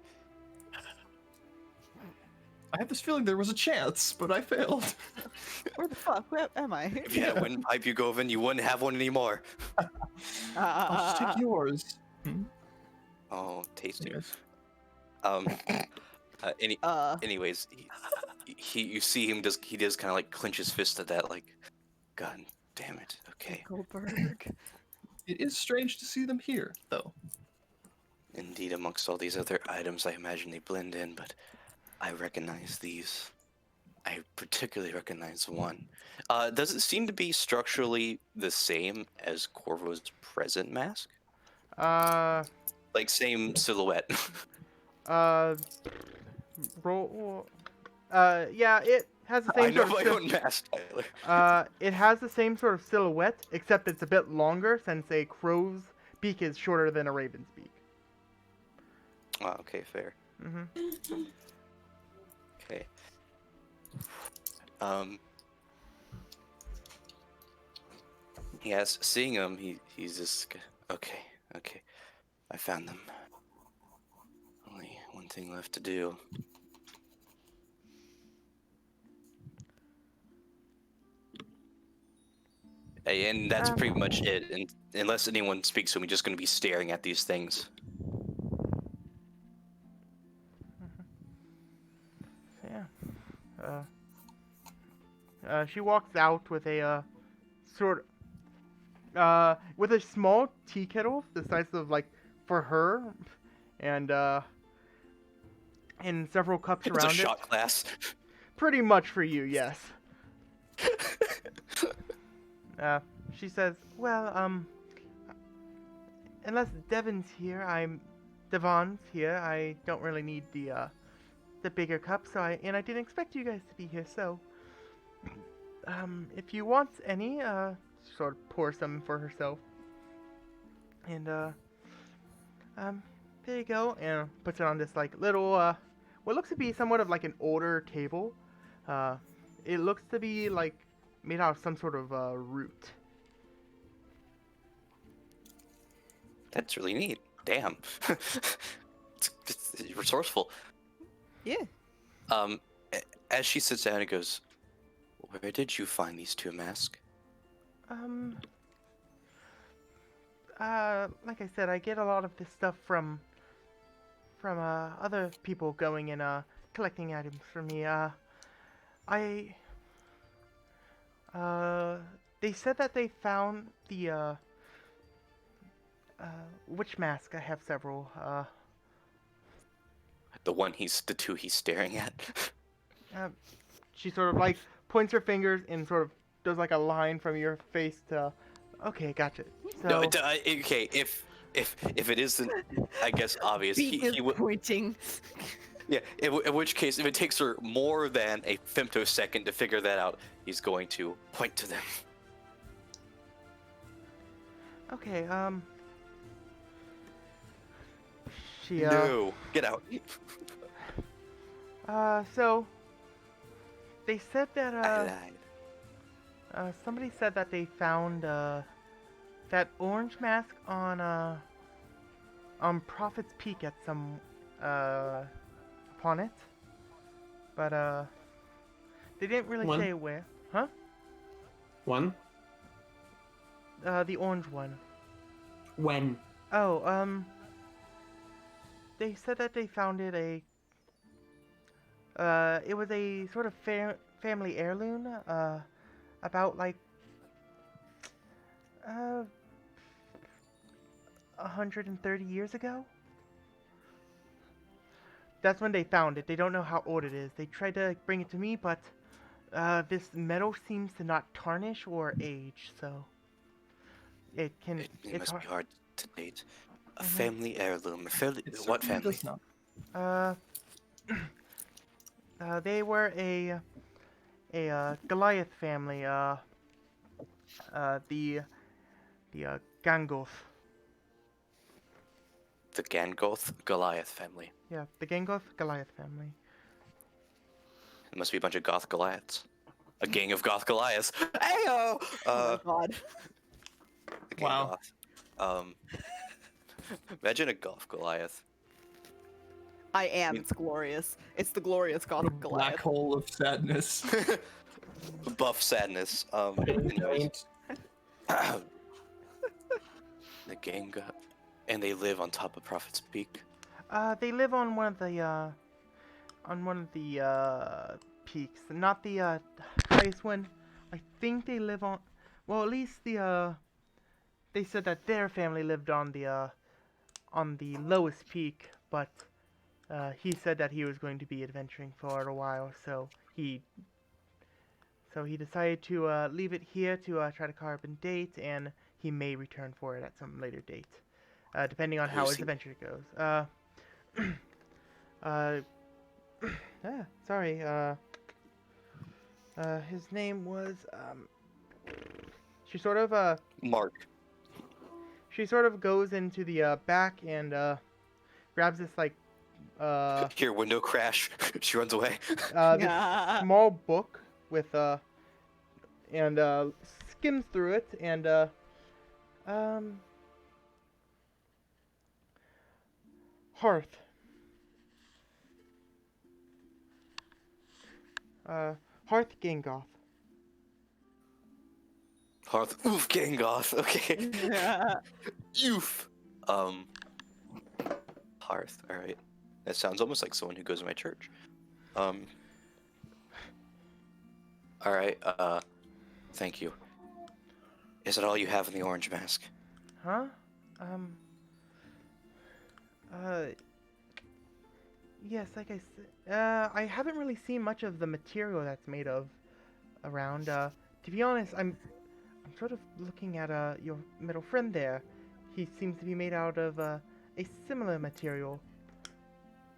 I have this feeling there was a chance, but I failed. Where the fuck am I? If you had a windpipe, you Govan, you wouldn't have one anymore. I'll just take yours. Hmm? Oh, tasty. Yes. Anyways, you see him he does kind of like clench his fist at that, like, God damn it. Okay. Goldberg. It is strange to see them here, though. Indeed, amongst all these other items, I imagine they blend in, but I recognize these. I particularly recognize one. Does it seem to be structurally the same as Corvo's present mask? Like same silhouette. Roll. Yeah, it has the I same know sort of. my own mask, Tyler. It has the same sort of silhouette, except it's a bit longer since a crow's beak is shorter than a raven's beak. Oh, okay, fair. Mm-hmm. Okay. Yes, seeing him, he's just okay. I found them. Only one thing left to do. And that's pretty much it. And unless anyone speaks to him, he's just going to be staring at these things. Yeah. She walks out with a with a small tea kettle the size of like for her, and several cups It's around a shot glass. Pretty much for you, yes. She says, "Well, unless Devon's here, I don't really need the bigger cup, so I didn't expect you guys to be here, so if you want any, sort of pour some for herself. And there you go," and puts it on this like little what looks to be somewhat of like an older table. It looks to be like made out of some sort of root. That's really neat. Damn. it's resourceful. Yeah. As she sits down and goes, "Where did you find these two masks?" Like I said, I get a lot of this stuff from other people going and collecting items for me. They said that they found the witch mask. I have several. The two he's staring at. She sort of like points her fingers and sort of does like a line from your face to. Okay, gotcha. So, No, okay. If it isn't, I guess obvious. He would. Pointing. Yeah. In which case, if it takes her more than a femtosecond to figure that out, he's going to point to them. okay, she No, get out. So they said that I lied. somebody said that they found that orange mask on Prophet's Peak at some upon it, but they didn't really One? say where. Huh? One? The orange one. When? Oh, they said that they found it it was a sort of family heirloom, about like 130 years ago. That's when they found it. They don't know how old it is. They tried to bring it to me, but this metal seems to not tarnish or age, so it It it's must be hard to date. A family heirloom. It What certainly family? does not. Uh, they were a Goliath family. The Gangoth. The Gangoth Goliath family. Yeah, the Gangoth Goliath family. It must be a bunch of goth Goliaths. A gang of goth Goliaths. Ayo! Oh my god. A gang Wow. goth. Imagine a goth Goliath. I am. mean- It's glorious. It's the glorious A Gothic black Goliath. hole of sadness. Buff sadness. Anyways. Giant. The gang got, and they live on top of Prophet's Peak. They live on one of the peaks, not the highest one. I think they live on. Well, at least they said that their family lived on the lowest peak, but he said that he was going to be adventuring for a while, so he decided to leave it here to try to carve a date, and he may return for it at some later date, depending on how his Lucy. adventure goes. Sorry. His name was She sort of Mark. goes into the back and grabs this like Here, window crash. She runs away. this Yeah. small book with and skims through it and Hearth. Hearth Gangoth. Hearth. Oof, Gangoth. Okay. Yeah. Oof. Hearth. All right. That sounds almost like someone who goes to my church. All right. Thank you. Is that all you have in the orange mask? Huh? Yes, like I said, I haven't really seen much of the material that's made of around. To be honest, I'm sort of looking at your middle friend there. He seems to be made out of a similar material.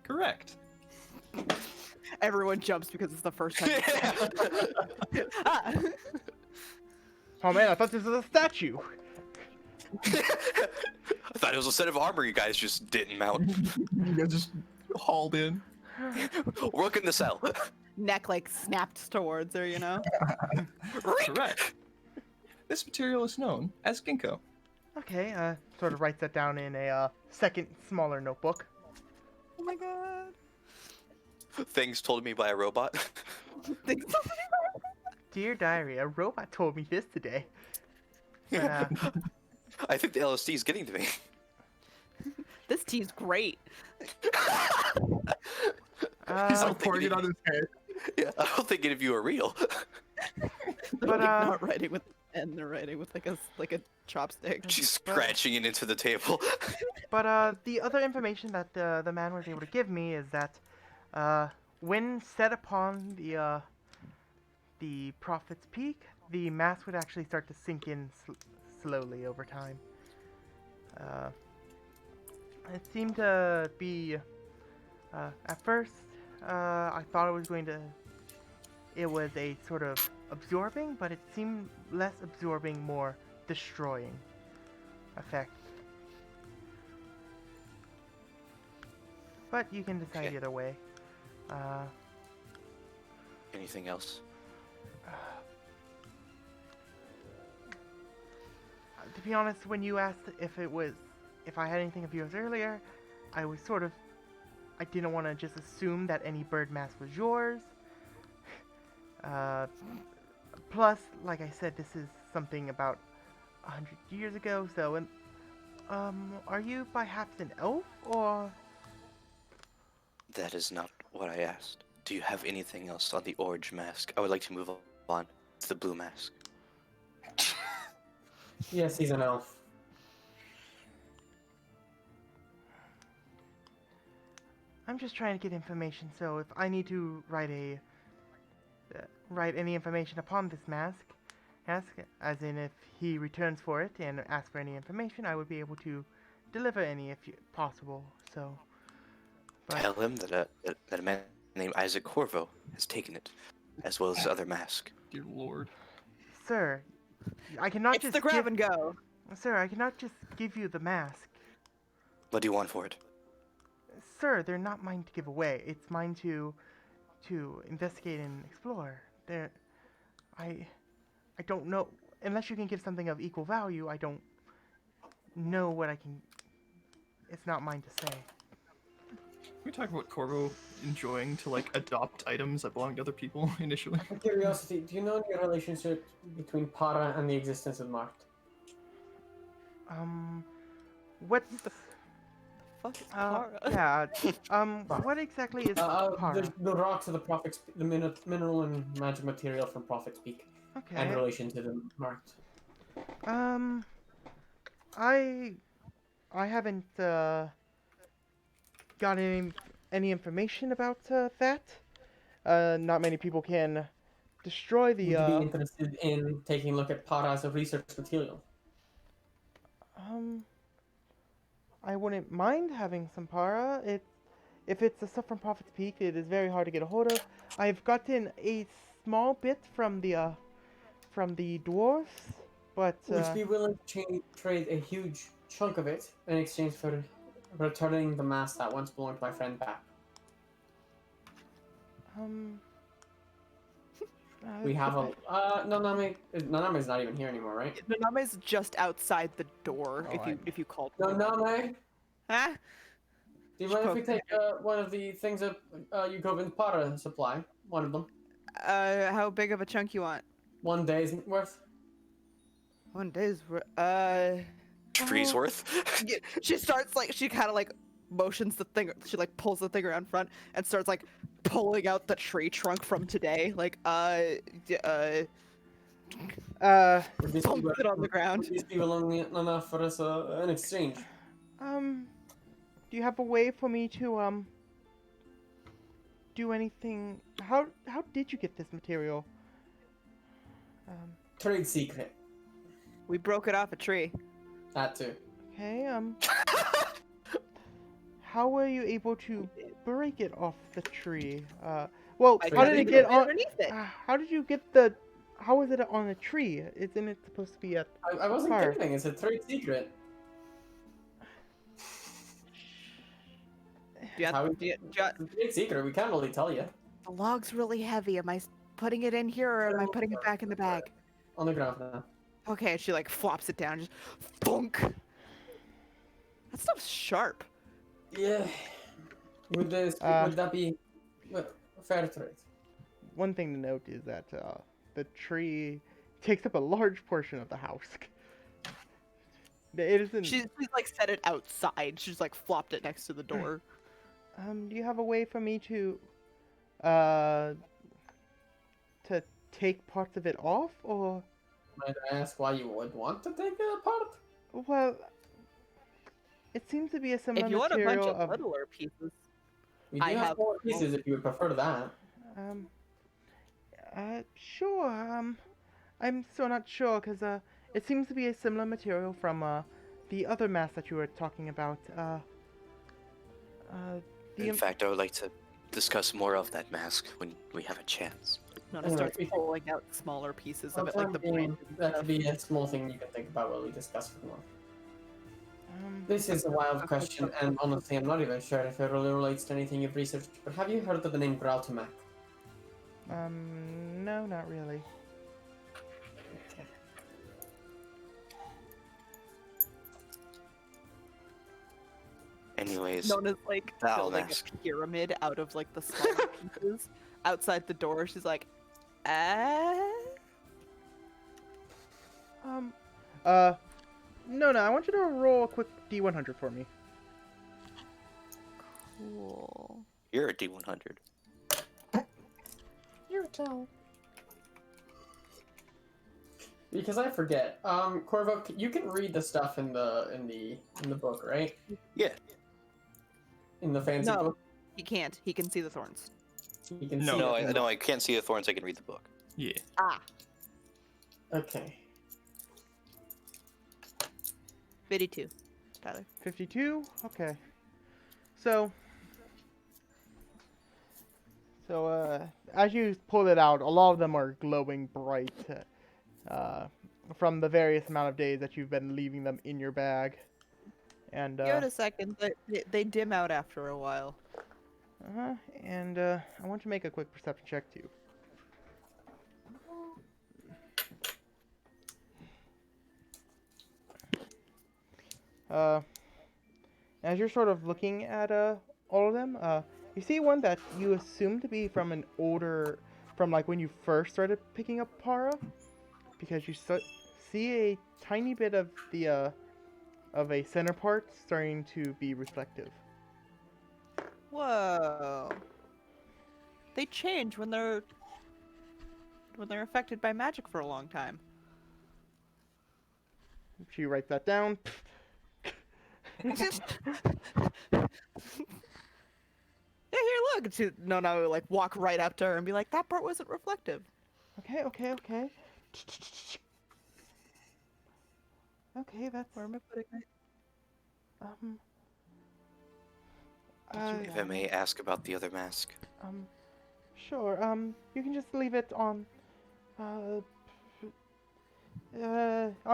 Correct. Everyone jumps because it's the first time. Ah. Oh man, I thought this was a statue. I thought it was a set of armor you guys just didn't mount. You guys just hauled in. Look in the cell. Neck like snapped towards her, you know? Correct. This material is known as ginkgo. Okay, sort of writes that down in a second smaller notebook. Oh my god. Things told me by a robot. Dear diary, a robot told me this today. I think the LSD is getting to me. This tea's great. He's Uh, like pouring it on his head. Yeah, I don't think any of you are real. But, Like, not writing with and they're writing with like a chopstick. She's scratching it into the table. But the other information that the man was able to give me is that when set upon the Prophet's Peak, the mass would actually start to sink in slowly over time. It seemed to be at first I thought it was a sort of absorbing, but it seemed less absorbing, more destroying effect. But you can decide Okay. either way. Anything else? To be honest, when you asked if I had anything of yours earlier, I didn't want to just assume that any bird mask was yours. Plus, like I said, this is something about 100 years ago, so, are you perhaps an elf, or? That is not what I asked. Do you have anything else on the orange mask? I would like to move on to the blue mask. Yes, he's an elf. I'm just trying to get information, so if I need to write any information upon this mask, as in if he returns for it and asks for any information, I would be able to deliver any if possible. So, but Tell him that a man named Isaac Corvo has taken it, as well as the other mask. Dear Lord. sir, I cannot It's just the grab give, and go. sir, I cannot just give you the mask. What do you want for it? Sir, they're not mine to give away. It's mine to investigate and explore. I don't know unless you can give something of equal value. I don't know what I can. It's not mine to say. Can we talk about Corvo enjoying to like adopt items that belong to other people initially? Out of curiosity, do you know the relationship between Para and the existence of Mart? What's Fuck is Para? yeah. What exactly is Para? The rocks of the Prophet's, the mineral and magic material from Prophet's Peak, and Okay. relation to the Mart. I haven't got any information about that. Not many people can destroy the Would you be interested in taking a look at Para as a research material? I wouldn't mind having some para. If it's the stuff from Prophet's Peak, it is very hard to get a hold of. I've gotten a small bit from the dwarves, but Would you be willing to trade a huge chunk of it in exchange for returning the mask that once belonged to my friend back? We have a Naname is not even here anymore, right? Naname's just outside the door. Oh, If you called. Naname, Huh? do you mind if we take one of the things that you go in Para supply? One of them. How big of a chunk you want? 1 day's worth. 1 day's Tree's worth? Yeah, she starts like she kind of like motions the thing. She like pulls the thing around front and starts like pulling out the tree trunk from today. Like Would this be pumps it on the ground. Would this be long enough for us an exchange? do you have a way for me to do anything? How did you get this material? Trade secret. We broke it off a tree. That too. Okay, how were you able to break it off the tree? Well, I how got did it it get on? underneath it. How did you get the? How was it on a tree? Isn't it supposed to be at? I wasn't Fire. kidding. It's a trade secret. Do you How have, do you, do you- It's a trade secret. We can't really tell you. the log's really heavy. Am I putting it in here or am I putting it back in the bag? On the ground now. Okay, she like flops it down, just thunk. That stuff's sharp. Yeah. Would that be a fair trade? One thing to note is that the tree takes up a large portion of the house. It isn't. She's like set it outside. She's like flopped it next to the door. Do you have a way for me to take parts of it off, or? Might I ask why you would want to take it apart? Well, it seems to be a similar If you want a bunch material of littler pieces, We do I have have- 4 pieces if you would prefer that. Sure. I'm still not sure because it seems to be a similar material from the other mask that you were talking about. In fact, I would like to discuss more of that mask when we have a chance. Nona Anyway, starts we- pulling out smaller pieces of it, For like the time being, branches and that stuff. could be a small thing you can think about while we discuss it more. Um, This is a wild question, and honestly, I'm not even sure if it really relates to anything you've researched. But have you heard of the name Grautumak? no, not really. Anyways, Nona's like Foul building mask. a pyramid out of like the smaller pieces outside the door. She's like, ah. No, I want you to roll a quick D100 for me. Cool. you're a D100. Because I forget. Corvo, you can read the stuff in the book, right? Yeah. In the fancy No. book. He can't. He can see the thorns. You can No. see No, it in the- no, I can't see the thorns. I can read the book. Yeah. Ah, Okay. 52. Tyler. 52? Okay. So, as you pull it out, a lot of them are glowing bright from the various amount of days that you've been leaving them in your bag. And, Give it a second. They dim out after a while. uh, I want to make a quick perception check too. As you're sort of looking at all of them, you see one that you assume to be from an older, from like when you first started picking up Para, because you see a tiny bit of the of a center part starting to be reflective. Whoa. They change when they're affected by magic for a long time. She writes that down. Yeah, here, look. No, like walk right up to her and be like, that part wasn't reflective. Okay. Okay, that's Where am I putting it? um. If I may ask about the other mask. Sure. You can just leave it on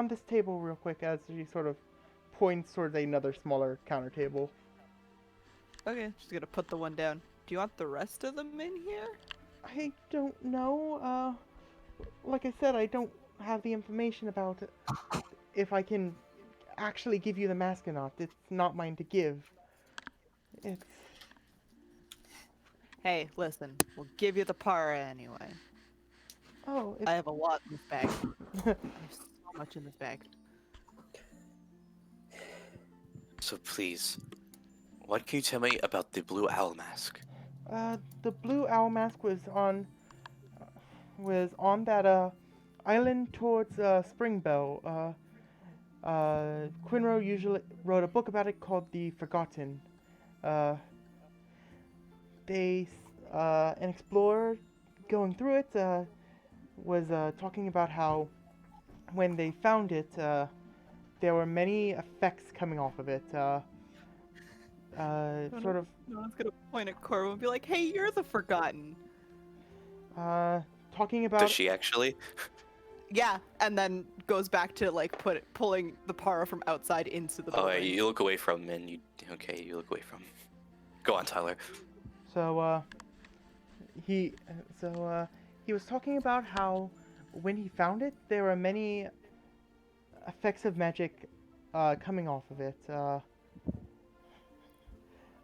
this table real quick as she sort of points towards another smaller counter table. Okay, just gonna put the one down. Do you want the rest of them in here? I don't know. Like I said, I don't have the information about it. If I can actually give you the mask or not. It's not mine to give. It's... Hey, listen. We'll give you the para anyway. Oh, I have a lot in this bag. I have so much in this bag. So please, what can you tell me about the blue owl mask? The blue owl mask was on that island towards Springbell. Quinro usually wrote a book about it called The Forgotten. An explorer going through it was talking about how when they found it, there were many effects coming off of it. Sort of No one's gonna point at Corvo and be like, hey, you're the Forgotten. talking about... Does she actually? Yeah, and then goes back to like pulling the para from outside into the Oh, building. you look away from and you look away from. Go on, Tyler. So he was talking about how when he found it, there were many effects of magic coming off of it.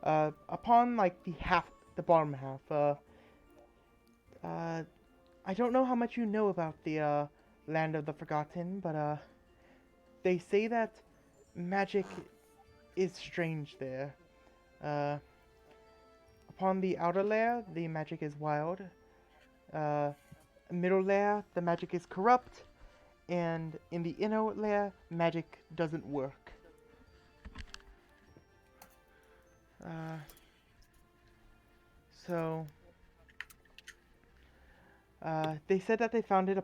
Upon like the bottom half. I don't know how much you know about the Land of the Forgotten, but they say that magic is strange there. Upon the outer layer, the magic is wild. Middle layer, the magic is corrupt, and in the inner layer, magic doesn't work. They said that they found it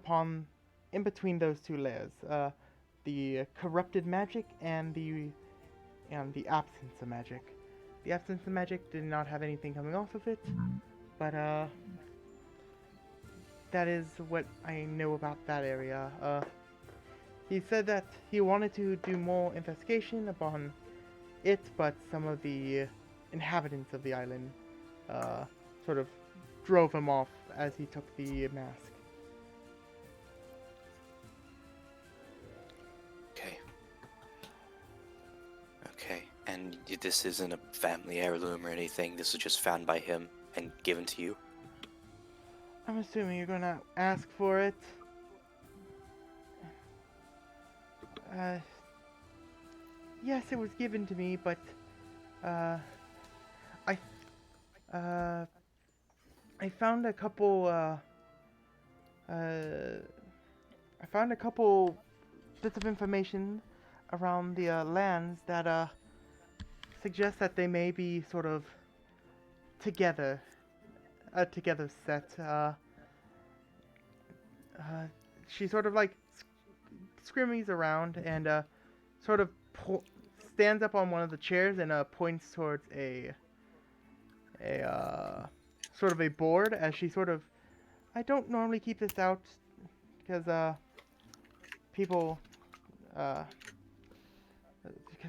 in between those two layers, the corrupted magic and the absence of magic. The absence of magic did not have anything coming off of it, but that is what I know about that area. He said that he wanted to do more investigation upon it, but some of the inhabitants of the island sort of drove him off as he took the mask. Okay, and this isn't a family heirloom or anything. This was just found by him and given to you. I'm assuming you're gonna ask for it. Yes, it was given to me, but I found a couple bits of information around the lands that suggest that they may be sort of together, a together set. She sort of like scrimmies around and sort of stands up on one of the chairs and points towards a sort of a board as she sort of. I don't normally keep this out because people because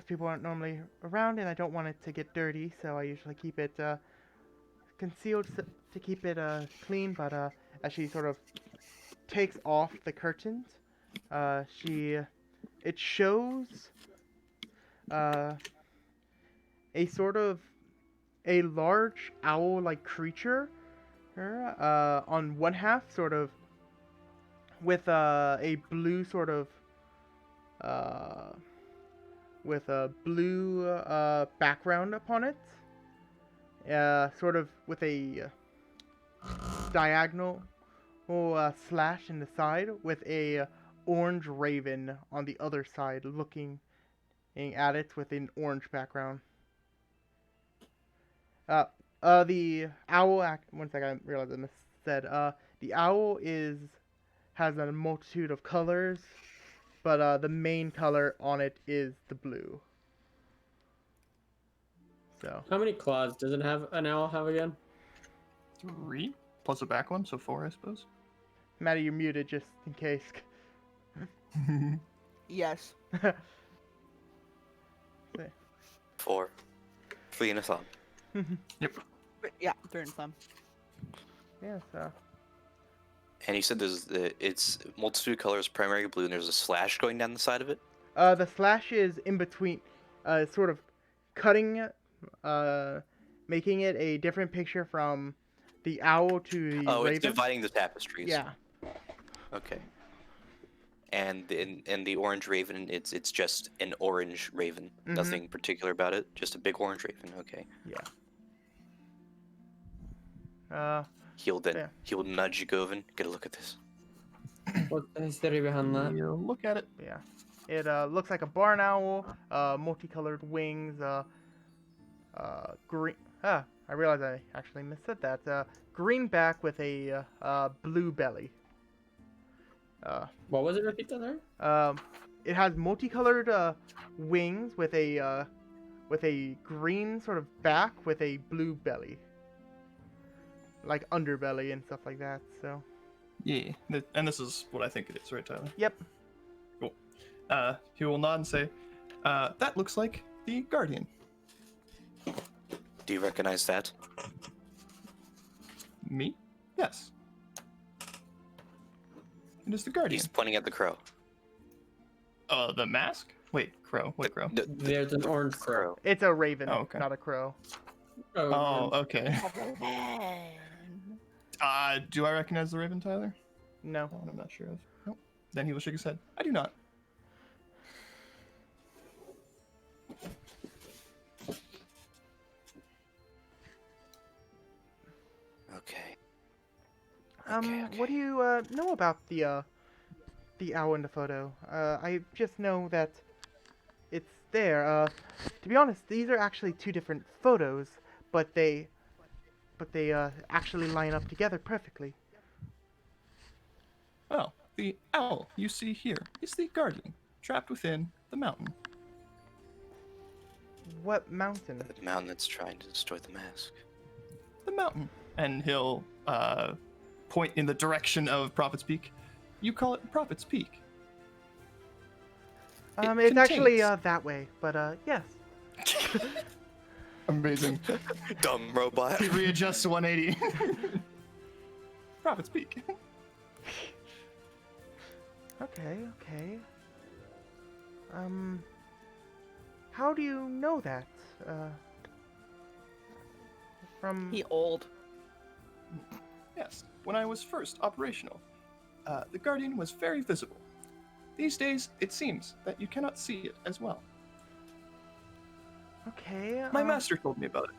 people aren't normally around and I don't want it to get dirty, so I usually keep it concealed to keep it clean. But as she sort of takes off the curtains, it shows a sort of a large owl-like creature on one half, sort of with a blue sort of with a blue background upon it, sort of with a diagonal slash in the side with a orange raven on the other side looking at it with an orange background. The owl. One second, I realized I said. The owl has a multitude of colors, but the main color on it is the blue. So. How many claws does it have? An owl have again? 3 plus a back one, so 4, I suppose. Maddie, you're muted just in case. Yes. 4. 3 and a thumb. Yeah, 3 and some. Yeah, so. And you said it's multitude of colors, primary blue, and there's a slash going down the side of it? The slash is in between, sort of cutting, making it a different picture from the owl to the raven. It's dividing the tapestries. Yeah. Okay. And the orange raven, it's just an orange raven. Mhm. Nothing particular about it. Just a big orange raven. Okay. Yeah. He'll nudge you, Govan. Get a look at this. What's the history behind that? You look at it. Yeah. It looks like a barn owl, multicolored wings, green. I realized I actually missaid that. Green back with a blue belly. What was it? Repeat that there? It has multicolored wings with a green sort of back with a blue belly, like underbelly and stuff like that. So. Yeah, and this is what I think it is, right, Tyler? Yep. Cool. He will nod and say, "That looks like the Guardian." Do you recognize that? Me? Yes. It is the Guardian. He's pointing at the crow. The mask? Wait, crow. What crow? There's an orange crow. It's a raven, Oh, okay. not a crow. Oh, okay. Do I recognize the Raven, Tyler? No. That one I'm not sure of. Nope. Then he will shake his head. I do not. Okay. What do you know about the owl in the photo? I just know that it's there. To be honest, these are actually 2 different photos, but they actually line up together perfectly. Oh, the owl you see here is the Guardian, trapped within the mountain. What mountain? The mountain that's trying to destroy the mask. The mountain. And he'll point in the direction of Prophet's Peak. You call it Prophet's Peak. It's actually contains- that way, but yes. Amazing. Dumb robot. He readjusts to 180. Prophet's Peak. Okay. How do you know that? From He old. Yes, when I was first operational, the Guardian was very visible. These days, it seems that you cannot see it as well. Okay. My master told me about it.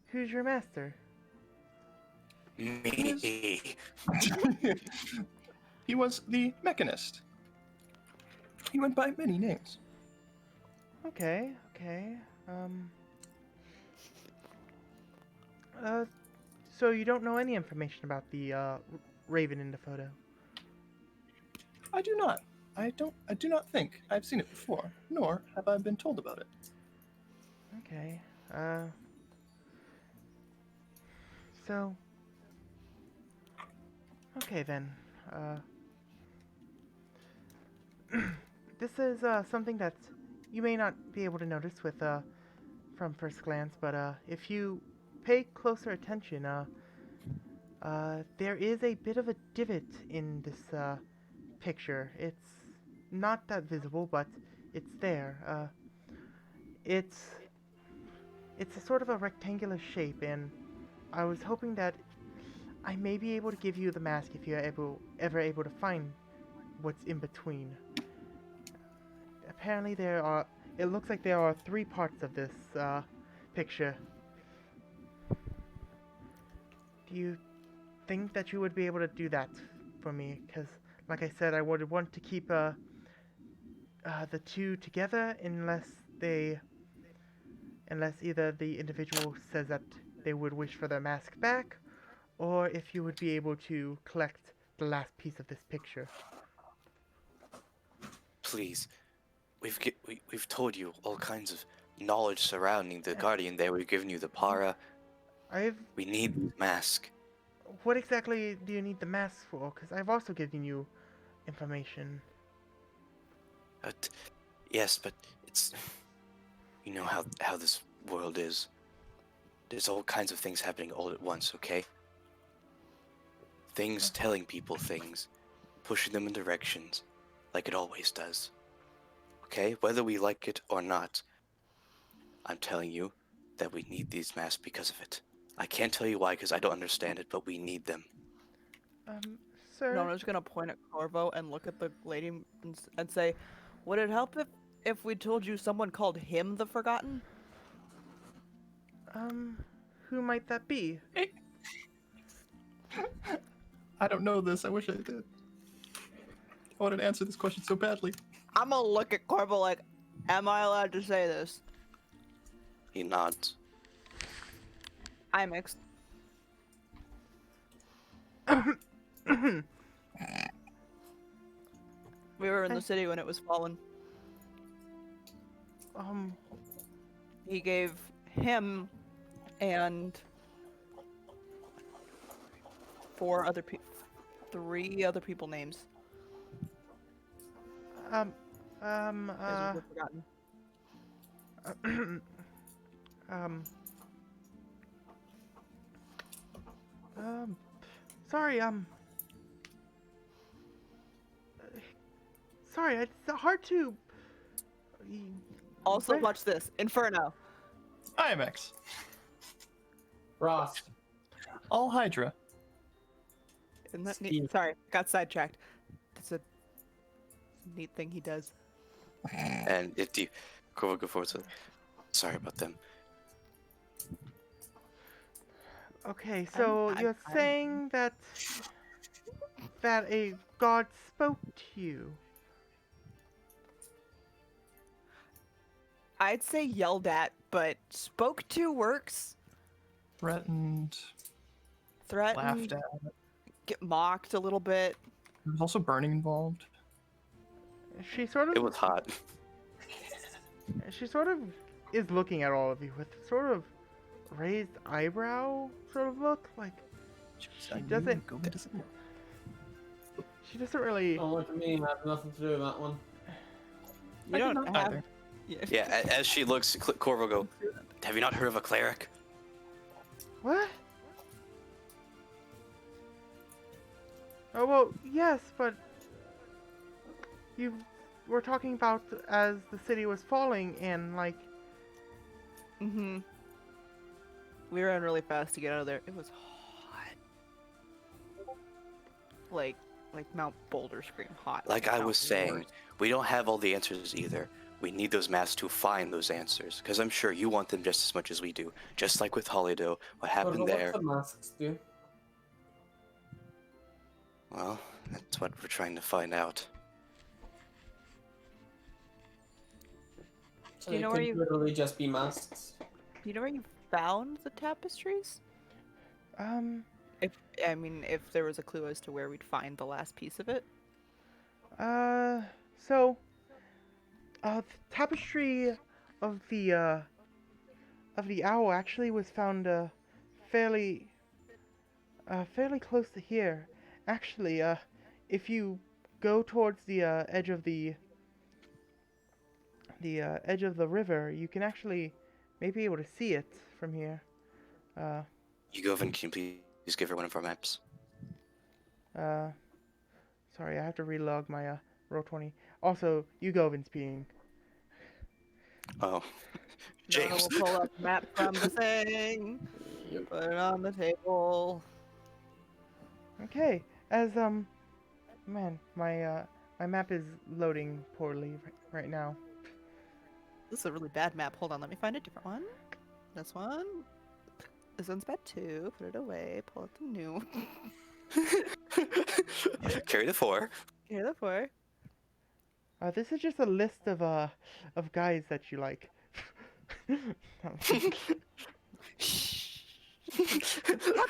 Who's your master? Me. He was the Mechanist. He went by many names. Okay. So you don't know any information about the Raven in the photo? I do not. I do not think I've seen it before, nor have I been told about it. Okay. So. Okay then. This is something that you may not be able to notice with from first glance, but if you pay closer attention, there is a bit of a divot in this picture. It's not that visible, but it's there. It's a sort of a rectangular shape, and I was hoping that I may be able to give you the mask if you're ever able to find what's in between. Apparently it looks like there are 3 parts of this picture. Do you think that you would be able to do that for me? Because, like I said, I would want to keep the 2 together unless either the individual says that they would wish for their mask back, or if you would be able to collect the last piece of this picture. Please, we've told you all kinds of knowledge surrounding the Guardian there. We've given you the para. We need the mask. What exactly do you need the mask for? Because I've also given you information. Yes, but it's... You know how this world is. There's all kinds of things happening all at once, okay? Things telling people things, pushing them in directions, like it always does. Okay? Whether we like it or not, I'm telling you that we need these masks because of it. I can't tell you why because I don't understand it, but we need them. Sir? Nona's gonna point at Corvo and look at the lady and say, would it help if we told you someone called him the Forgotten? Who might that be? I don't know this. I wish I did. I wanted to answer this question so badly. I'm gonna look at Corvo like, am I allowed to say this? He nods. I mixed. We were in the city when it was fallen. He gave him and 3 other people names. Forgotten. Sorry, sorry, it's hard to... Also, Where- watch this. Inferno. IMX. Frost. All Hydra. Isn't that Steve. neat? Sorry, got sidetracked. That's a neat thing he does. And if you go forward to... Sorry about them. Okay, so you're saying that a god spoke to you. I'd say yelled at, but spoke to works. Threatened. Threatened. Laughed at. Get mocked a little bit. There was also burning involved. She sort of It was hot. She sort of is looking at all of you with sort of raised eyebrow sort of look, like she doesn't really. Don't look at me, I have nothing to do with that one. You don't have. Either. Yeah, as she looks, Corvo go, have you not heard of a cleric? What? Oh well, yes, but you were talking about as the city was falling and like. Mm-hmm. We ran really fast to get out of there. It was hot. Like Mount Boulder scream hot. Like I Mount was saying, Boulder. we don't have all the answers either. We need those masks to find those answers, because I'm sure you want them just as much as we do. Just like with Holido, what happened What there. the masks do? Well, that's what we're trying to find out. So Do you they know where could you- literally just be masks. Do you know where you found the tapestries? If there was a clue as to where we'd find the last piece of it. tapestry of the owl actually was found fairly fairly close to here. Actually, if you go towards the edge of the edge of the river, you can actually may be able to see it from here. Yugovin, can you please give her one of our maps? Sorry, I have to relog my roll 20. Also, Yugovin's peeing. Oh, Nona James. will pull up a map from the thing, put it on the table. Okay, as man, my map is loading poorly right now. This is a really bad map. Hold on, let me find a different one. This one. This one's bad too. Put it away. Pull out the new. Carry the 4. Here, the 4. This is just a list of guys that you like. How'd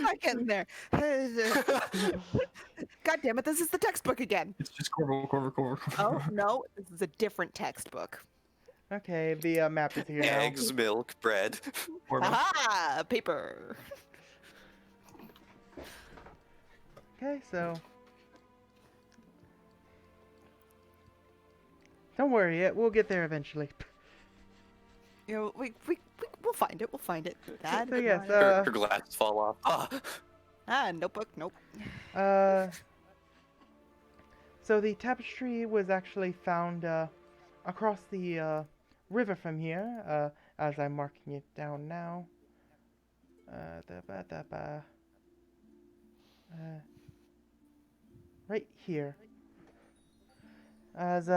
I get in there? God damn it, this is the textbook again. It's just Corvo. Oh, no, this is a different textbook. Okay, the map is here now. Eggs, milk, bread. Corvo. Aha! Paper. Okay, so don't worry, we'll get there eventually. You know, we'll find it. We'll find it. Dad, So yes, Her glasses fall off. Ah, notebook. Nope. So the tapestry was actually found across the river from here, as I'm marking it down now. Right here. As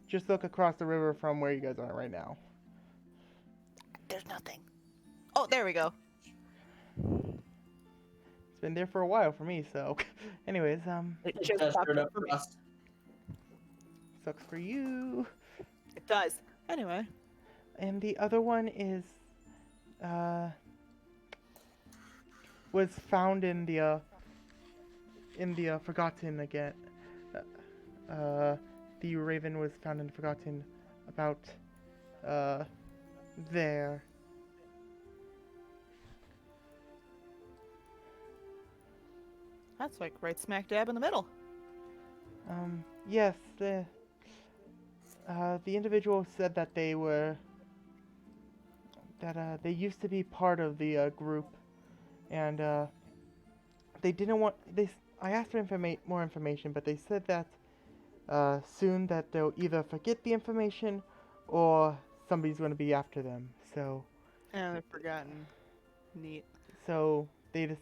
just look across the river from where you guys are right now. There's nothing. Oh, there we go. It's been there for a while for me, so. Anyways, It It just does popped turn up up for me. for us. sucks for you. It does. Anyway. And the other one is, was found in the Forgotten again. The raven was found in Forgotten about, there. That's like right smack dab in the middle. Yes, the individual said that they used to be part of the group, and they didn't want I asked for more information, but they said that soon that they'll either forget the information or somebody's going to be after them. So And I've forgotten. Neat. they Do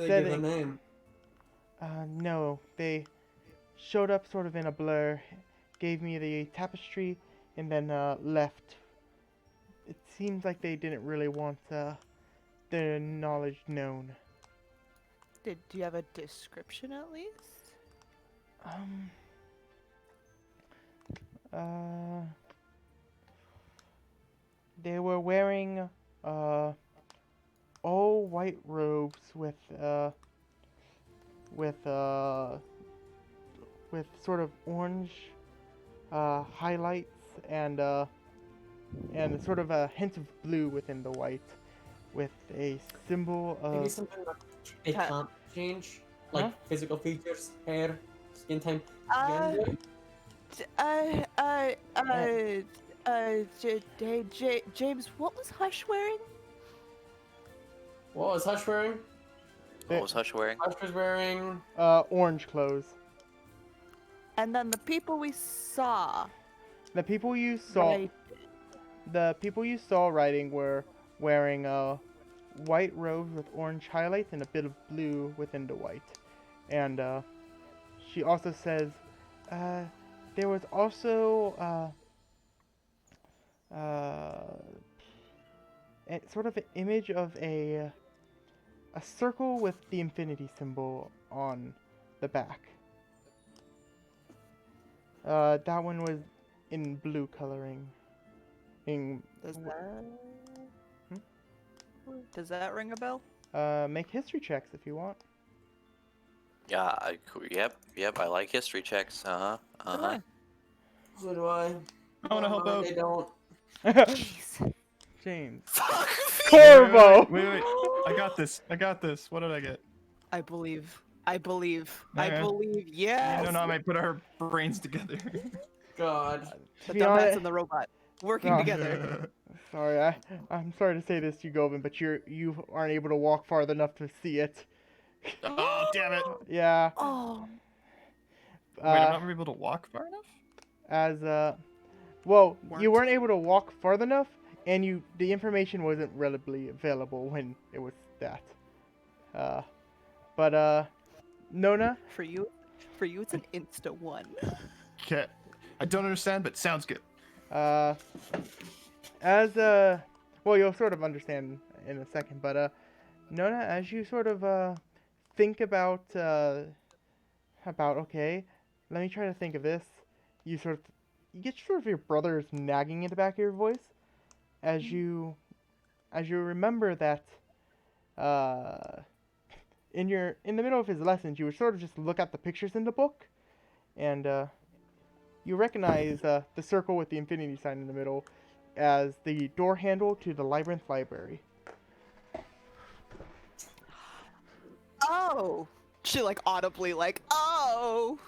said give a name? no, they showed up sort of in a blur, gave me the tapestry, and then left. It seems like they didn't really want their knowledge known. Do you have a description at least? They were wearing all white robes with sort of orange highlights and sort of a hint of blue within the white, with a symbol Maybe of something that it Huh. can't change, like Huh? physical features, hair, skin tone. Uh, gender. James, what was Hush wearing? What was Hush wearing? What was Hush wearing? Hush was wearing. orange clothes. And then the people we saw. The people you saw. Right. The people you saw riding were wearing white robes with orange highlights and a bit of blue within the white. And she also says there was also sort of an image of a circle with the infinity symbol on the back. That one was in blue coloring. Does that ring a bell? Make history checks if you want. Yeah, yep, I like history checks. Uh-huh. So do I. I want to help out. They don't. Jeez. James. Fuck me! Corvo! Wait. I got this. What did I get? I believe. I believe. I Okay. believe. You Yes. know, now I might put our brains together. God. To The be dumbass honest, and the robot working Oh. together. sorry, I'm sorry to say this to you, Govin, but you aren't able to walk farther enough to see it. Oh, damn it. Yeah. Oh. Wait, I'm Uh, not able to walk far enough? as well, you Weren't. weren't able to walk farther enough, and the information wasn't readily available when it was that. But Nona, For you, it's an insta one. Okay. I don't understand, but sounds good. as well, you'll sort of understand in a second, but Nona, as you sort of think about okay, let me try to think of this. You get sort of your brother's nagging in the back of your voice as you remember that in the middle of his lessons you would sort of just look at the pictures in the book, and you recognize the circle with the infinity sign in the middle as the door handle to the Labyrinth Library. Oh. She like audibly like, oh.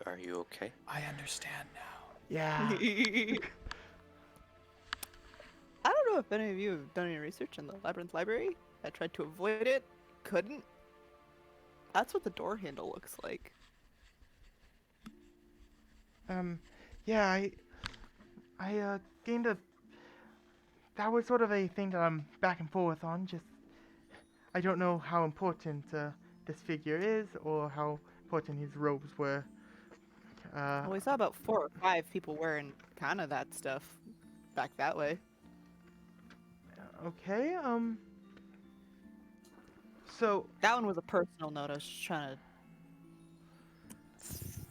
Are you okay? I understand now. Yeah. I don't know if any of you have done any research in the Labyrinth Library. I tried to avoid it, couldn't. That's what the door handle looks like. Yeah, I gained a. That was sort of a thing that I'm back and forth on. Just, I don't know how important this figure is, or how important his robes were. Well, we saw about 4 or 5 people wearing kind of that stuff back that way. Okay. So That one was a personal note. I was just trying to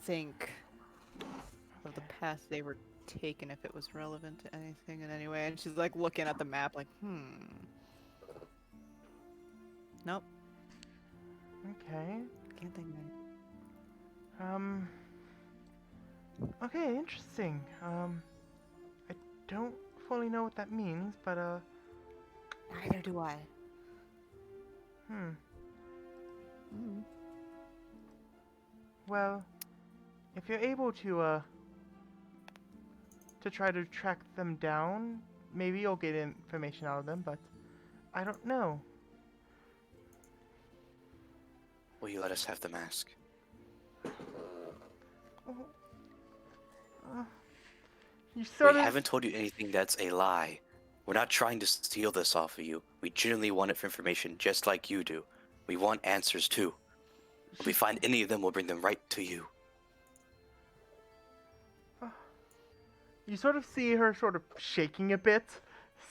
think of the path they were taking, if it was relevant to anything in any way. And she's like looking at the map, like, Nope. okay. Can't think of it. Okay, interesting. I don't fully know what that means, but Neither do I. Well, if you're able to try to track them down, maybe you'll get information out of them, but I don't know. Will you let us have the mask? You We sort of haven't told you anything that's a lie. We're not trying to steal this off of you. We genuinely want it for information, just like you do. We want answers too. If we find any of them, we'll bring them right to you. You sort of see her sort of shaking a bit,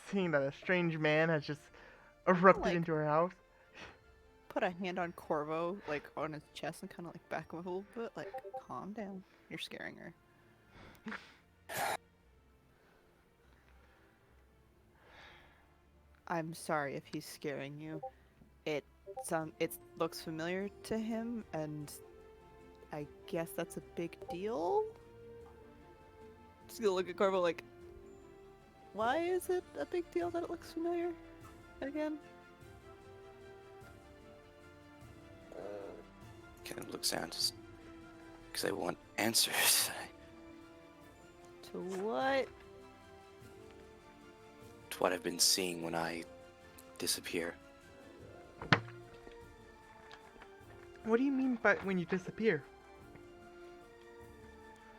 seeing that a strange man has just erupted Like- into her house. Put a hand on Corvo, like on his chest, and kind of like back him a little bit, like, calm down. You're scaring her. I'm sorry if he's scaring you. It looks familiar to him, and I guess that's a big deal. Just gonna look at Corvo like, why is it a big deal that it looks familiar again? Kind of looks down just because I want answers. To what? To what I've been seeing when I disappear. What do you mean by when you disappear?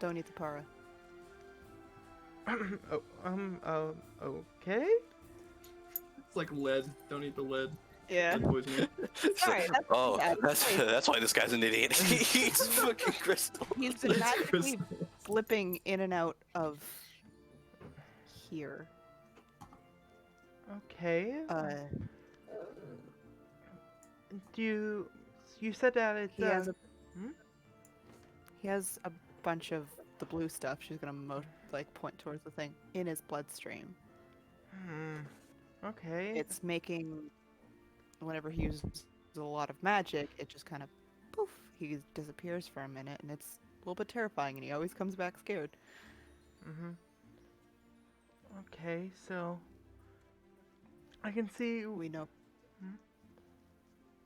Don't eat the para. Okay. It's like lead. Don't eat the lead. Yeah. Poisoning. Sorry, that's, Oh, yeah, that's why this guy's an idiot. He eats fucking crystal. he's been magically slipping in and out of here. Okay. You said that it's He has hmm? he has a bunch of the blue stuff. She's gonna point towards the thing in his bloodstream. Okay. It's making whenever he uses a lot of magic, it just kind of poof, he disappears for a minute, and it's a little bit terrifying, and he always comes back scared. Mm-hmm. Okay, so I can see. We know. Hmm?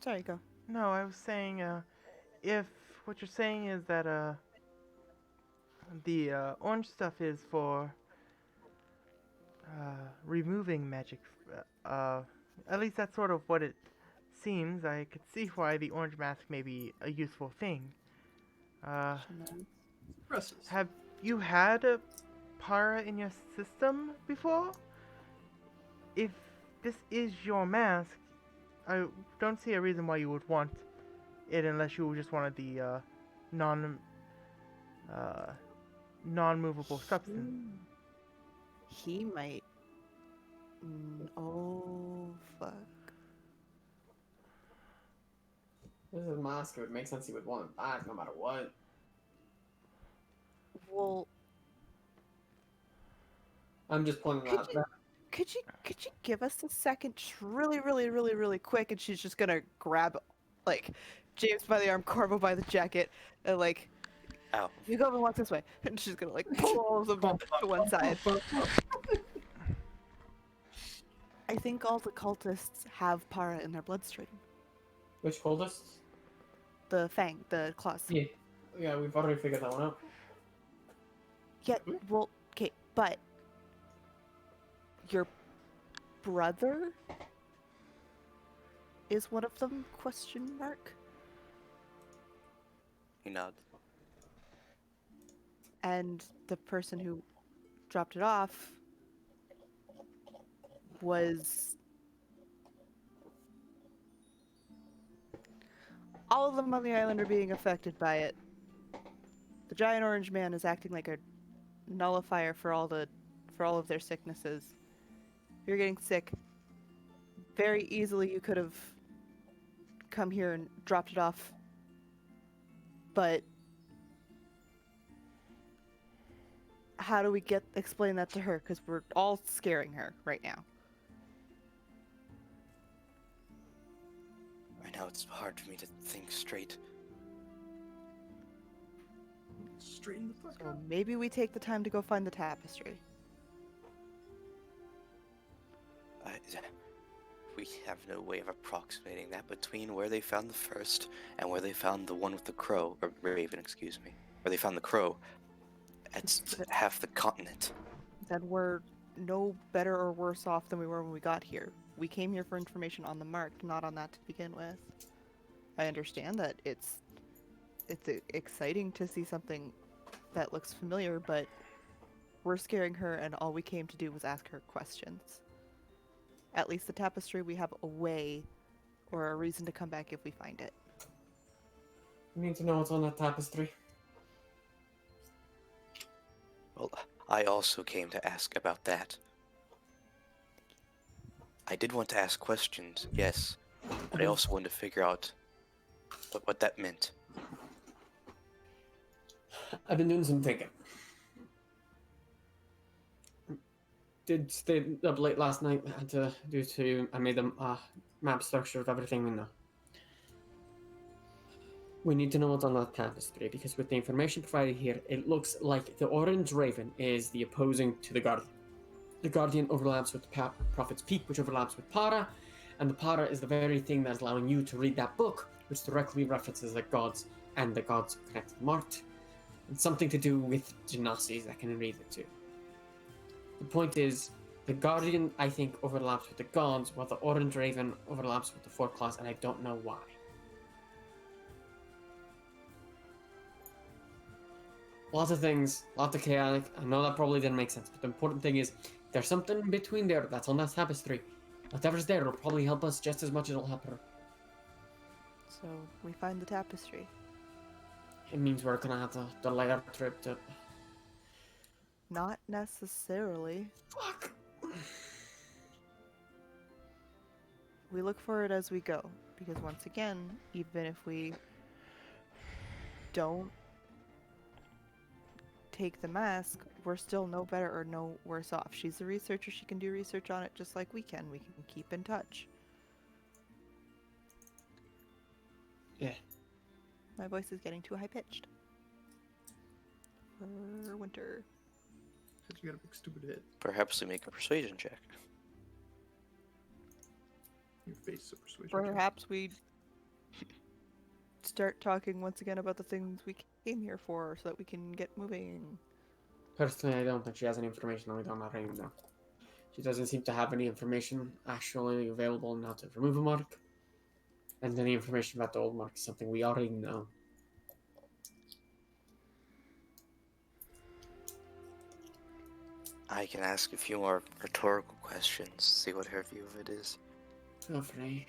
Sorry, go. No, I was saying, if what you're saying is that the orange stuff is for removing magic, at least that's sort of what it seems. I could see why the orange mask may be a useful thing. She knows. Impressive. Have you had a para in your system before? If this is your mask, I don't see a reason why you would want it unless you just wanted the non-movable substance. He might. Oh, fuck. This is a mask. It would make sense he would want it back no matter what. Well, I'm just pointing Could that. you- could you give us a second, just really quick? And she's just gonna grab, like, James by the arm, Corvo by the jacket, and like, Ow. you go and walk this way. And she's gonna like pull all of them to one side. I think all the cultists have para in their bloodstream. Which cultists? The fang, the claws. Yeah. Yeah, we've already figured that one out. Yeah, well, okay, but your brother is one of them? Question mark. He nods. And the person who dropped it off was all of them on the island are being affected by it. The giant orange man is acting like a nullifier for all of their sicknesses. If you're getting sick, very easily you could have come here and dropped it off. But how do we explain that to her? Because we're all scaring her right now. I know it's hard for me to think straight. Straighten the fuck So up. maybe we take the time to go find the tapestry. We have no way of approximating that between where they found the first and where they found the one with the crow, or raven, excuse me. Where they found the crow. It's half the continent. Then we're no better or worse off than we were when we got here. We came here for information on the mark, not on that to begin with. I understand that it's exciting to see something that looks familiar, but we're scaring her, and all we came to do was ask her questions. At least the tapestry, we have a way or a reason to come back if we find it. We need to know what's on that tapestry. Well, I also came to ask about that. I did want to ask questions, yes, but I also wanted to figure out what that meant. I've been doing some thinking. Did stay up late last night. I had to I made a map structure of everything we know. We need to know what's on that tapestry because with the information provided here, it looks like the Orange Raven is the opposing to the Guardian. The Guardian overlaps with the Prophet's Peak, which overlaps with Para, and the Para is the very thing that's allowing you to read that book, which directly references the gods and the gods connected to Mart, and something to do with Genasi that can read it too. The point is, the Guardian, I think, overlaps with the gods, while the Orange Raven overlaps with the Fourth Class, and I don't know why. Lots of things, lots of chaotic. I know that probably didn't make sense, but the important thing is, there's something in between there that's on that tapestry. Whatever's there will probably help us just as much as it'll help her. So we find the tapestry. It means we're gonna have to delay our trip to... Not necessarily. Fuck! We look for it as we go, because once again, even if we don't take the mask, we're still no better or no worse off. She's a researcher, she can do research on it just like we can. We can keep in touch. Yeah. My voice is getting too high pitched. For winter. Because you got a big stupid hit. Perhaps we make a persuasion check. Your face is a persuasion check. Perhaps we start talking once again about the things we came here for so that we can get moving. Personally, I don't think she has any information we don't already know. She doesn't seem to have any information actually available on how to remove a mark. And any information about the old mark is something we already know. I can ask a few more rhetorical questions, see what her view of it is. Feel free.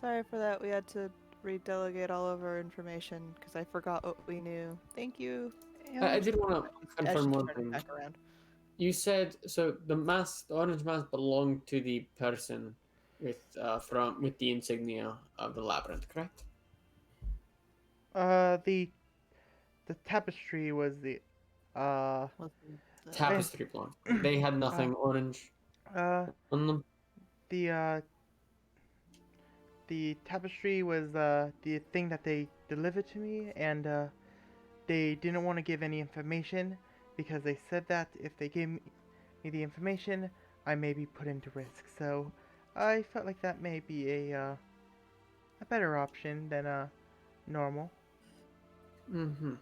Sorry for that. We had to redelegate all of our information because I forgot what we knew. Thank you. I did want to As she confirm one turned thing. back around. You said so. The mask, the orange mask, belonged to the person with the insignia of the labyrinth, correct? The tapestry was the Listen, Tapestry belonged. They had nothing orange uh on them. the tapestry was the thing that they delivered to me, and they didn't want to give any information because they said that if they gave me the information, I may be put into risk. So I felt like that may be a better option than normal. Mm-hmm.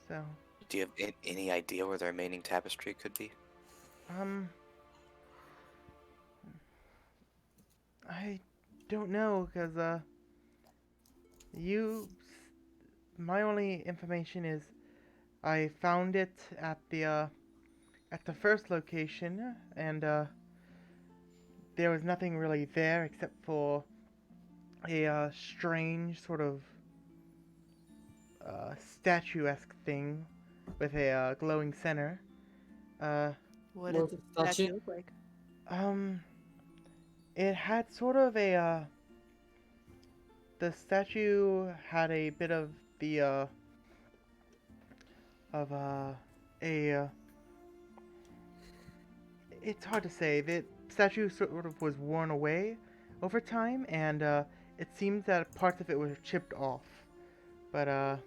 So Do you have any idea where the remaining tapestry could be? I don't know, because my only information is I found it at the first location, and there was nothing really there except for a strange sort of statuesque thing with a glowing center. what Well, did the that's statue it. look like? It had sort of a the statue had a bit of the it's hard to say. The statue sort of was worn away over time, and it seems that parts of it were chipped off. But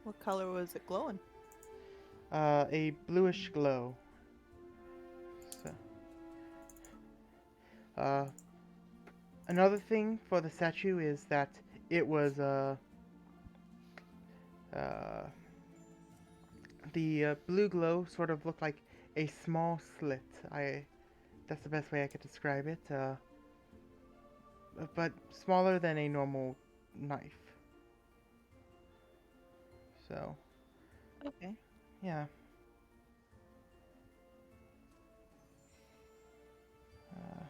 What color was it glowing? a bluish glow. So, another thing for the statue is that it was the blue glow sort of looked like a small slit. That's the best way I could describe it. But smaller than a normal knife. So, Okay. yeah. Uh,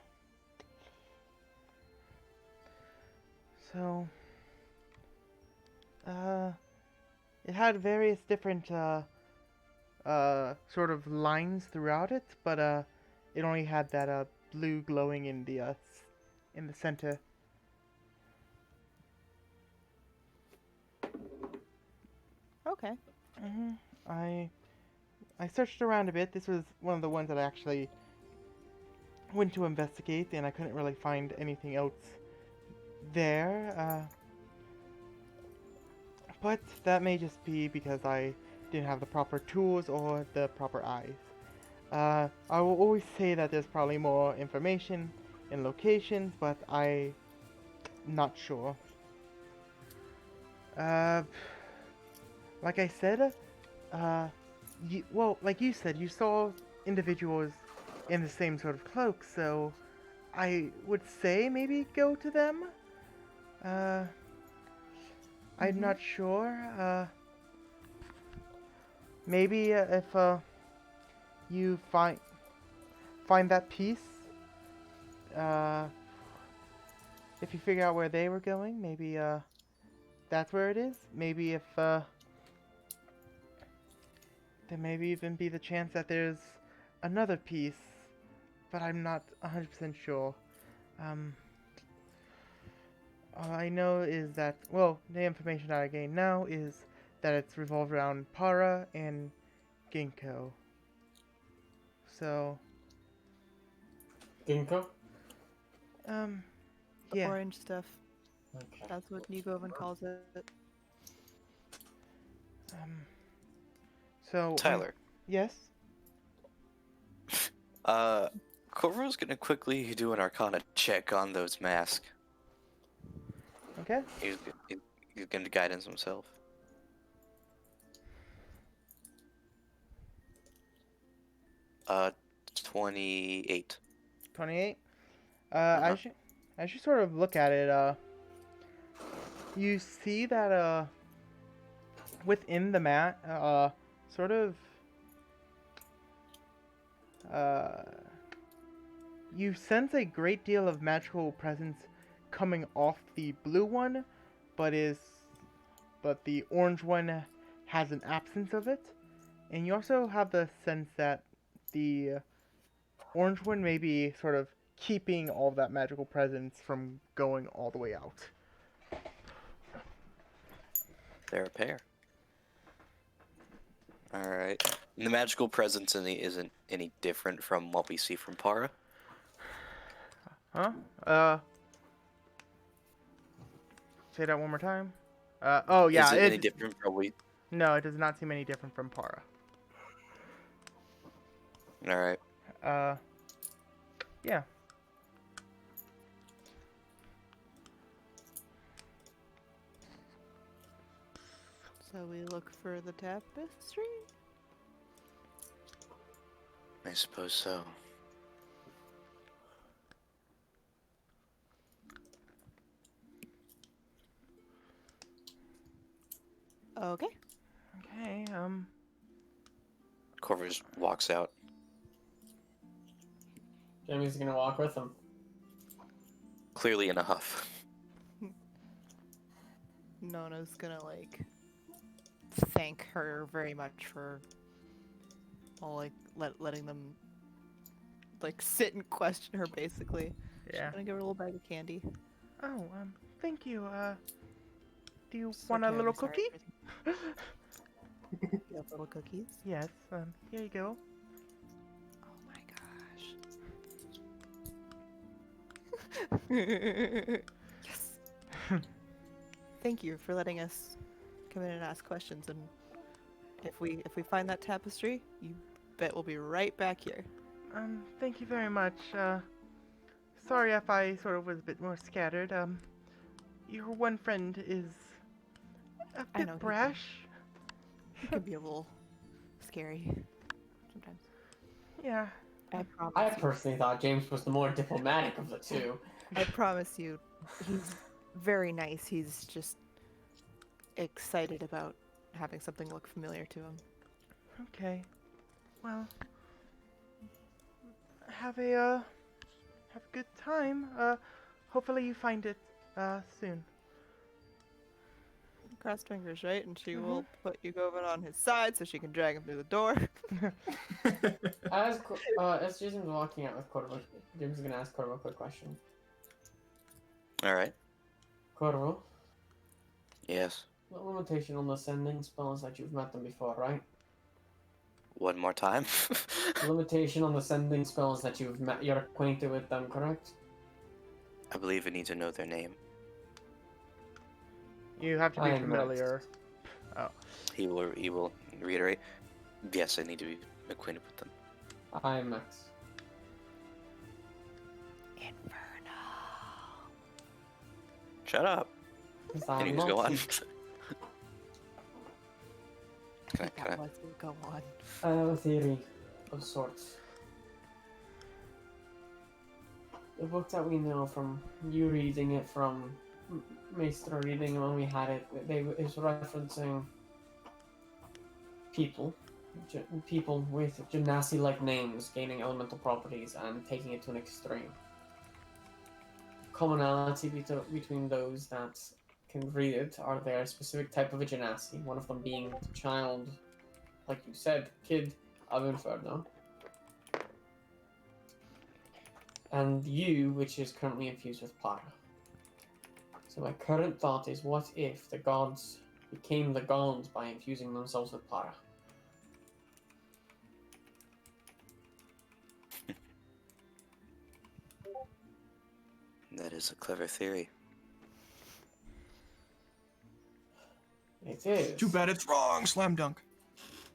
so, it had various different sort of lines throughout it, but it only had that blue glowing in the center. Okay. I searched around a bit. This was one of the ones that I actually went to investigate, and I couldn't really find anything else there. But that may just be because I didn't have the proper tools or the proper eyes. I will always say that there's probably more information in locations, but I'm not sure. Like I said, like you said, you saw individuals in the same sort of cloak, so I would say maybe go to them. I'm not sure. Maybe if you find that piece, if you figure out where they were going, maybe that's where it is. Maybe if there maybe even be the chance that there's another piece, but I'm not 100% sure. All I know is that, well, the information that I gain now is that it's revolved around Para and Ginkgo. So, Ginkgo? The yeah. orange stuff. Okay. That's what New Govan calls it. So, Tyler, yes. Corvo's gonna quickly do an Arcana check on those masks. Okay. He's gonna guidance himself. 28. 28. Uh-huh. As you sort of look at it, you see that within the mat, sort of you sense a great deal of magical presence coming off the blue one, but the orange one has an absence of it. And you also have the sense that the orange one may be sort of keeping all of that magical presence from going all the way out. They're a pair. Alright. The magical presence in the isn't any different from what we see from Para. Huh? Say that one more time. Oh yeah, Is it any different from we? No, it does not seem any different from Para. Alright. Yeah. So we look for the tapestry? I suppose so. Okay. Okay. Corvo just walks out. Jamie's gonna walk with him. Clearly in a huff. Nona's gonna like thank her very much for all like letting them like sit and question her basically. Yeah. She's gonna give her a little bag of candy. Oh, thank you. Do you So want a little terribly cookie? sorry for you. You have little cookies? Yes. Here you go. Oh my gosh. Yes. Thank you for letting us come in and ask questions, and if we find that tapestry, you bet we'll be right back here. Thank you very much. Sorry if I sort of was a bit more scattered. Your one friend is a I bit know he can- brash. It can be a little scary sometimes. Yeah. I promise. I you. personally thought James was the more diplomatic of the two. I promise you, he's very nice. He's just excited about having something look familiar to him. Okay. Well, have a good time. Hopefully you find it soon. Crossed fingers, right? And she will put Yugovan on his side so she can drag him through the door. As Jason's walking out with Corvo, James is gonna ask Corvo a quick question. Alright. Corvo, Yes. the limitation on the sending spells that you've met them before, right? One more time. Limitation on the sending spells that you've met, you're acquainted with them, correct? I believe I need to know their name. You have to be I am familiar. He will reiterate. Yes, I need to be acquainted with them. I am Max. Inferno. Shut up. Yes, I Can you am just go on? Max. Can I- That was go on. I have a theory of sorts. The book that we know from you reading it, from Maester reading when we had it, is referencing people with Genasi-like names gaining elemental properties and taking it to an extreme. Commonality between those that can read it are their specific type of a Genasi, one of them being the child, like you said, kid of Inferno. And you, which is currently infused with Para. So my current thought is, what if the gods became the gods by infusing themselves with Para? is a clever theory. It is. Too bad it's wrong. Slam dunk.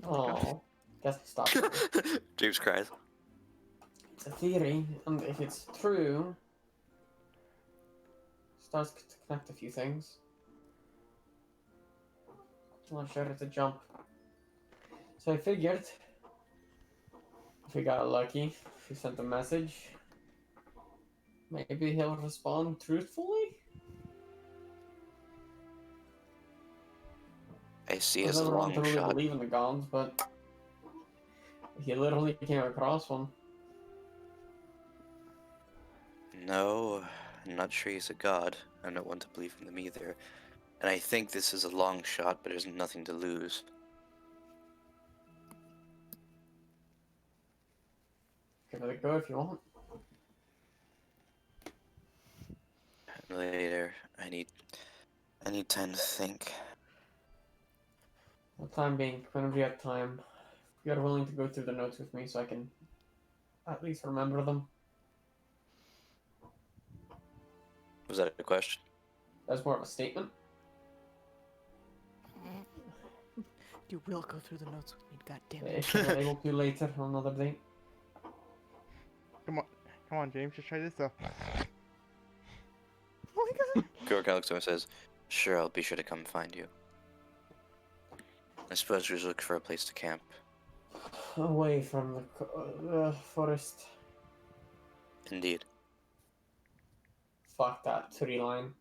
Oh, guess I stopped. James cries. It's a theory, and if it's true, starts to connect a few things. I'm not sure it's a jump. So I figured, if we got lucky, if we sent a message, maybe he'll respond truthfully? I see I as a never want long to really shot. believe in the gods, but he literally came across one. No, I'm not sure he's a god. I'm not one to believe in them either. And I think this is a long shot, but there's nothing to lose. Give it a go if you want. Later, I need time to think. For the time being, whenever you have time, if you're willing to go through the notes with me so I can at least remember them. Was that a question? That's more of a statement. You will go through the notes with me, god damn it. If you're able to later on another date. Come on, James, just try this stuff. Oh my god. Gorgon looks at him and says, "Sure, I'll be sure to come find you. I suppose we should look for a place to camp." Away from the forest. Indeed. Fuck that tree line.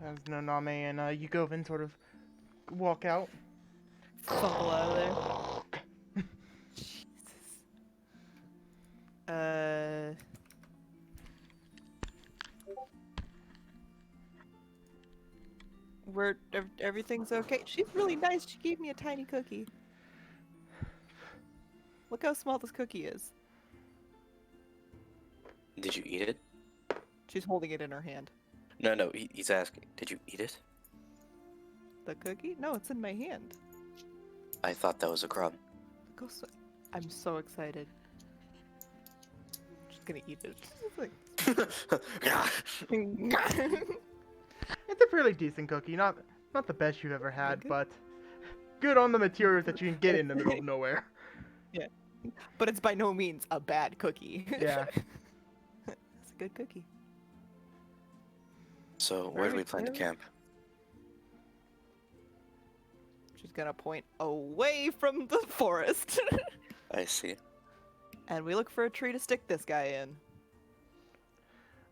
As Noname and Yugovin sort of walk out. Fumble out of there. Jesus. Everything's okay. She's really nice. She gave me a tiny cookie. Look how small this cookie is. Did you eat it? She's holding it in her hand. No, he's asking. Did you eat it? The cookie? No, it's in my hand. I thought that was a crumb. Go so I'm so excited. She's gonna eat it. It's like... It's a pretty decent cookie, not the best you've ever had, Good. but good on the materials that you can get in the middle of nowhere. But it's by no means a bad cookie. Yeah. It's a good cookie. So, where do we Very plan to good. camp? She's gonna point away from the forest. I see. And we look for a tree to stick this guy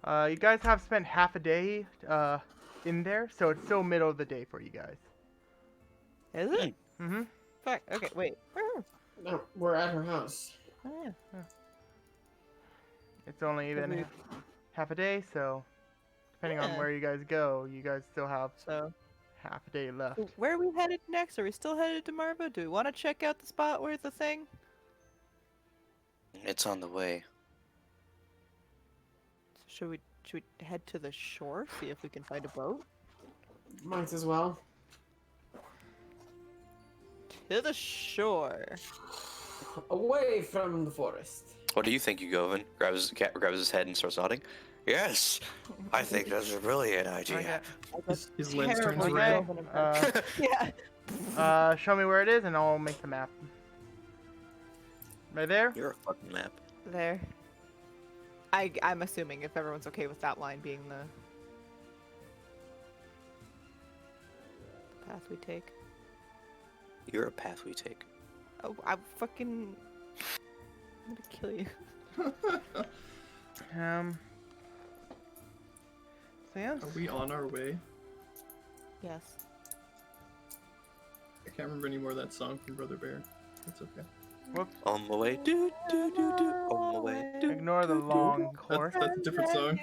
in. You guys have spent half a day in there, so it's still middle of the day for you guys. Is it? Mm-hmm. Fuck. Okay, wait. No, we're at her house. Oh, yeah. It's only been we- half a day, so depending on Yeah. where you guys go, you guys still have So, half a day left. where are we headed next? Are we still headed to Marva? Do we want to check out the spot where the thing? It's on the way. Should we head to the shore? See if we can find a boat? Might as well. To the shore. Away from the forest. What do you think, Yugovin? Grabs his head and starts nodding. Yes, I think that's a brilliant idea. His lens turns Terrible red. Calvin impression. Yeah. Show me where it is, and I'll make the map. Right there? You're a fucking map. There. I'm assuming if everyone's okay with that line being the path we take. You're a path we take. Oh, I'm gonna kill you. So yeah. Are we on our way? Yes. I can't remember any more of that song from Brother Bear. That's okay. Whoops. On my way, do. On my way, do. Ignore the long chorus. That's a different song.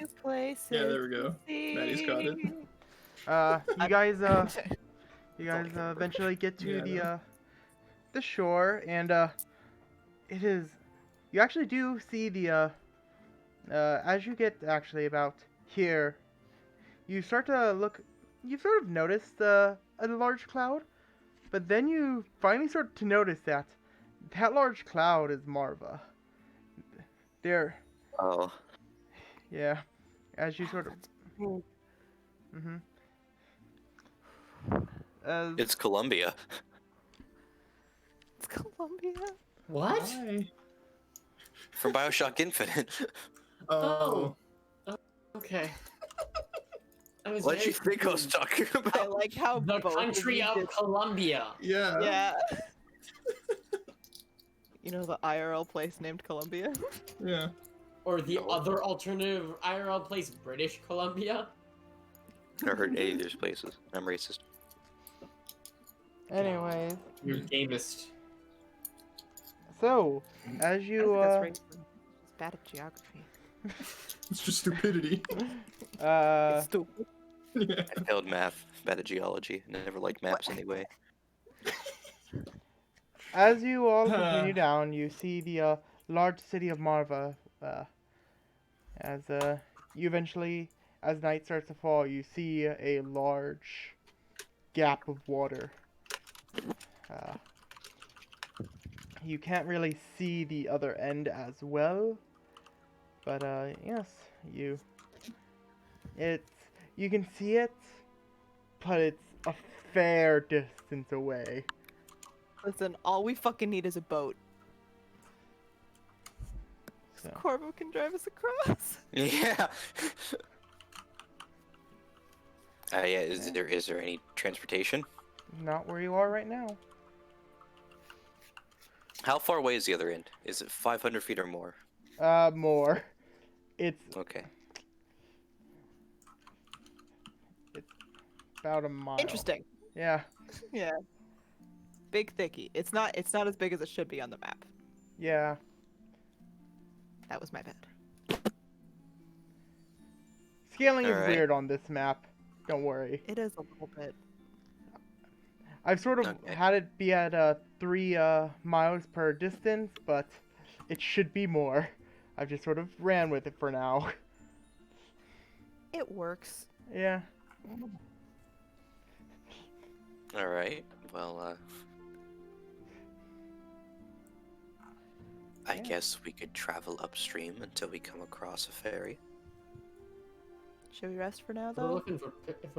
Yeah, there we go. Maddie's got it. You guys eventually get to Yeah, the shore, and it is. You actually do see the as you get actually about here, you start to look. You sort of notice a large cloud, but then you finally start to notice that that large cloud is Marva. There, Oh, yeah. As you sort of, mm-hmm. As it's Columbia. It's Columbia. What? Why? From Bioshock Infinite. Oh. Okay. I was What did very you think I was confused. talking I about? like how The both country of of you did- Columbia. Yeah. Yeah. You know the IRL place named Columbia? Yeah. Or the No. other alternative IRL place, British Columbia. Never heard any of those places. I'm racist. anyways, You're gamist. so as I don't you think that's racist. It's bad at geography. It's just stupidity. It's stupid. Yeah. I failed math, bad at geology, and I never liked maps anyway. as you all continue down, you see the large city of Marva. As you eventually, as night starts to fall, you see a large gap of water. You can't really see the other end as well, but yes, you can see it, but it's a fair distance away. Listen, all we fucking need is a boat. So, Corvo can drive us across. Yeah. Yeah. Is there any transportation? not where you are right now. How far away is the other end? Is it 500 feet or more? More. It's Okay. about a mile. Interesting. Yeah, Yeah. Big thicky. It's not as big as it should be on the map. yeah. That was my bad. Scaling is Alright. weird on this map. Don't worry. It is a little bit. I've sort of Okay. had it be at 3 miles per distance, but it should be more. I've just sort of ran with it for now. It works. Yeah. All right. Well, I Yeah. guess we could travel upstream until we come across a ferry. Should we rest for now, If we're though?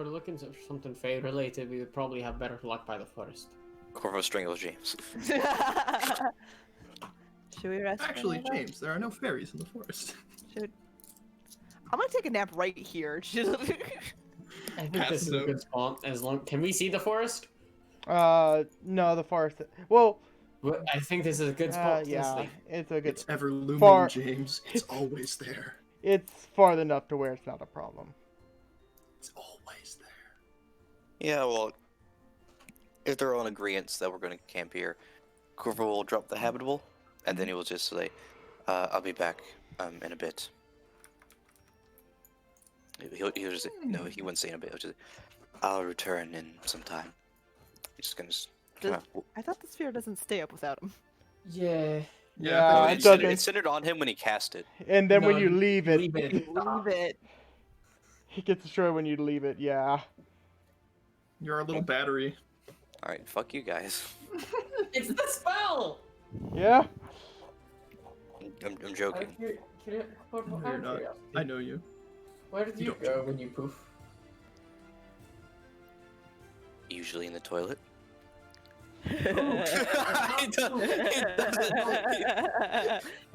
looking for something Fae related, we would probably have better luck by the forest. Corvo strangles James. Should we rest? Actually, for now, though? James, there are no fairies in the forest. Should... I'm gonna take a nap right here. I think this is a So- good spot. As long, can we see the forest? No, the forest. Well, I think this is a good spot to yeah, sleep. it's a good. It's ever looming, Far- James. It's always there. It's far enough to where it's not a problem. It's always there. Yeah. Well, if they're all in agreement that we're going to camp here, Corvo will drop the habitable, and then he will just say, "I'll be back in a bit." He'll just no, he wouldn't say in a bit. He'll just, I'll return in some time. He's just gonna. Does- I thought the sphere doesn't stay up without him. Yeah. Yeah, No, it it centered, doesn't. it centered on him when he cast it. And then when No, you leave it, Leave it. Leave it. it gets destroyed when you leave it. Yeah. You're our little battery. All right, fuck you guys. It's the spell. Yeah. I'm joking. No, you're not. I know you. Where did You you don't go when you poof? Usually in the toilet.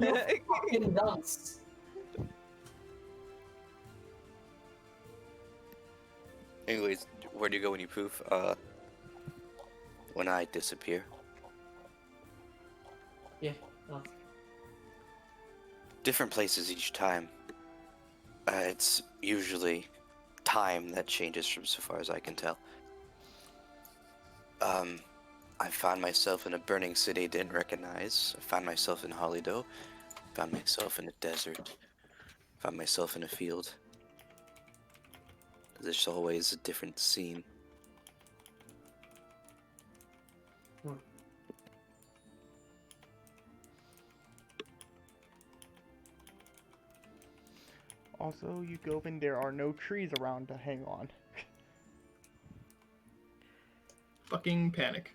You fucking dunce. Anyways, where do you go when you poof? When I disappear. Yeah. No. Different places each time. It's usually time that changes from so far as I can tell. I found myself in a burning city I didn't recognize. I found myself in Hollyow. Found myself in a desert. Found myself in a field. There's always a different scene. Also, you go in, there are no trees around to hang on. Fucking panic.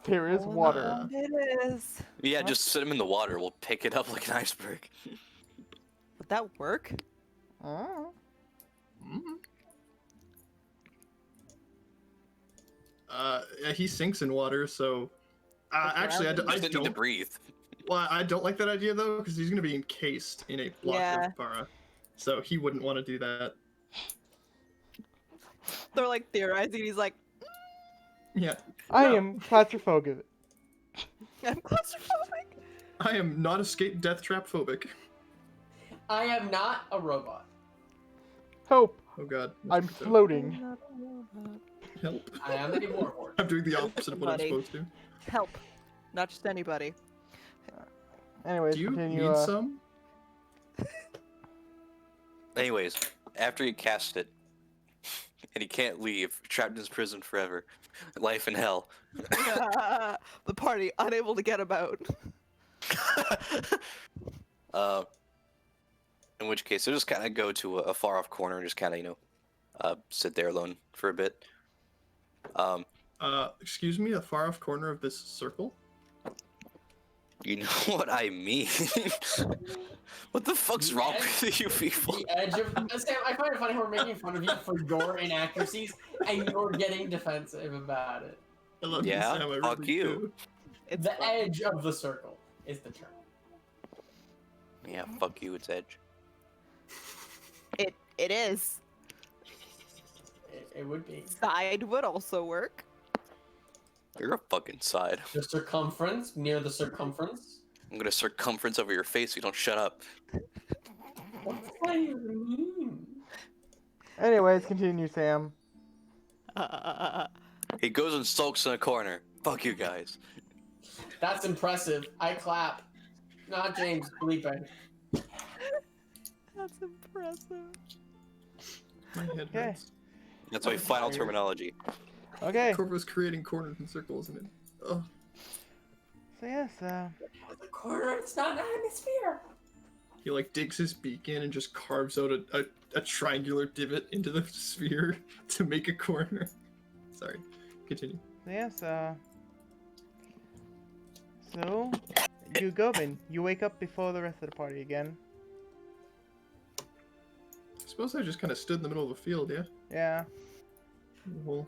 There is Oh, water. It is. Yeah, Huh? just sit him in the water. We'll pick it up like an iceberg. Would that work? Oh. Mhm. Yeah, he sinks in water, so. Actually, I Just need to don't. breathe. Well, I don't like that idea though, because he's gonna be encased in a block Yeah. of para, so he wouldn't want to do that. They're like theorizing. He's like, Yeah, I No. am claustrophobic. I'm claustrophobic. I am not escape death trap phobic. I am not a robot. Hope, Oh god. I'm floating. Help. I am a warlord. I'm doing the opposite of what I'm Buddy. supposed to. Help. Not just anybody. Anyways, Do you continue. need some? Anyways, after he cast it, and he can't leave, trapped in his prison forever, life in hell. The party unable to get about. In which case, he'll just kind of go to a far off corner and just kind of, sit there alone for a bit. Excuse me, a far off corner of this circle? You know what I mean? What the fuck's wrong with you people? The edge of Sam, I find it funny how we're making fun of you for your inaccuracies and you're getting defensive about it. I love Yeah, you, Sam. I fuck really you. do. It's The fun. edge of the circle is the term. Yeah, fuck you, it's Edge. It is. It would be. Side would also work. You're a fucking side. The circumference, near the circumference. I'm gonna circumference over your face if you don't shut up. What does that even mean? Anyways, continue, Sam. He goes and sulks in a corner. Fuck you guys. That's impressive. I clap. Not James, Felipe. That's impressive. My head Okay. hurts. That's my final terminology. Okay, Corvo's creating corners and circles in it. Oh, so yes, The corner, it's not an hemisphere. he like digs his beak in and just carves out a triangular divot into the sphere to make a corner. Sorry, continue. so yes, so, you Govin, you wake up before the rest of the party again. I suppose I just kind of stood in the middle of the field, yeah? Yeah. Well,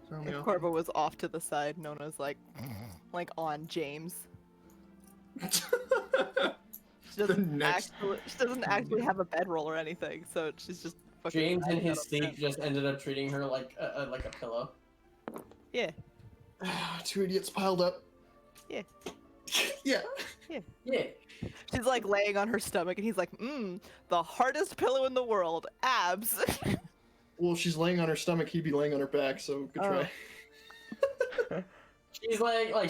surround me If off. Corvo was off to the side, Nona's like on James. She doesn't next- actually have a bedroll or anything, so she's just fucking James in lying his on sleep bed. just ended up treating her like a pillow. Yeah. Two idiots piled up. Yeah. Yeah. Yeah. She's like laying on her stomach, and he's like, the hardest pillow in the world, abs. Well, she's laying on her stomach, he'd be laying on her back, so good try. She's laying on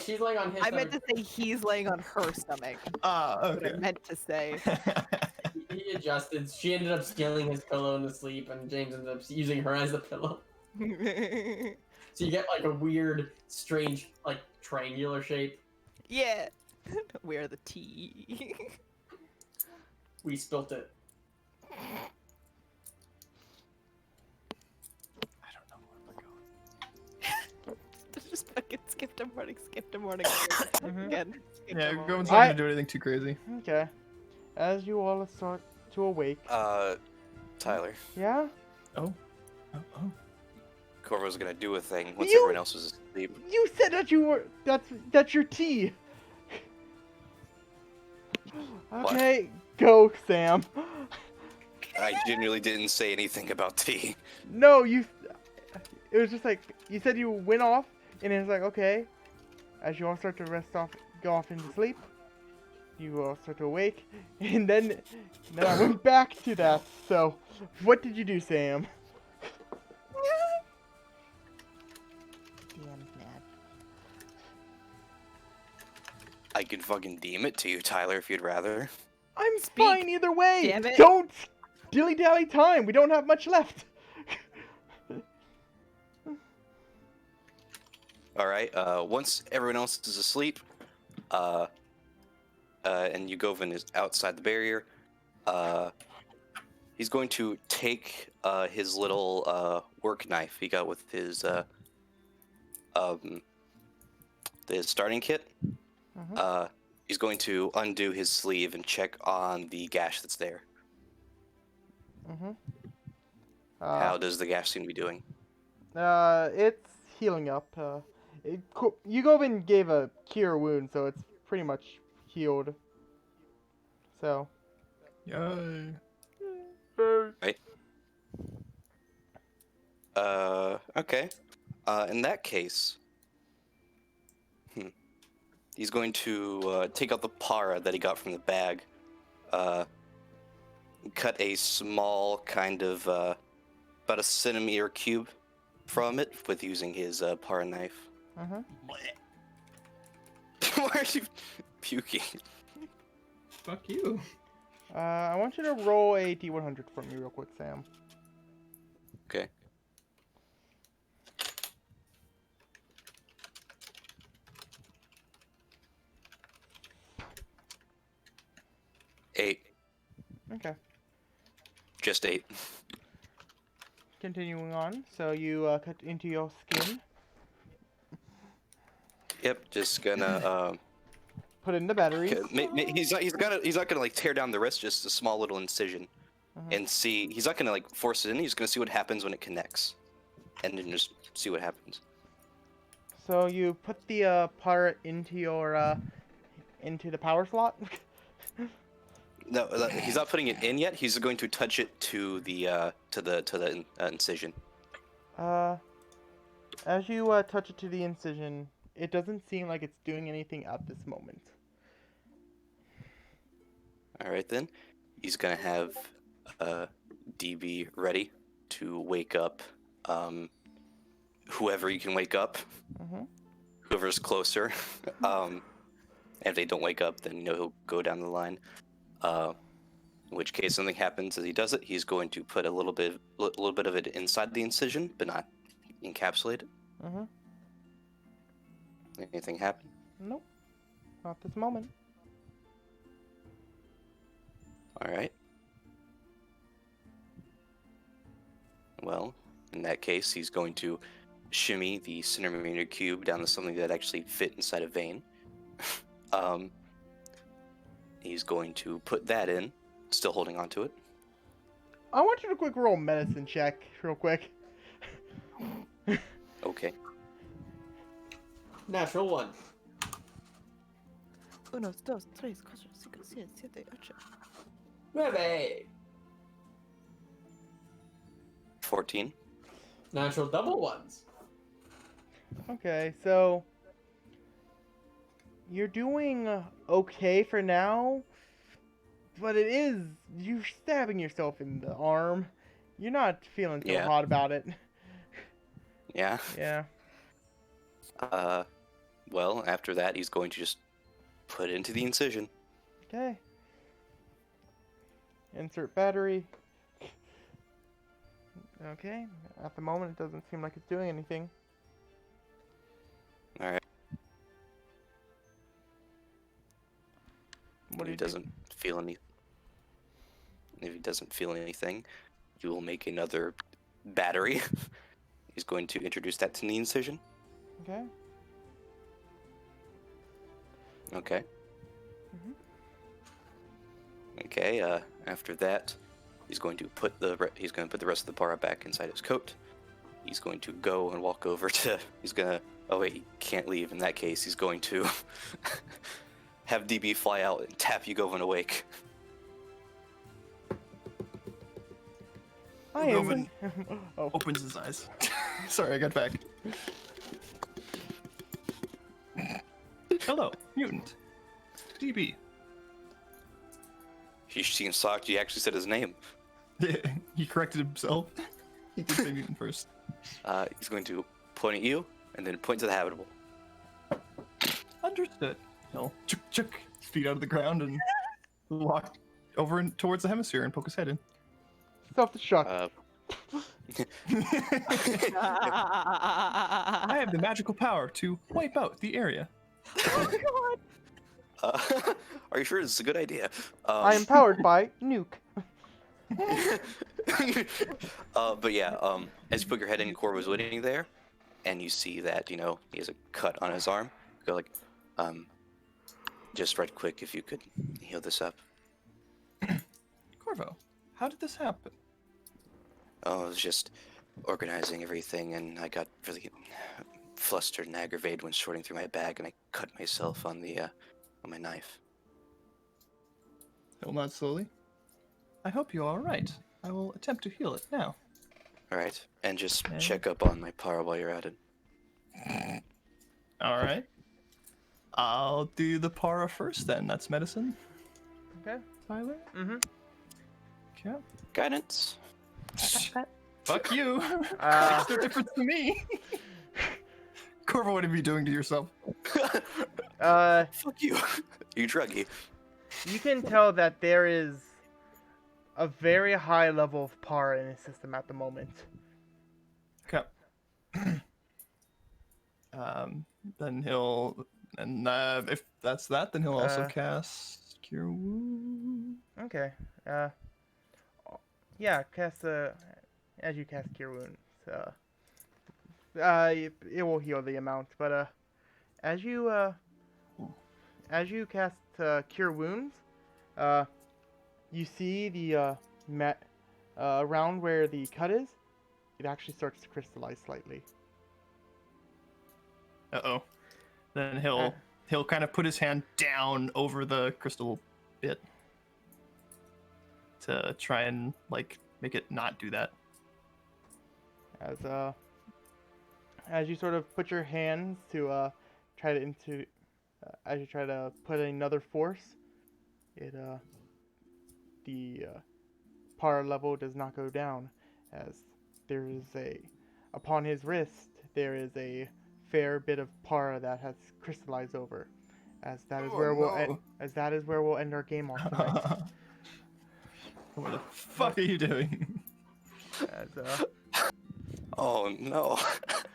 his I meant stomach. to say he's laying on her stomach. Ah, What I okay. meant to say. He adjusted. She ended up stealing his pillow in the sleep, and James ended up using her as a pillow. So you get like a weird, strange, like triangular shape. Yeah. Where the tea. We spilt it. I don't know where we're going. Just fucking skipped a morning. Mhm. Again. Skipped Yeah, a morning. Govin's not gonna do anything too crazy. Okay. As you all start to awake. Tyler, Yeah? Oh. Corvo's gonna do a thing once You- everyone else is asleep. You said that you were. That's your tea! Okay, go, Sam. I genuinely didn't say anything about tea. No, you. It was just like. You said you went off, and it was like, okay. As you all start to rest off, go off into sleep, you all start to awake, and then I went back to that. So, what did you do, Sam? Dan's mad. I can fucking deem it to you, Tyler, if you'd rather. I'm Speak, fine either way. damn it. Don't dilly dally time. We don't have much left. Alright, once everyone else is asleep, and Yugovin is outside the barrier, he's going to take his little work knife he got with his the starting kit. Mhm. He's going to undo his sleeve and check on the gash that's there. Mhm. How does the gash seem to be doing? It's healing up. Yugovin gave a cure wound, so it's pretty much healed. So. Yay. Okay. In that case, he's going to take out the para that he got from the bag, cut a small kind of about a centimeter cube from it with using his para knife. Mhm. Why are you puking? Fuck you. I want you to roll a D100 for me real quick, Sam. Okay. Eight. Okay. Just 8. Continuing on, so you cut into your skin, Yep. Just gonna. put in the batteries. He's not gonna like tear down the wrist. Just a small little incision, Mhm. and see. He's not gonna like force it in. He's gonna see what happens when it connects, and then just see what happens. So you put the part into your into the power slot. No, he's not putting it in yet. He's going to touch it to the incision. As you touch it to the incision, it doesn't seem like it's doing anything at this moment. All right then. He's gonna have DB ready to wake up whoever you can wake up, Mhm. whoever's closer. And if they don't wake up, then he'll go down the line. In which case, something happens as he does it. He's going to put a little bit of it inside the incision, but not encapsulate it. Mhm. Anything happen? Nope. Not this moment. All right. Well, in that case, he's going to shimmy the centimeter cube down to something that actually fit inside a vein. He's going to put that in, still holding on to it. I want you to quick roll medicine check, real quick. Okay. Natural 1. 1, 2, 3, 4, 5, 6, 7, 8. 9. 14. Natural double ones. Okay, so you're doing okay for now, but you're stabbing yourself in the arm. You're not feeling so Yeah. hot about it. Yeah. Yeah. Well, after that, he's going to just put it into the incision. Okay. Insert battery. Okay. At the moment, it doesn't seem like it's doing anything. All right. What do you If he do? doesn't feel any. If he doesn't feel anything, you will make another battery. He's going to introduce that to the incision. Okay. Okay. Mhm. Okay. After that, he's going to put the rest of the para back inside his coat. He's going to go and walk over to. He's gonna. Oh wait, he can't leave. In that case, he's going to have DB fly out and tap Yugovin awake. I am. Rovan Oh. opens his eyes. Sorry, I got back. Hello, mutant. DB. He seems shocked. He actually said his name. He corrected himself. He did say mutant first. He's going to point at you and then point to the habitable. Understood. He'll chuk his feet out of the ground and walk over and towards the hemisphere and poke his head in. Self-destruct. I have the magical power to wipe out the area. Are you sure this is a good idea? I am powered by Nuke. But yeah, as you put your head in, Corvo's waiting there, and you see that, he has a cut on his arm. go like, just right quick, if you could heal this up. Corvo, how did this happen? Oh, I was just organizing everything, and I got really flustered and aggravated when sorting through my bag, and I cut myself on the on my knife. He'll nod slowly. I hope you're all right. I will attempt to heal it now. All right, and just Okay. check up on my para while you're at it. All right. I'll do the para first then. That's medicine. Okay. Tyler? Mm-hmm. Okay. Guidance. Fuck you. Uh, It's no different to me. Corvo, what are you doing to yourself? Fuck you. You druggie. You can tell that there is a very high level of par in his system at the moment. Okay. Then he'll, and if that's that, then he'll also cast Cure Wounds. Okay. Yeah, cast as you cast Cure Wounds, it will heal the amount, but as you cast Cure Wounds, you see the around where the cut is, it actually starts to crystallize slightly. Uh-oh. Then he'll kind of put his hand down over the crystal bit to try and like make it not do that. As you sort of put your hands to try to as you try to put another force, the par level does not go down, as there is upon his wrist there is a fair bit of para that has crystallized over, as that is where we'll end our game off tonight. What the fuck are you doing? Oh no.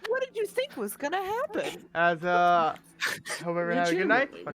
What did you think was gonna happen? Hope everyone have a good night. Legitimately.